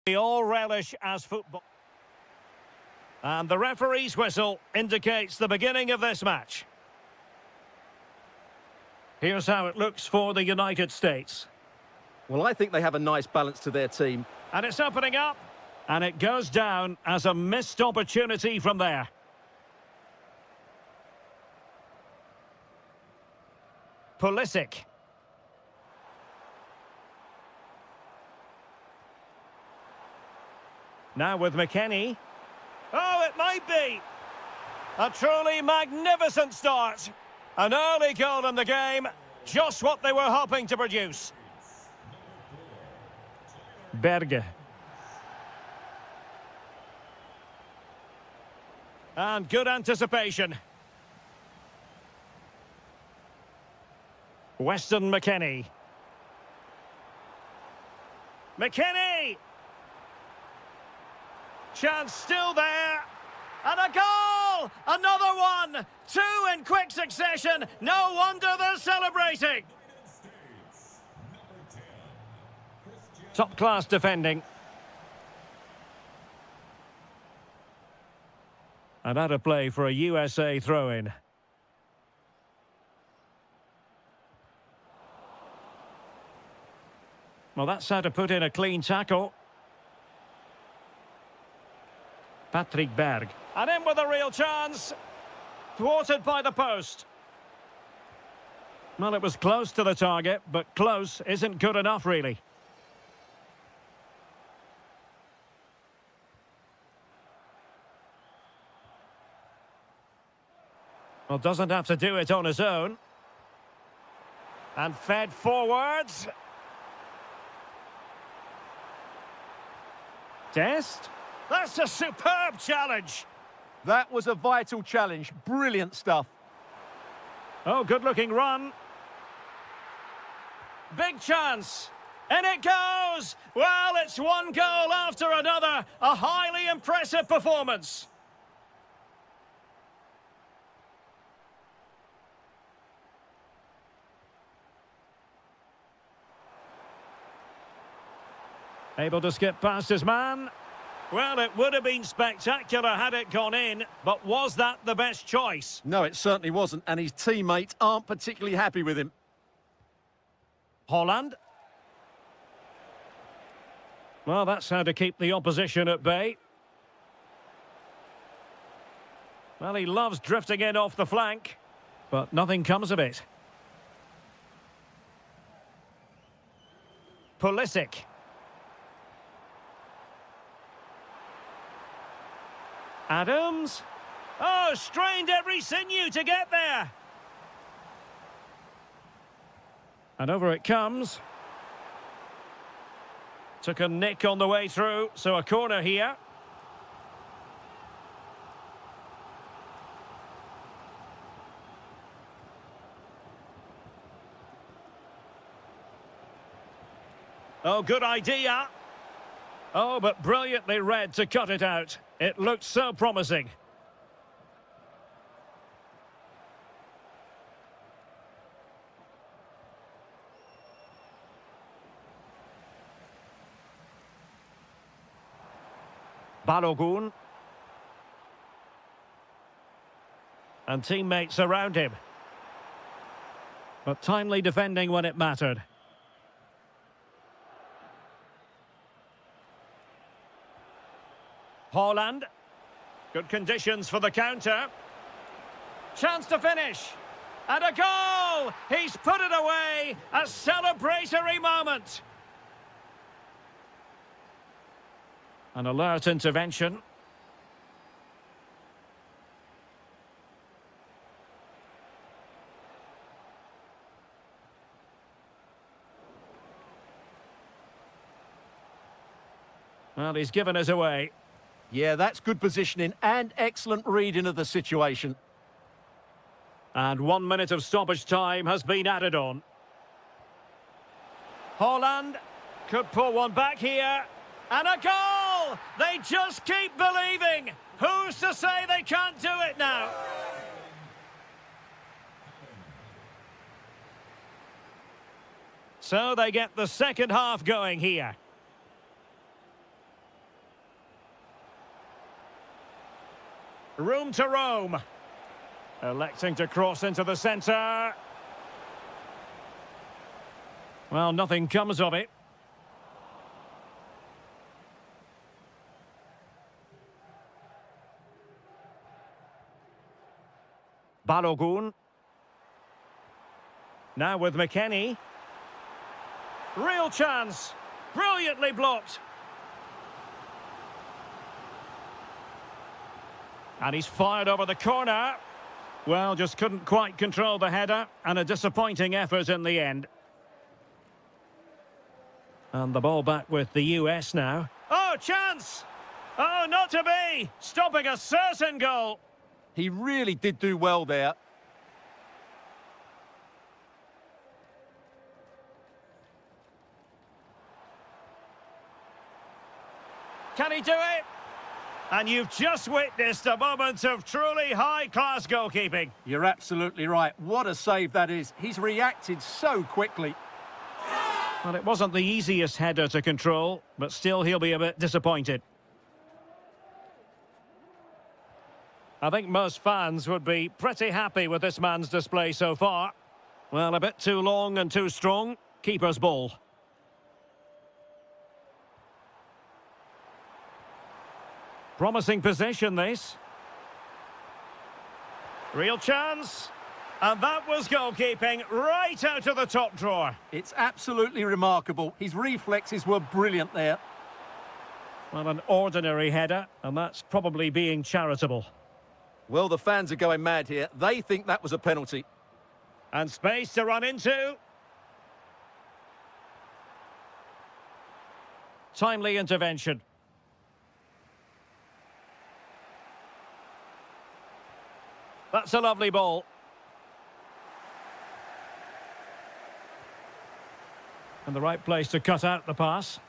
Speaker 1: We all relish as football. And the referee's whistle indicates the beginning of this match. Here's how it looks for the United States.
Speaker 2: Well, I think they have a nice balance to their team.
Speaker 1: And it's opening up. And it goes down as a missed opportunity from there. Pulisic. Now with McKennie. Oh, it might be. A truly magnificent start. An early goal in the game. Just what they were hoping to produce. Berge. And good anticipation. Weston McKennie. McKennie! Chance still there. And a goal! Another one! Two in quick succession. No wonder they're celebrating. Top-class defending. And out of play for a USA throw-in. Well, that's how to put in a clean tackle. Patrick Berg. And in with a real chance. Thwarted by the post. Well, it was close to the target, but close isn't good enough, really. Well, doesn't have to do it on his own. And fed forwards. Test. That's a superb challenge.
Speaker 2: That was a vital challenge. Brilliant stuff.
Speaker 1: Oh, good-looking run. Big chance. And it goes. Well, it's one goal after another. A highly impressive performance. Able to skip past his man. Well, it would have been spectacular had it gone in, but was that the best choice?
Speaker 2: No, it certainly wasn't, and his teammates aren't particularly happy with him.
Speaker 1: Holland. Well, that's how to keep the opposition at bay. Well, he loves drifting in off the flank, but nothing comes of it. Pulisic. Adams. Oh, strained every sinew to get there. And over it comes. Took a nick on the way through, so a corner here. Oh, good idea. Oh, but brilliantly read to cut it out. It looked so promising. Balogun. And teammates around him. But timely defending when it mattered. Holland. Good conditions for the counter. Chance to finish. And a goal! He's put it away. A celebratory moment. An alert intervention. Well, he's given us away.
Speaker 2: Yeah, that's good positioning and excellent reading of the situation.
Speaker 1: And 1 minute of stoppage time has been added on. Holland could pull one back here. And a goal! They just keep believing. Who's to say they can't do it now? So they get the second half going here. Room to roam. Electing to cross into the centre. Well, nothing comes of it. Balogun. Now with McKennie. Real chance. Brilliantly blocked. And he's fired over the corner. Well, just couldn't quite control the header, and a disappointing effort in the end. And the ball back with the US now. Oh, chance! Oh, not to be! Stopping a certain goal.
Speaker 2: He really did do well there.
Speaker 1: Can he do it? And you've just witnessed a moment of truly high-class goalkeeping.
Speaker 2: You're absolutely right. What a save that is. He's reacted so quickly.
Speaker 1: Well, it wasn't the easiest header to control, but still he'll be a bit disappointed. I think most fans would be pretty happy with this man's display so far. Well, a bit too long and too strong. Keeper's ball. Promising possession, this. Real chance. And that was goalkeeping right out of the top drawer.
Speaker 2: It's absolutely remarkable. His reflexes were brilliant there.
Speaker 1: Well, an ordinary header, and that's probably being charitable.
Speaker 2: Well, the fans are going mad here. They think that was a penalty.
Speaker 1: And space to run into. Timely intervention. That's a lovely ball. And the right place to cut out the pass.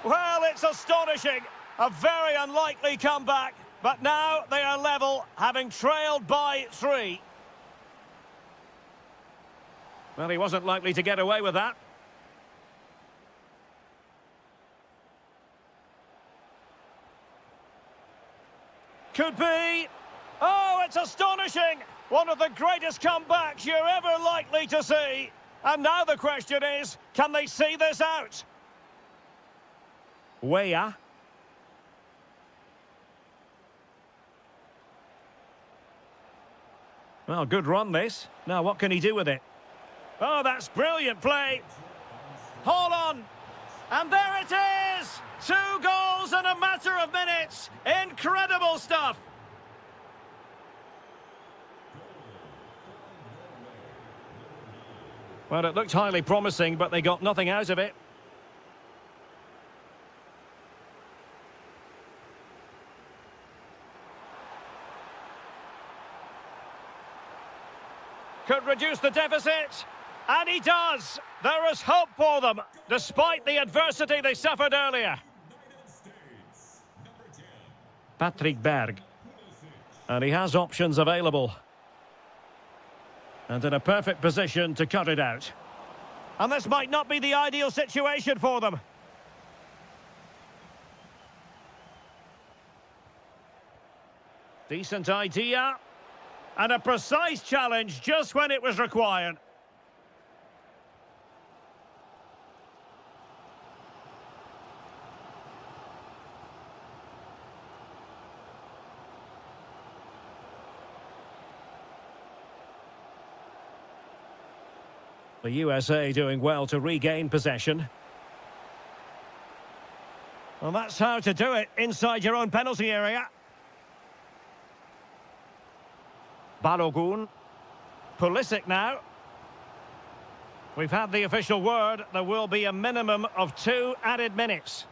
Speaker 1: Well, it's astonishing. A very unlikely comeback. But now they are level, having trailed by 3. Well, he wasn't likely to get away with that. Could be. Oh, it's astonishing. One of the greatest comebacks you're ever likely to see. And now the question is, can they see this out? Weah. Well, good run this. Now what can he do with it? Oh, that's brilliant play. Hold on. And there it is! 2 goals in a matter of minutes. Incredible stuff. Well, it looked highly promising, but they got nothing out of it. Could reduce the deficit. And he does. There is hope for them, despite the adversity they suffered earlier. Patrick Berg. And he has options available. And in a perfect position to cut it out. And this might not be the ideal situation for them. Decent idea. And a precise challenge just when it was required. The USA doing well to regain possession. Well, that's how to do it inside your own penalty area. Balogun. Pulisic now. We've had the official word. There will be a minimum of 2 added minutes.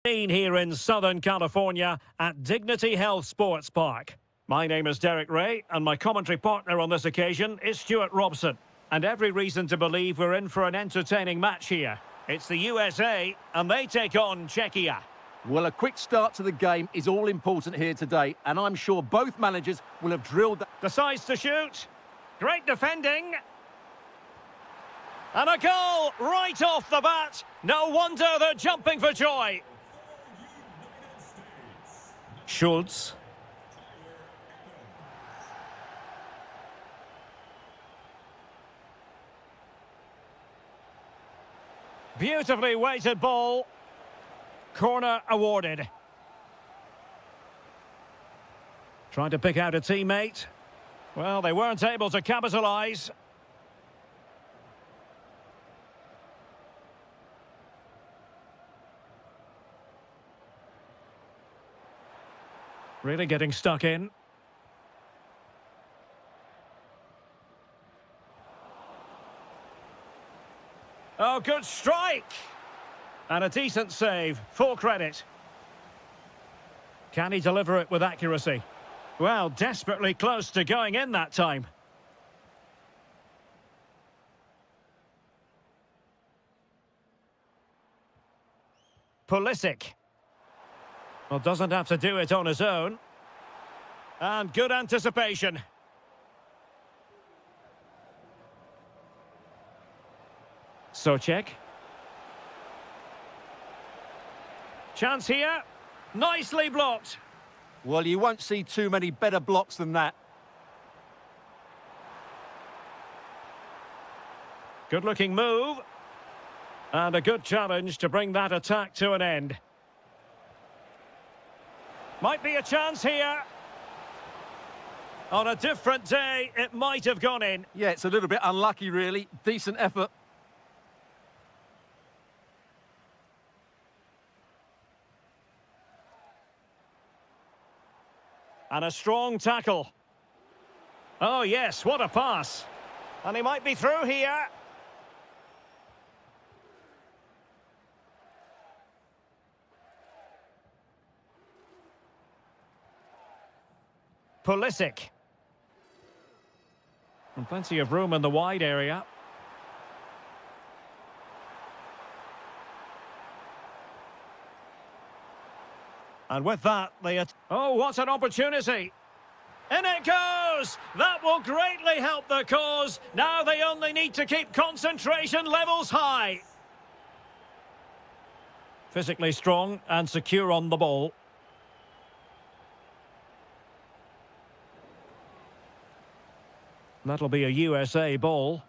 Speaker 1: Here in Southern California at Dignity Health Sports Park. My name is Derek Ray, and my commentary partner on this occasion is Stuart Robson. And every reason to believe we're in for an entertaining match here. It's the USA, and they take on Czechia.
Speaker 2: Well, a quick start to the game is all important here today, and I'm sure both managers will have drilled that.
Speaker 1: Decides to shoot. Great defending. And a goal right off the bat. No wonder they're jumping for joy. Schultz. Beautifully weighted ball. Corner awarded. Trying to pick out a teammate. Well, they weren't able to capitalise. Really getting stuck in. Oh, good strike! And a decent save, full credit. Can he deliver it with accuracy? Well, desperately close to going in that time. Pulisic. Well, doesn't have to do it on his own. And good anticipation. Socek. Chance here. Nicely blocked.
Speaker 2: Well, you won't see too many better blocks than that.
Speaker 1: Good-looking move. And a good challenge to bring that attack to an end. Might be a chance here. On a different day, it might have gone in.
Speaker 2: Yeah, it's a little bit unlucky, really. Decent effort.
Speaker 1: And a strong tackle. Oh, yes, what a pass. And he might be through here. Pulisic. And plenty of room in the wide area. And with that, oh, what an opportunity. In it goes! That will greatly help the cause. Now they only need to keep concentration levels high. Physically strong and secure on the ball. That'll be a USA ball.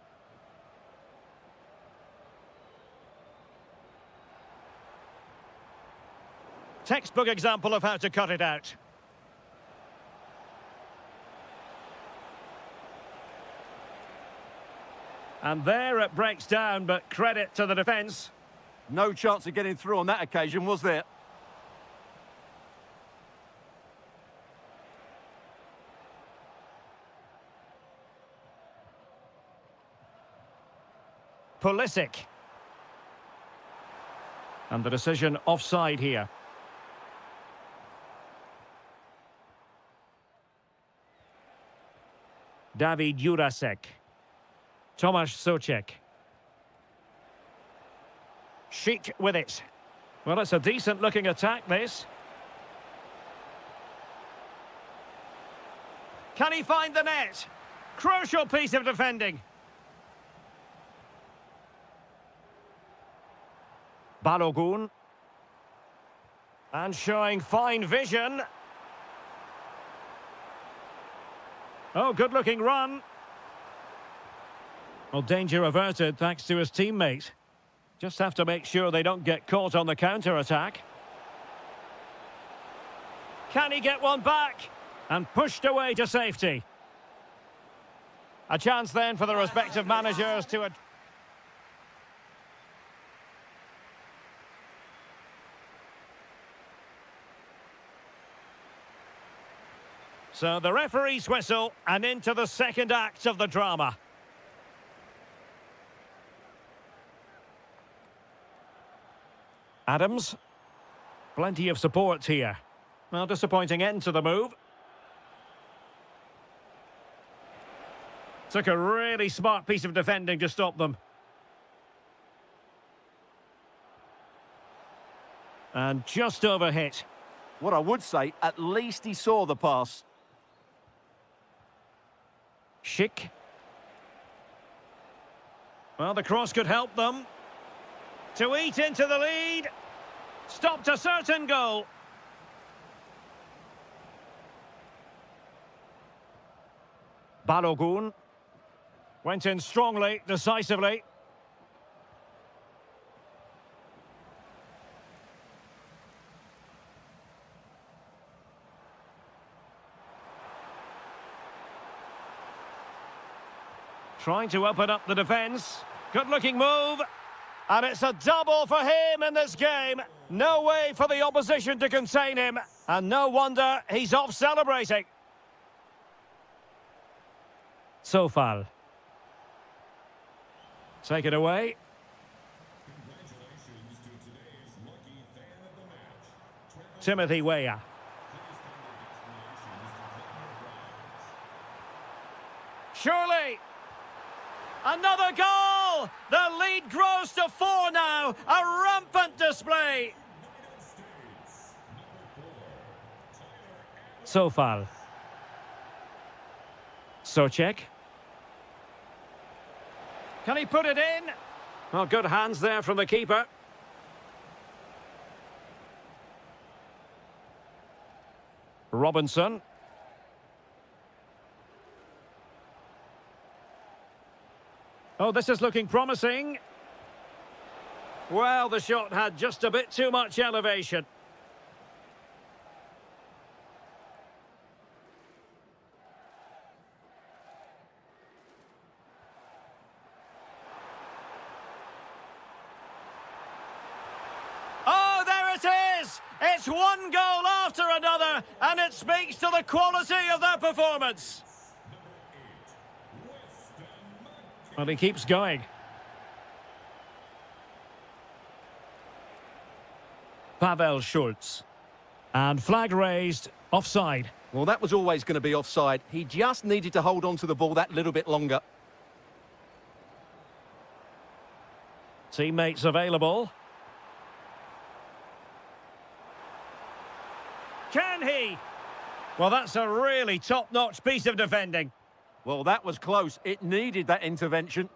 Speaker 1: Textbook example of how to cut it out. And there it breaks down, but credit to the defence.
Speaker 2: No chance of getting through on that occasion, was there?
Speaker 1: Pulisic. And the decision offside here. David Jurasek. Tomasz Socek. Chic with it. Well, it's a decent-looking attack, this. Can he find the net? Crucial piece of defending. Balogun. And showing fine vision. Oh, good-looking run. Well, danger averted thanks to his teammate. Just have to make sure they don't get caught on the counter-attack. Can he get one back? And pushed away to safety. A chance then for the respective managers to... So the referee's whistle, and into the second act of the drama. Adams. Plenty of support here. Well, disappointing end to the move. Took a really smart piece of defending to stop them. And just overhit.
Speaker 2: What I would say, at least he saw the pass.
Speaker 1: Schick. Well, the cross could help them. To eat into the lead. Stopped a certain goal. Balogun. Went in strongly, decisively. Trying to open up the defence. Good-looking move. And it's a double for him in this game. No way for the opposition to contain him. And no wonder he's off celebrating. Sofal. Take it away. Timothy Weah. Surely. Another goal! The lead grows to 4 now. A rampant display. Sofal. Socek. Can he put it in? Well, good hands there from the keeper. Robinson. Oh, this is looking promising. Well, the shot had just a bit too much elevation. Oh, there it is! It's one goal after another, and it speaks to the quality of their performance. Well, he keeps going. Pavel Schultz. And flag raised, offside.
Speaker 2: Well, that was always going to be offside. He just needed to hold on to the ball that little bit longer.
Speaker 1: Teammates available. Can he? Well, that's a really top-notch piece of defending.
Speaker 2: Well, that was close. It needed that intervention.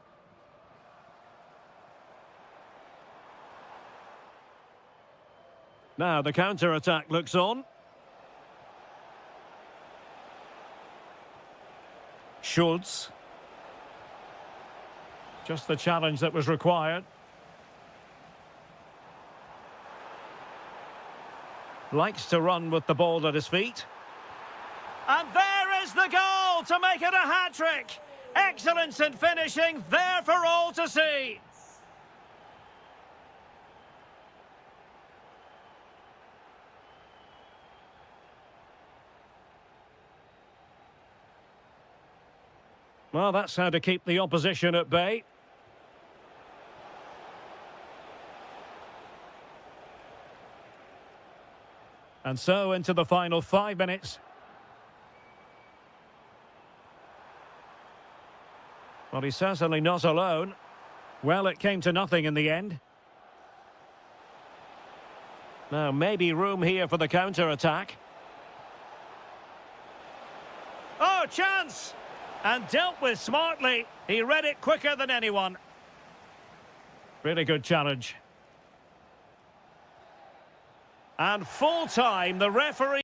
Speaker 1: Now the counter-attack looks on. Schultz. Just the challenge that was required. Likes to run with the ball at his feet. And there is the goal to make it a hat-trick. Excellence in finishing, there for all to see. Well, that's how to keep the opposition at bay. And so into the final 5 minutes. Well, he's certainly not alone. Well, it came to nothing in the end. Now, maybe room here for the counter-attack. Oh, chance! And dealt with smartly. He read it quicker than anyone. Really good challenge. And full time, the referee...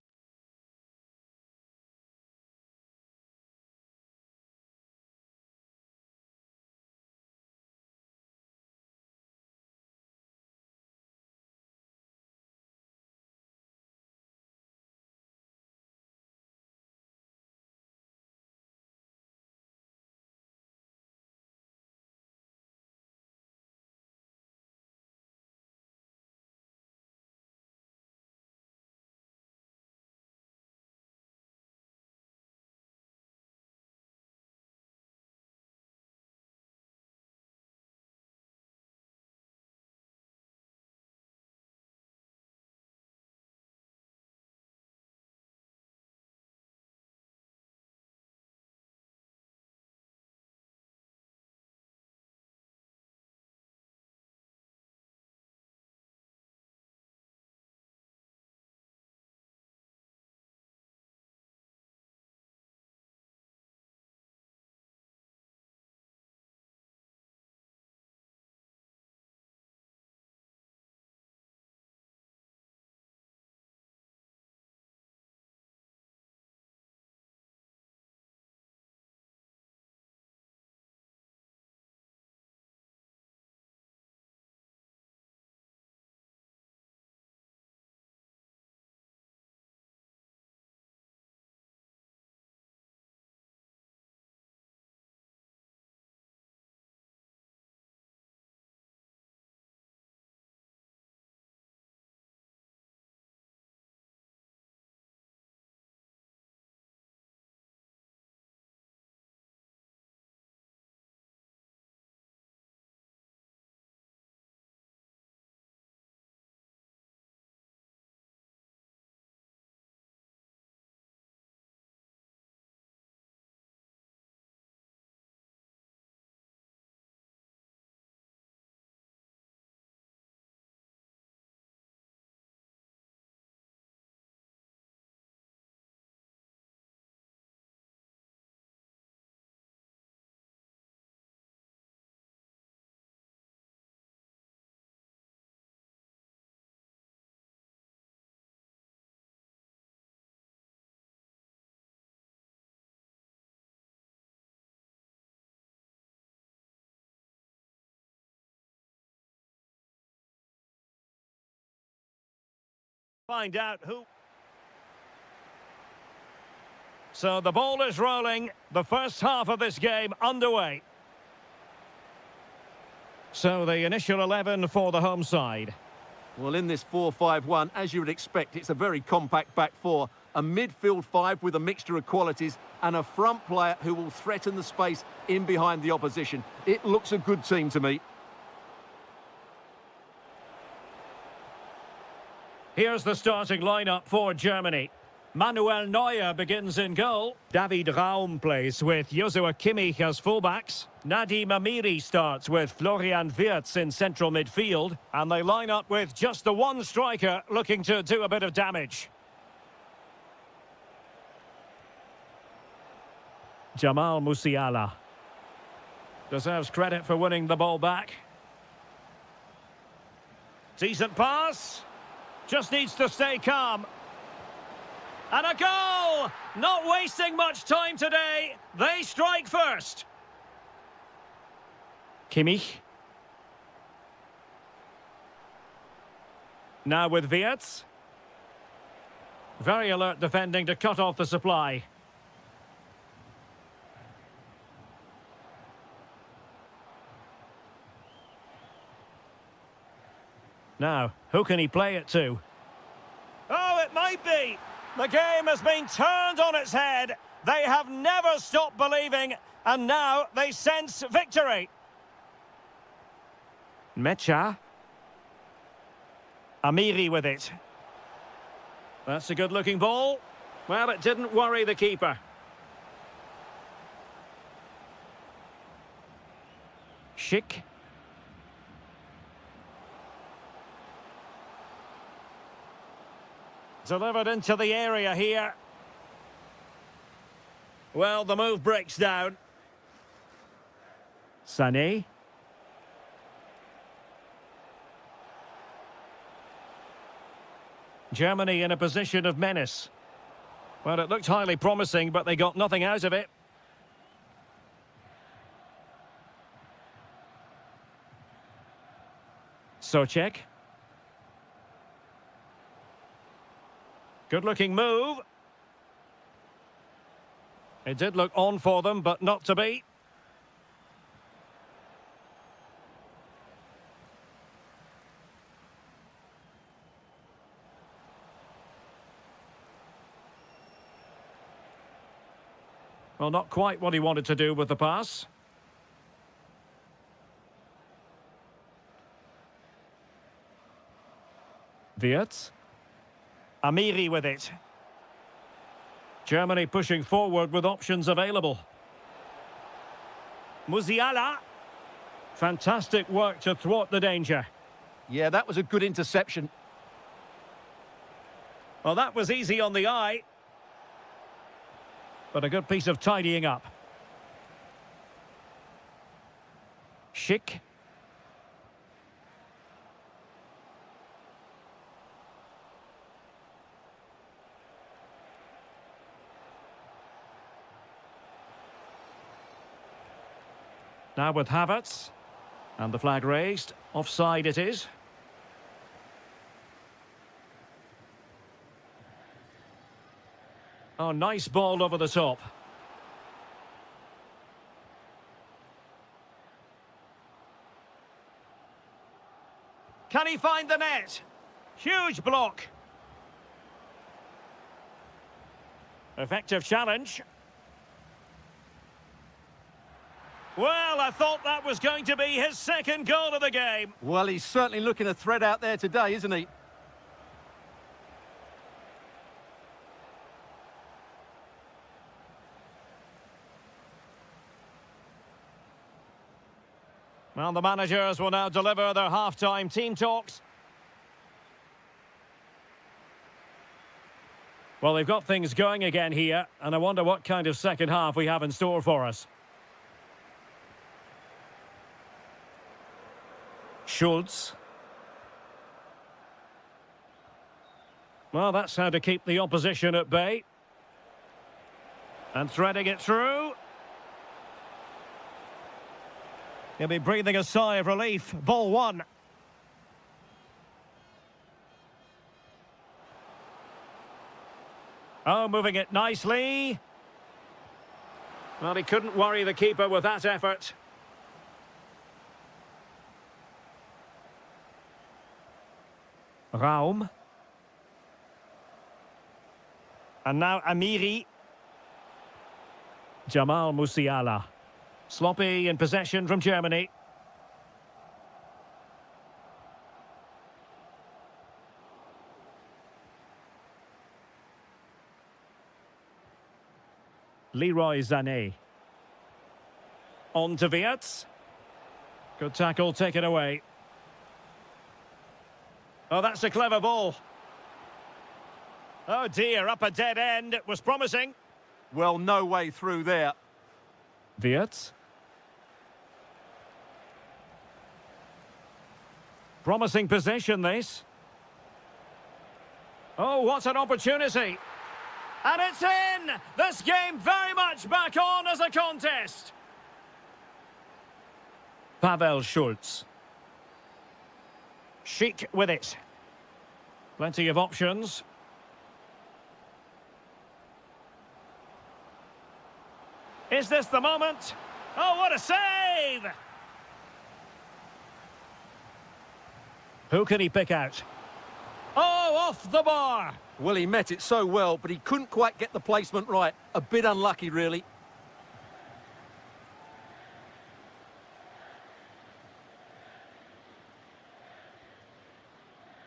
Speaker 1: Find out who... So the ball is rolling. The first half of this game underway. So the initial 11 for the home side.
Speaker 2: Well, in this 4-5-1, as you would expect, it's a very compact back four. A midfield five with a mixture of qualities and a front player who will threaten the space in behind the opposition. It looks a good team to me.
Speaker 1: Here's the starting lineup for Germany. Manuel Neuer begins in goal. David Raum plays with Joshua Kimmich as fullbacks. Nadim Amiri starts with Florian Wirtz in central midfield. And they line up with just the one striker looking to do a bit of damage. Jamal Musiala deserves credit for winning the ball back. Decent pass. Just needs to stay calm. And a goal! Not wasting much time today. They strike first. Kimmich. Now with Wirtz. Very alert defending to cut off the supply. Now, who can he play it to? Oh, it might be! The game has been turned on its head. They have never stopped believing, and now they sense victory. Mecha. Amiri with it. That's a good-looking ball. Well, it didn't worry the keeper. Schick. Delivered into the area here. Well, the move breaks down. Sané. Germany in a position of menace. Well, it looked highly promising, but they got nothing out of it. Souček. Good-looking move. It did look on for them, but not to be. Well, not quite what he wanted to do with the pass. Wirtz. Amiri with it. Germany pushing forward with options available. Musiala. Fantastic work to thwart the danger.
Speaker 2: Yeah, that was a good interception.
Speaker 1: Well, that was easy on the eye. But a good piece of tidying up. Schick. Now with Havertz. And the flag raised. Offside it is. Oh, nice ball over the top. Can he find the net? Huge block. Effective challenge. Well, I thought that was going to be his second goal of the game.
Speaker 2: Well, he's certainly looking a threat out there today, isn't he?
Speaker 1: Well, the managers will now deliver their half-time team talks. Well, they've got things going again here, and I wonder what kind of second half we have in store for us. Schultz. Well, that's how to keep the opposition at bay. And threading it through. He'll be breathing a sigh of relief. Ball one. Oh, moving it nicely. Well, he couldn't worry the keeper with that effort. Raum. And now Amiri. Jamal Musiala. Sloppy in possession from Germany. Leroy Sané. On to Wirtz. Good tackle taken away. Oh, that's a clever ball. Oh dear, up a dead end. It was promising.
Speaker 2: Well, no way through there.
Speaker 1: Wirtz. Promising possession, this. Oh, what an opportunity. And it's in! This game very much back on as a contest. Pavel Schultz. Schick with it. Plenty of options. Is this the moment? Oh, what a save! Who can he pick out? Oh, off the bar!
Speaker 2: Well, he met it so well, but he couldn't quite get the placement right. A bit unlucky, really.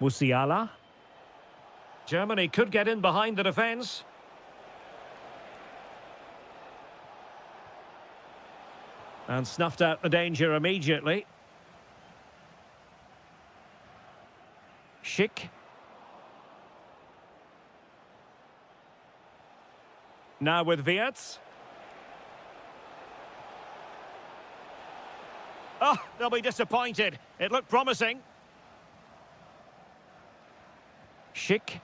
Speaker 1: Musiala. Germany could get in behind the defence. And snuffed out the danger immediately. Schick. Now with Wirtz. Oh, they'll be disappointed. It looked promising. Schick.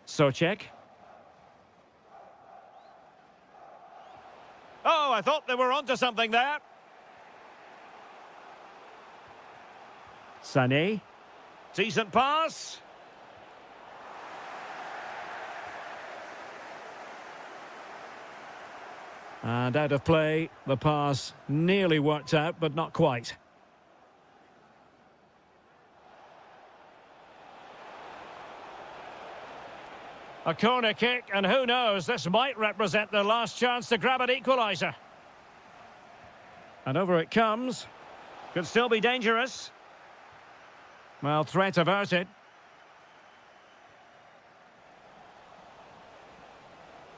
Speaker 1: Socek. Oh, I thought they were onto something there. Sané. Decent pass. And out of play, the pass nearly worked out, but not quite. A corner kick, and who knows, this might represent their last chance to grab an equaliser. And over it comes. Could still be dangerous. Well, threat averted.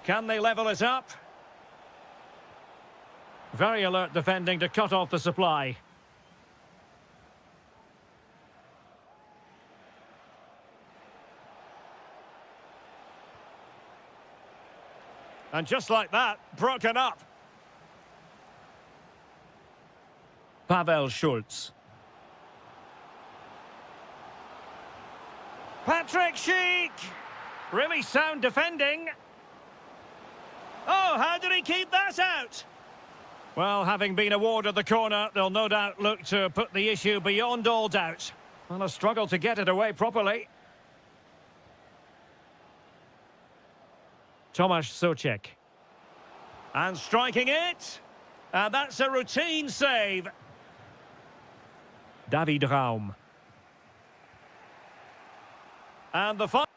Speaker 1: Can they level it up? Very alert defending to cut off the supply. And just like that, broken up. Pavel Schultz. Patrick Schick! Really sound defending. Oh, how did he keep that out? Well, having been awarded the corner, they'll no doubt look to put the issue beyond all doubt. Well, a struggle to get it away properly. Tomasz Socek. And striking it. And that's a routine save. David Raum. And the final.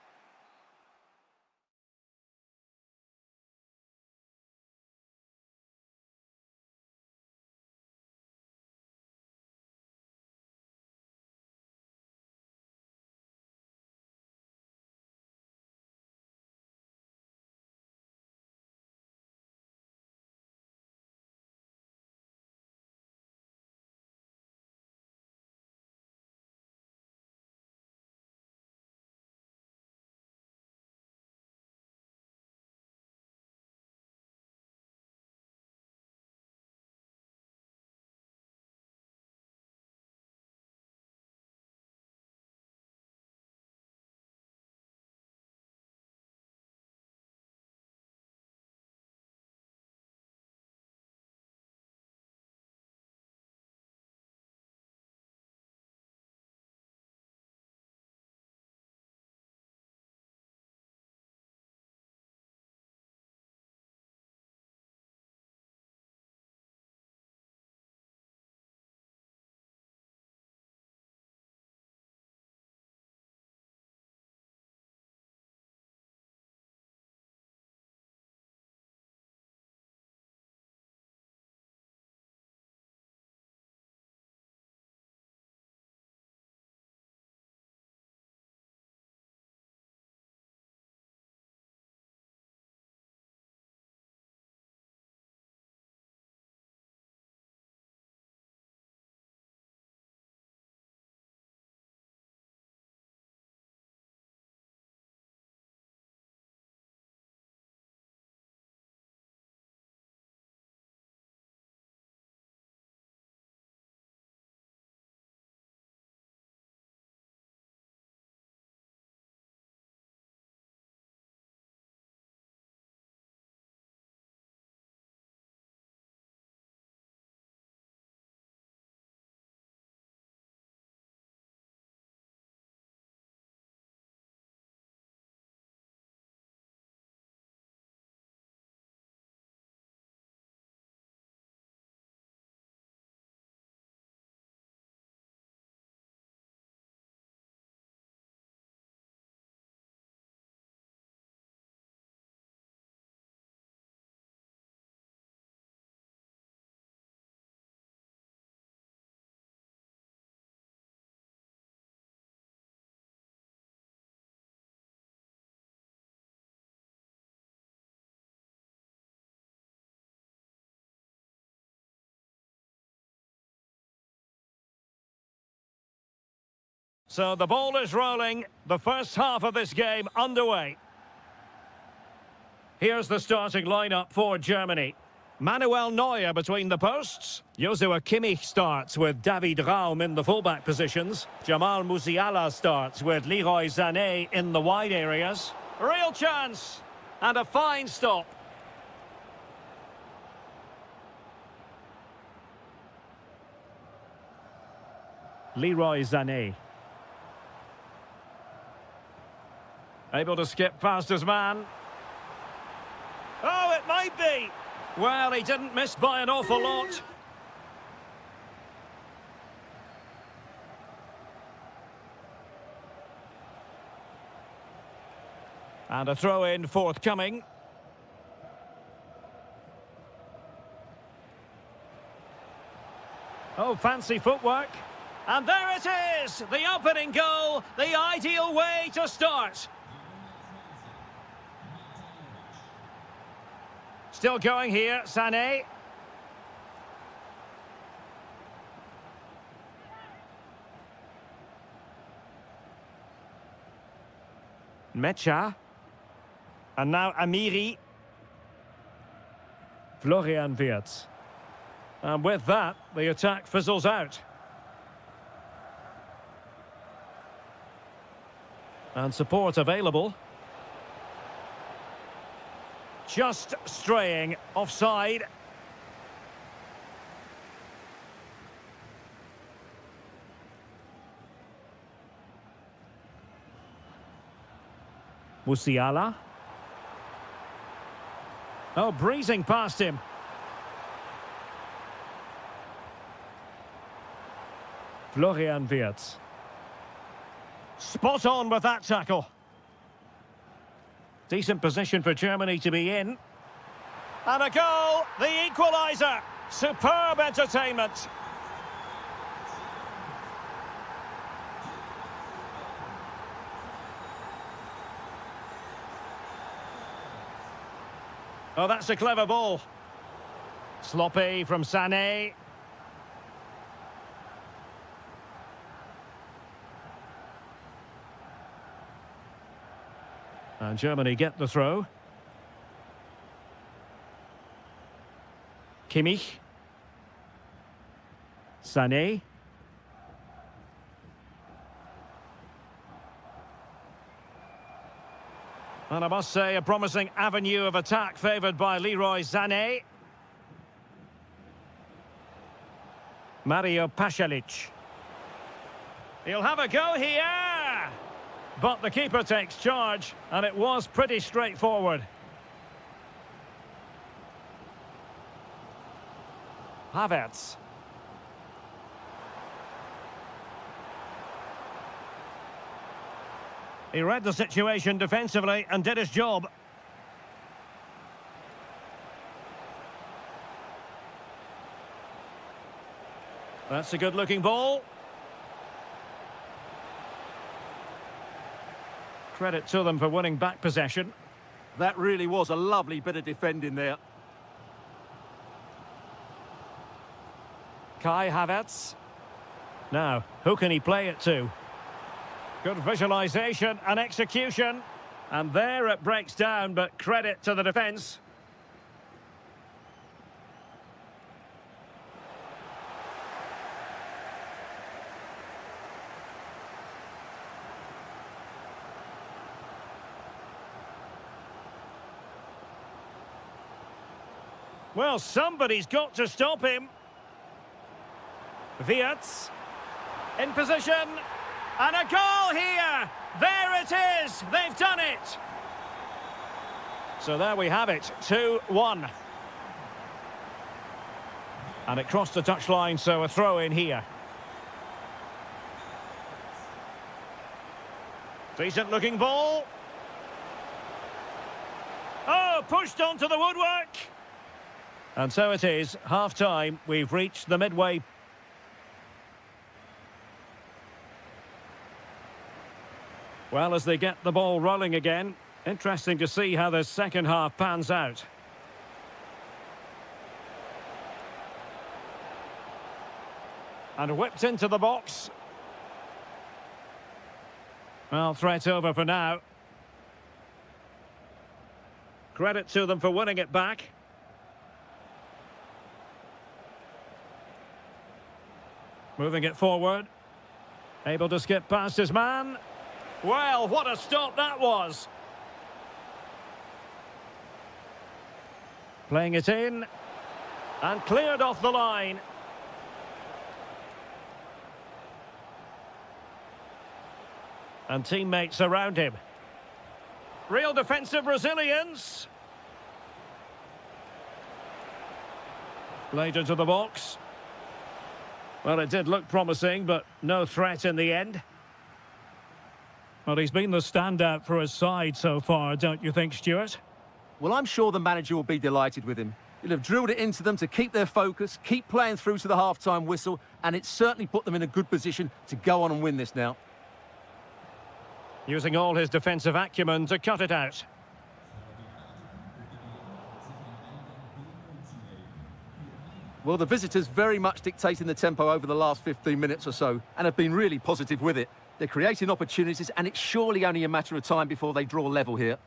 Speaker 1: So the ball is rolling. The first half of this game underway. Here's the starting lineup for Germany. Manuel Neuer between the posts. Joshua Kimmich starts with David Raum in the fullback positions. Jamal Musiala starts with Leroy Sané in the wide areas. Real chance. And a fine stop. Leroy Sané. Able to skip past his man. Oh, it might be. Well, he didn't miss by an awful lot. And a throw-in forthcoming. Oh, fancy footwork. And there it is! The opening goal, the ideal way to start. Still going here, Sané. Mecha. And now Amiri. Florian Wirtz. And with that, the attack fizzles out. And support available. Just straying offside. Musiala. Oh, breezing past him. Florian Wirtz. Spot on with that tackle. Decent position for Germany to be in. And a goal, the equaliser. Superb entertainment. Oh, that's a clever ball. Sloppy from Sané. And Germany get the throw. Kimmich. Sané. And I must say, a promising avenue of attack favoured by Leroy Sané. Mario Pasalic. He'll have a go here! But the keeper takes charge, and it was pretty straightforward. Havertz. He read the situation defensively and did his job. That's a good-looking ball. Credit to them for winning back possession.
Speaker 2: That really was a lovely bit of defending there.
Speaker 1: Kai Havertz. Now, who can he play it to? Good visualisation and execution. And there it breaks down, but credit to the defence. Well, somebody's got to stop him. Wirtz. In position. And a goal here! There it is! They've done it! So there we have it, 2-1. And it crossed the touchline, so a throw in here. Decent looking ball. Oh, pushed onto the woodwork! And so it is, half-time. We've reached the midway. Well, as they get the ball rolling again, interesting to see how the second half pans out. And whipped into the box. Well, threat over for now. Credit to them for winning it back. Moving it forward. Able to skip past his man. Well, what a stop that was. Playing it in. And cleared off the line. And teammates around him. Real defensive resilience. Played into the box. Well, it did look promising, but no threat in the end. Well, he's been the standout for his side so far, don't you think, Stuart?
Speaker 2: Well, I'm sure the manager will be delighted with him. He'll have drilled it into them to keep their focus, keep playing through to the half-time whistle, and it's certainly put them in a good position to go on and win this now.
Speaker 1: Using all his defensive acumen to cut it out.
Speaker 2: Well, the visitors very much dictating the tempo over the last 15 minutes or so and have been really positive with it. They're creating opportunities and it's surely only a matter of time before they draw level here.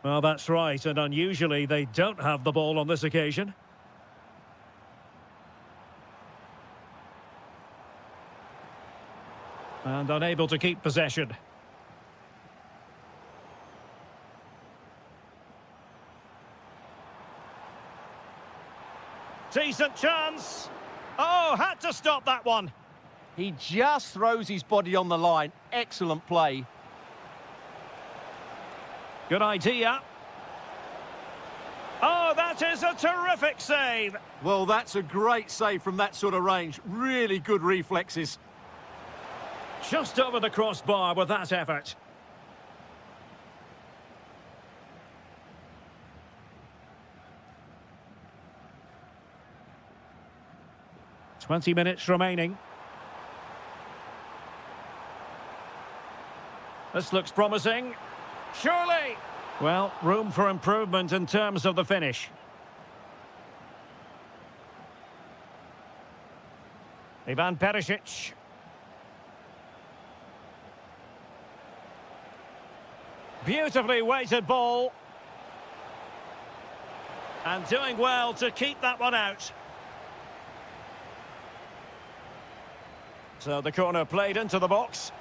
Speaker 1: Well, that's right, and unusually they don't have the ball on this occasion. And unable to keep possession. Decent chance. Oh, had to stop that one.
Speaker 2: He just throws his body on the line. Excellent play.
Speaker 1: Good idea. Oh, that is a terrific save.
Speaker 2: Well, that's a great save from that sort of range. Really good reflexes.
Speaker 1: Just over the crossbar with that effort. "20 minutes remaining. This looks promising. Surely! Well, room for improvement in terms of the finish. Ivan Perisic. Beautifully weighted ball. And doing well to keep that one out. So the corner played into the box.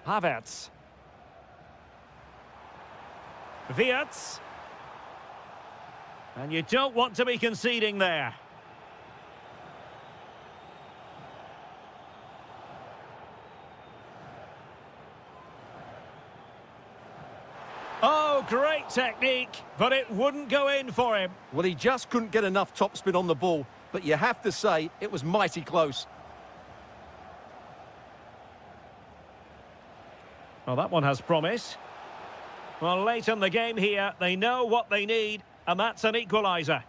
Speaker 1: Havertz. Wirtz. And you don't want to be conceding there. Oh, great technique, but it wouldn't go in for him.
Speaker 2: Well, he just couldn't get enough topspin on the ball, but you have to say it was mighty close.
Speaker 1: Well, that one has promise. Well, late in the game here, they know what they need, and that's an equaliser.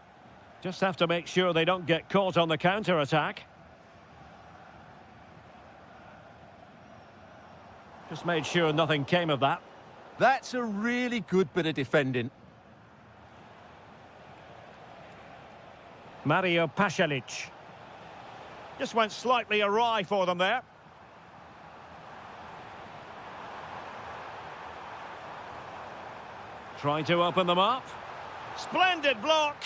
Speaker 1: Just have to make sure they don't get caught on the counter-attack. Just made sure nothing came of that.
Speaker 2: That's a really good bit of defending.
Speaker 1: Mario Pasalic. Just went slightly awry for them there. Trying to open them up. Splendid block.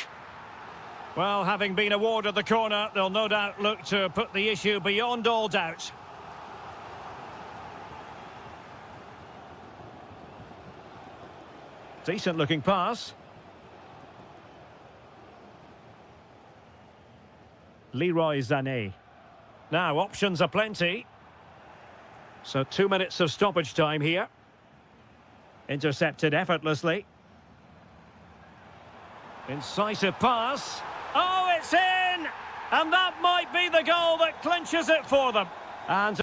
Speaker 1: Well, having been awarded the corner, they'll no doubt look to put the issue beyond all doubt. Decent looking pass. Leroy Sané. Now, options are plenty. So 2 minutes of stoppage time here. Intercepted effortlessly. Incisive pass. Oh, it's in! And that might be the goal that clinches it for them. And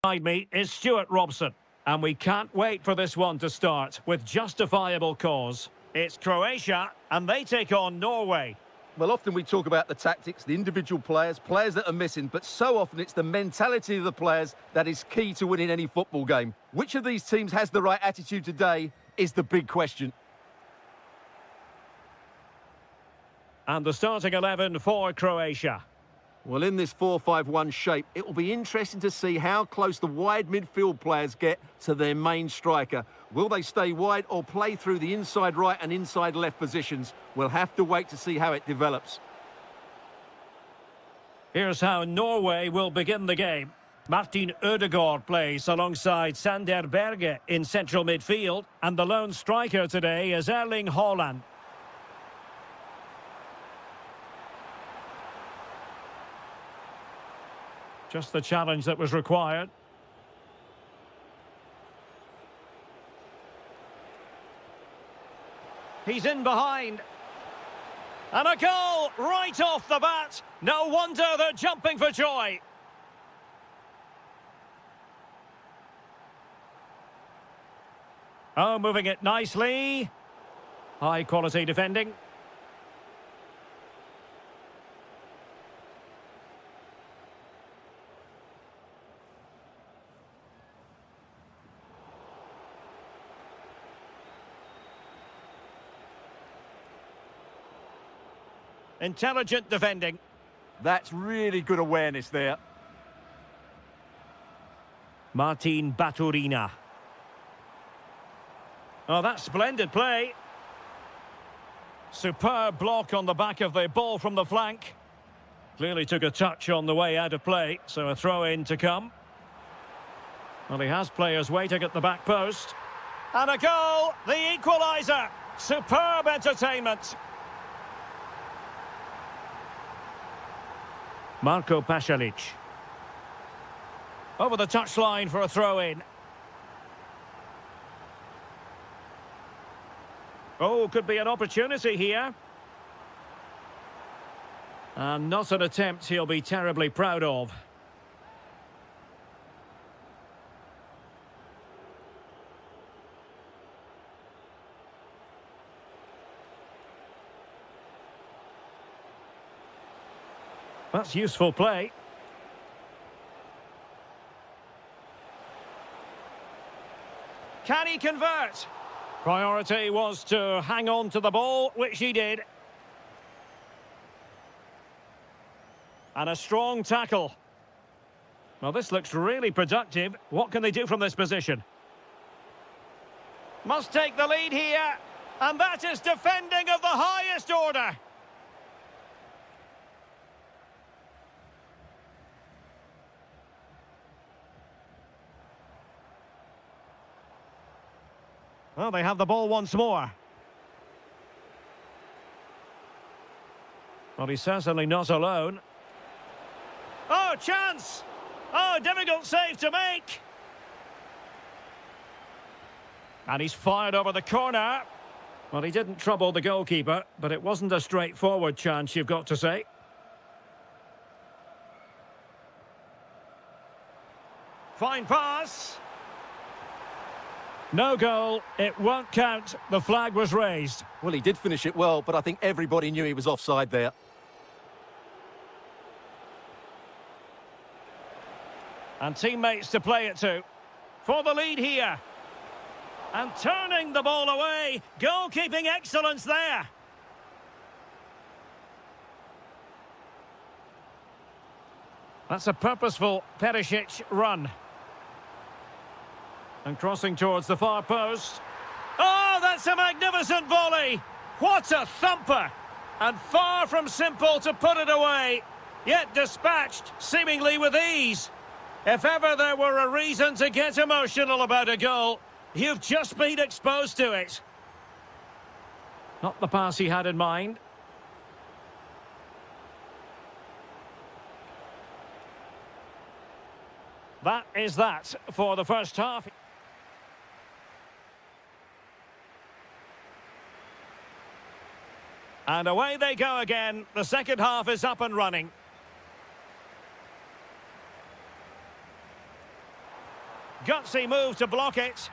Speaker 1: Beside me is Stuart Robson. And we can't wait for this one to start with justifiable cause. It's Croatia, and they take on Norway.
Speaker 2: Well, often we talk about the tactics, the individual players that are missing, but so often it's the mentality of the players that is key to winning any football game. Which of these teams has the right attitude today is the big question.
Speaker 1: And the starting 11 for Croatia.
Speaker 2: Well, in this 4-5-1 shape, it will be interesting to see how close the wide midfield players get to their main striker. Will they stay wide or play through the inside right and inside left positions? We'll have to wait to see how it develops.
Speaker 1: Here's how Norway will begin the game. Martin Ødegaard plays alongside Sander Berge in central midfield, and the lone striker today is Erling Haaland. Just the challenge that was required. He's in behind. And a goal right off the bat. No wonder they're jumping for joy. Oh, moving it nicely. High quality defending. Intelligent defending.
Speaker 2: That's really good awareness there.
Speaker 1: Martin Baturina. Oh, that's splendid play. Superb block on the back of the ball from the flank. Clearly took a touch on the way out of play, so a throw-in to come. Well, he has players waiting at the back post. And a goal, the equaliser. Superb entertainment. Marko Pasalic. Over the touchline for a throw-in. Oh, could be an opportunity here. And not an attempt he'll be terribly proud of. That's useful play. Can he convert? Priority was to hang on to the ball, which he did. And a strong tackle. Well, this looks really productive. What can they do from this position? Must take the lead here. And that is defending of the highest order. Well, they have the ball once more. Well, he's certainly not alone. Oh, chance! Oh, difficult save to make. And he's fired over the corner. Well, he didn't trouble the goalkeeper, but it wasn't a straightforward chance, you've got to say. Fine pass. No goal, it won't count. The flag was raised.
Speaker 2: Well, he did finish it well, but I think everybody knew he was offside there.
Speaker 1: And teammates to play it to. For the lead here. And turning the ball away. Goalkeeping excellence there. That's a purposeful Perisic run. And crossing towards the far post. Oh, that's a magnificent volley! What a thumper! And far from simple to put it away, yet dispatched seemingly with ease. If ever there were a reason to get emotional about a goal, you've just been exposed to it. Not the pass he had in mind. That is that for the first half. And away they go again. The second half is up and running. Gutsy move to block it.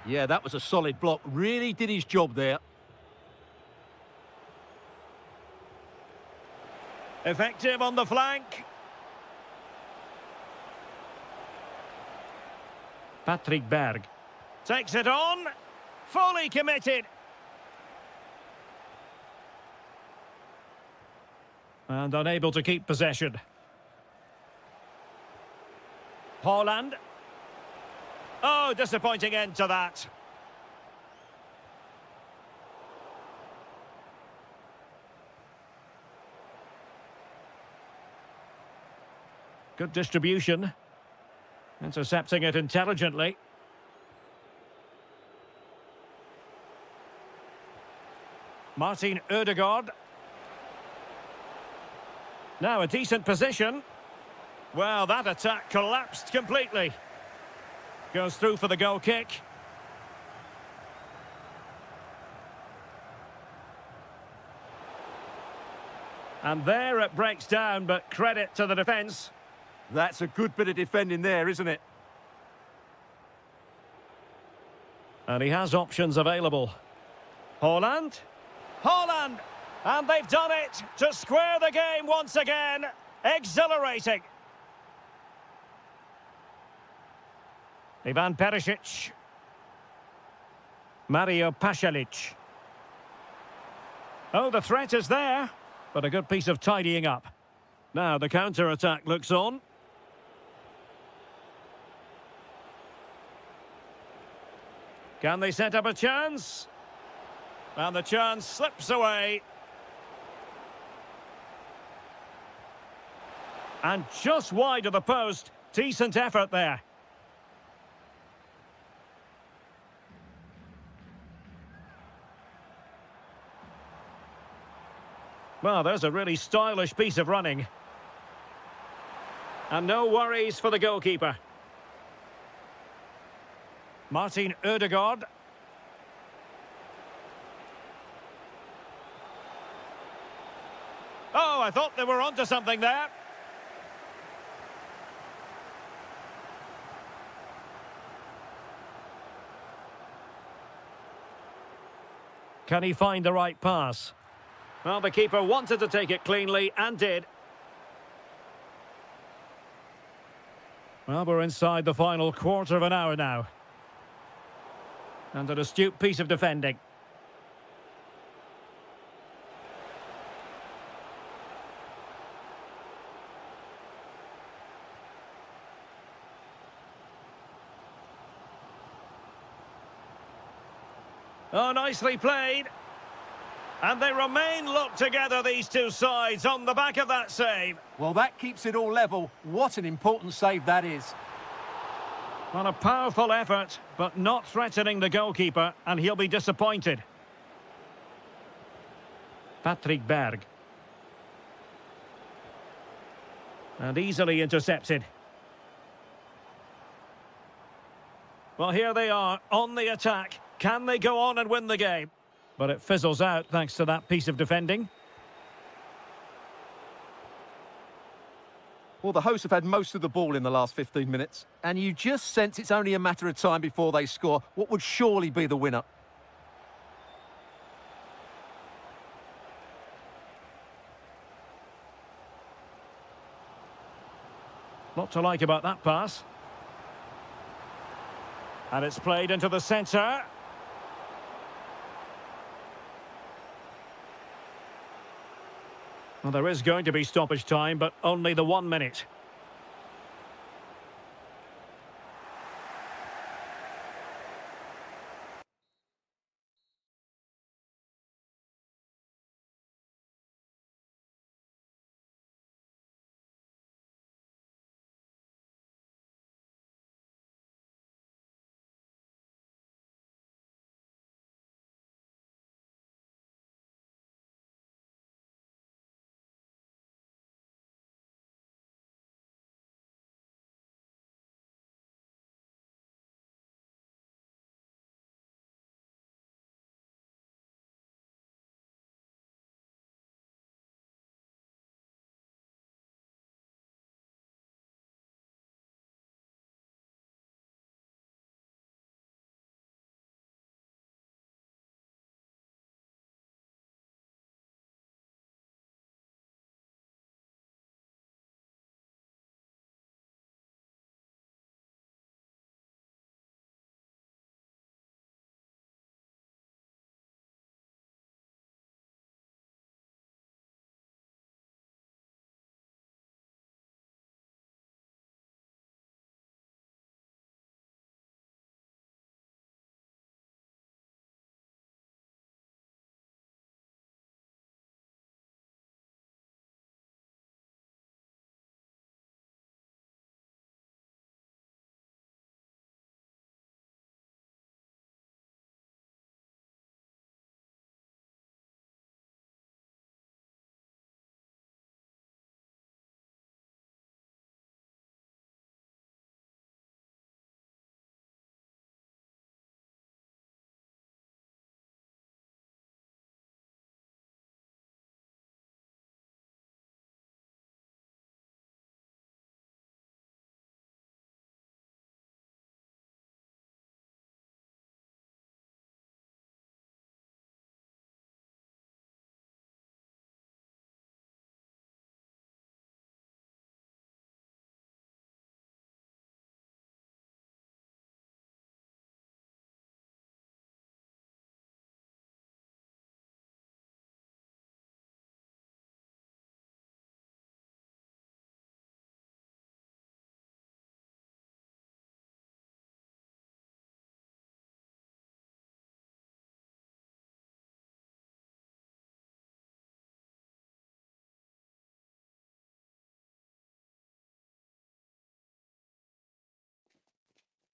Speaker 2: Yeah, that was a solid block. Really did his job there.
Speaker 1: Effective on the flank. Patrick Berg takes it on. Fully committed. And unable to keep possession. Haaland. Oh, disappointing end to that. Good distribution. Intercepting it intelligently. Martin Ødegaard. Now a decent position. Well, that attack collapsed completely. Goes through for the goal kick. And there it breaks down, but credit to the defence.
Speaker 2: That's a good bit of defending there, isn't it?
Speaker 1: And he has options available. Haaland. Haaland! And they've done it to square the game once again. Exhilarating. Ivan Perisic. Mario Pasalic. Oh, the threat is there, but a good piece of tidying up. Now the counter-attack looks on. Can they set up a chance? And the chance slips away. And just wide of the post. Decent effort there. Well, there's a really stylish piece of running. And no worries for the goalkeeper. Martin Ødegaard. Oh, I thought they were onto something there. Can he find the right pass? Well, the keeper wanted to take it cleanly and did. Well, we're inside the final quarter of an hour now. And an astute piece of defending. Oh, nicely played. And they remain locked together, these two sides, on the back of that save.
Speaker 2: Well, that keeps it all level. What an important save that is.
Speaker 1: On a powerful effort, but not threatening the goalkeeper, and he'll be disappointed. Patrick Berg. And easily intercepted. Well, here they are, on the attack. Can they go on and win the game? But it fizzles out thanks to that piece of defending.
Speaker 2: Well, the hosts have had most of the ball in the last 15 minutes, and you just sense it's only a matter of time before they score what would surely be the winner.
Speaker 1: Lot to like about that pass. And it's played into the centre. Well, there is going to be stoppage time, but only the 1 minute.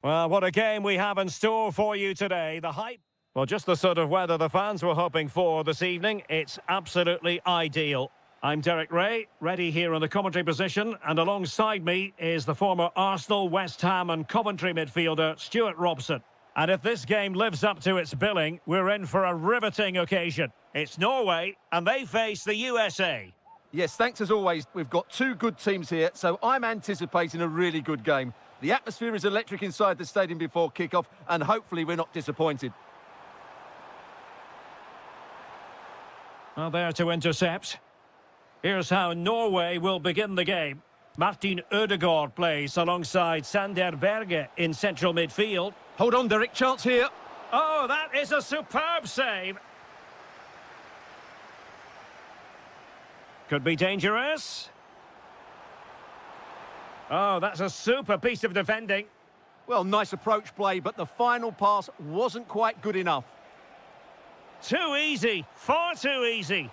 Speaker 1: Well, what a game we have in store for you today. The hype... Well, just the sort of weather the fans were hoping for this evening. It's absolutely ideal. I'm Derek Ray, ready here in the commentary position, and alongside me is the former Arsenal, West Ham and Coventry midfielder, Stuart Robson. And if this game lives up to its billing, we're in for a riveting occasion. It's Norway, and they face the USA.
Speaker 2: Yes, thanks as always. We've got two good teams here, so I'm anticipating a really good game. The atmosphere is electric inside the stadium before kick-off, and hopefully we're not disappointed.
Speaker 1: Well, there to intercept. Here's how Norway will begin the game. Martin Ødegaard plays alongside Sander Berge in central midfield.
Speaker 2: Hold on, Derek, chance here.
Speaker 1: Oh, that is a superb save. Could be dangerous. Oh, that's a super piece of defending.
Speaker 2: Well, nice approach play, but the final pass wasn't quite good enough.
Speaker 1: Too easy, far too easy.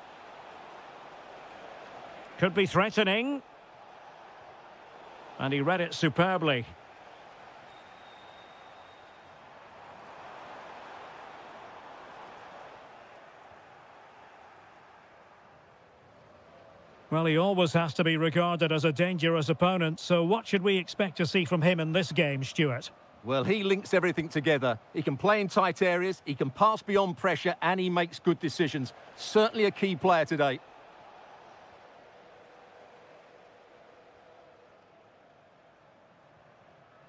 Speaker 1: Could be threatening. And he read it superbly. Well, he always has to be regarded as a dangerous opponent, so what should we expect to see from him in this game, Stuart?
Speaker 2: Well, he links everything together. He can play in tight areas, he can pass beyond pressure, and he makes good decisions. Certainly a key player today.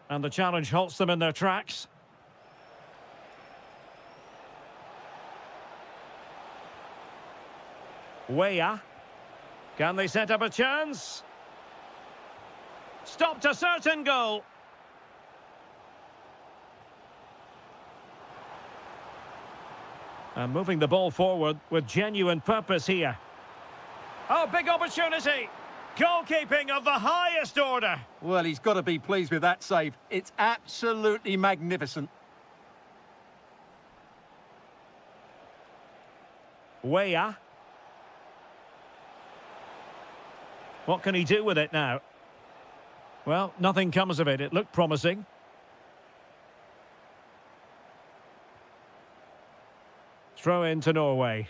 Speaker 1: And the challenge halts them in their tracks. Weah. Can they set up a chance? Stopped a certain goal. And moving the ball forward with genuine purpose here. Oh, big opportunity. Goalkeeping of the highest order.
Speaker 2: Well, he's got to be pleased with that save. It's absolutely magnificent.
Speaker 1: Weah. What can he do with it now? Well, nothing comes of it. It looked promising. Throw in to Norway.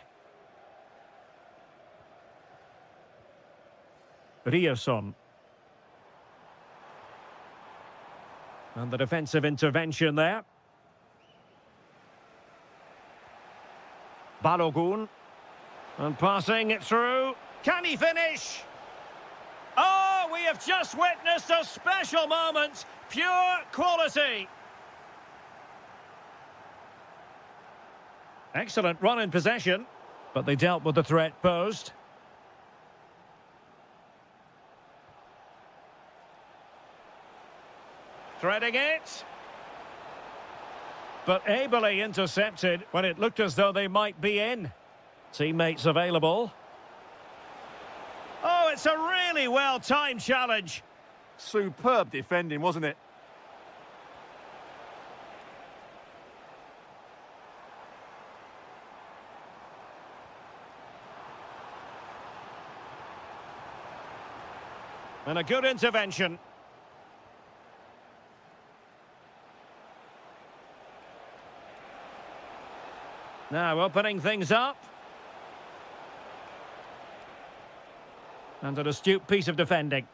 Speaker 1: Riosson. And the defensive intervention there. Balogun. And passing it through. Can he finish? Oh, we have just witnessed a special moment. Pure quality. Excellent run in possession, but they dealt with the threat posed. Threading it. But ably intercepted when it looked as though they might be in. Teammates available. Oh, it's a really well-timed challenge.
Speaker 2: Superb defending, wasn't it?
Speaker 1: And a good intervention. Now opening things up. And an astute piece of defending.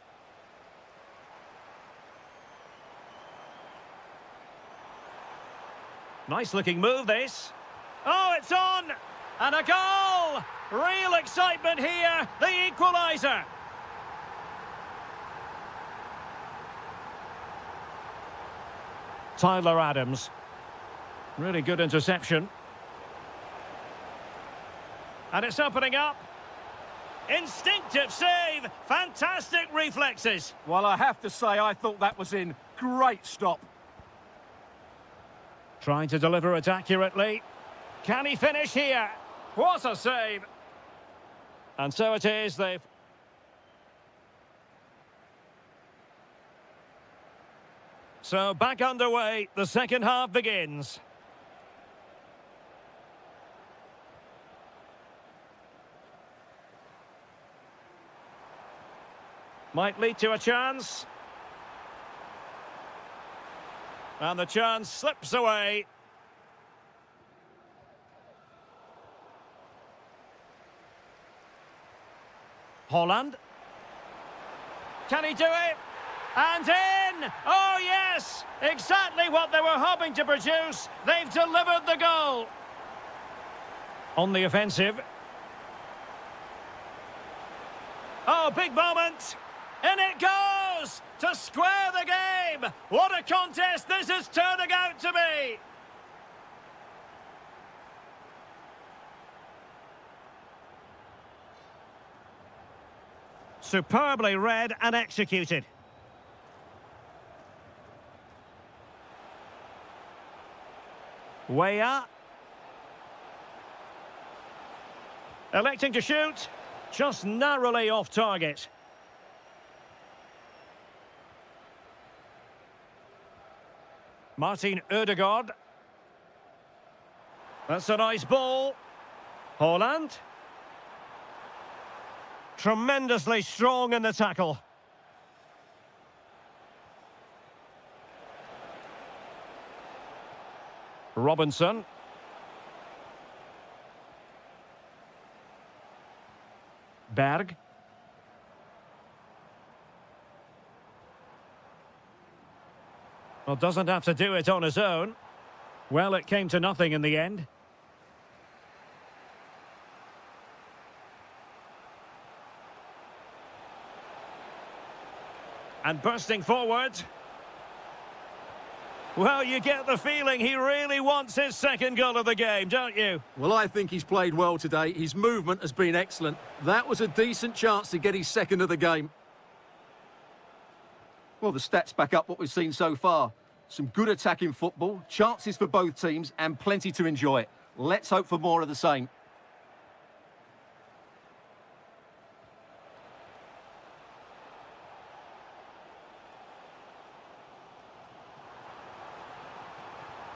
Speaker 1: Nice looking move, this. Oh, it's on! And a goal! Real excitement here, the equaliser. Tyler Adams. Really good interception. And it's opening up. Instinctive save. Fantastic reflexes.
Speaker 2: Well, I have to say, I thought that was in. Great stop.
Speaker 1: Trying to deliver it accurately. Can he finish here? What a save. And so it is, they've... So back underway, the second half begins. Might lead to a chance. And the chance slips away. Holland. Can he do it? And in! Oh, yes! Exactly what they were hoping to produce. They've delivered the goal. On the offensive. Oh, big moment. In it goes! To square the game! What a contest this is turning out to be! Superbly read and executed. Weah. Electing to shoot. Just narrowly off target. Martin Ødegaard. That's a nice ball. Holland. Tremendously strong in the tackle. Robinson. Berg. Well, doesn't have to do it on his own. Well, it came to nothing in the end. And bursting forward. Well, you get the feeling he really wants his second goal of the game, don't you?
Speaker 2: Well, I think he's played well today. His movement has been excellent. That was a decent chance to get his second of the game. Well, the stats back up what we've seen so far. Some good attacking football, chances for both teams, and plenty to enjoy. Let's hope for more of the same.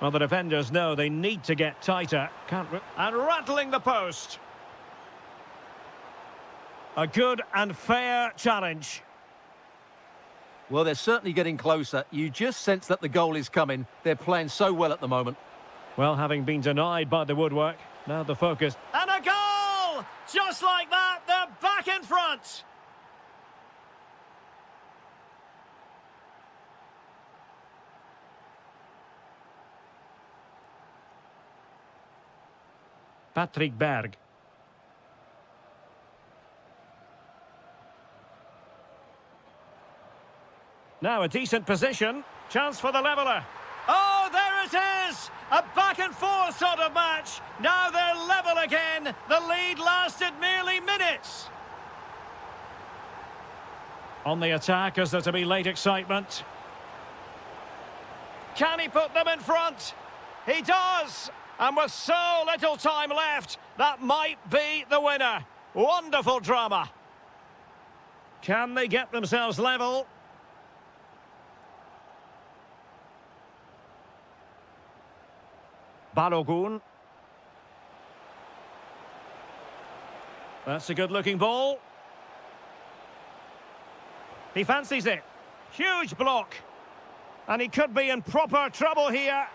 Speaker 1: Well, the defenders know they need to get tighter. And rattling the post. A good and fair challenge.
Speaker 2: Well, they're certainly getting closer. You just sense that the goal is coming. They're playing so well at the moment.
Speaker 1: Well, having been denied by the woodwork, now the focus. And a goal! Just like that, they're back in front. Patrick Berg. Now a decent position. Chance for the leveller. Oh, there it is! A back and forth sort of match. Now they're level again. The lead lasted merely minutes. On the attack, is there to be late excitement? Can he put them in front? He does! And with so little time left, that might be the winner. Wonderful drama. Can they get themselves level? Balogun. That's a good-looking ball. He fancies it. Huge block. And he could be in proper trouble here.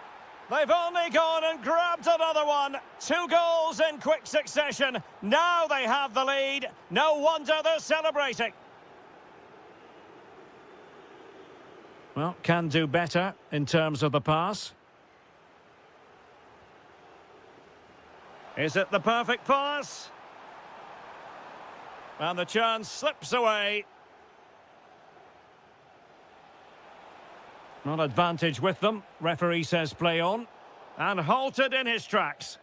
Speaker 1: They've only gone and grabbed another one. 2 goals in quick succession. Now they have the lead. No wonder they're celebrating. Well, can do better in terms of the pass. Is it the perfect pass? And the chance slips away. Not advantage with them. Referee says play on. And halted in his tracks.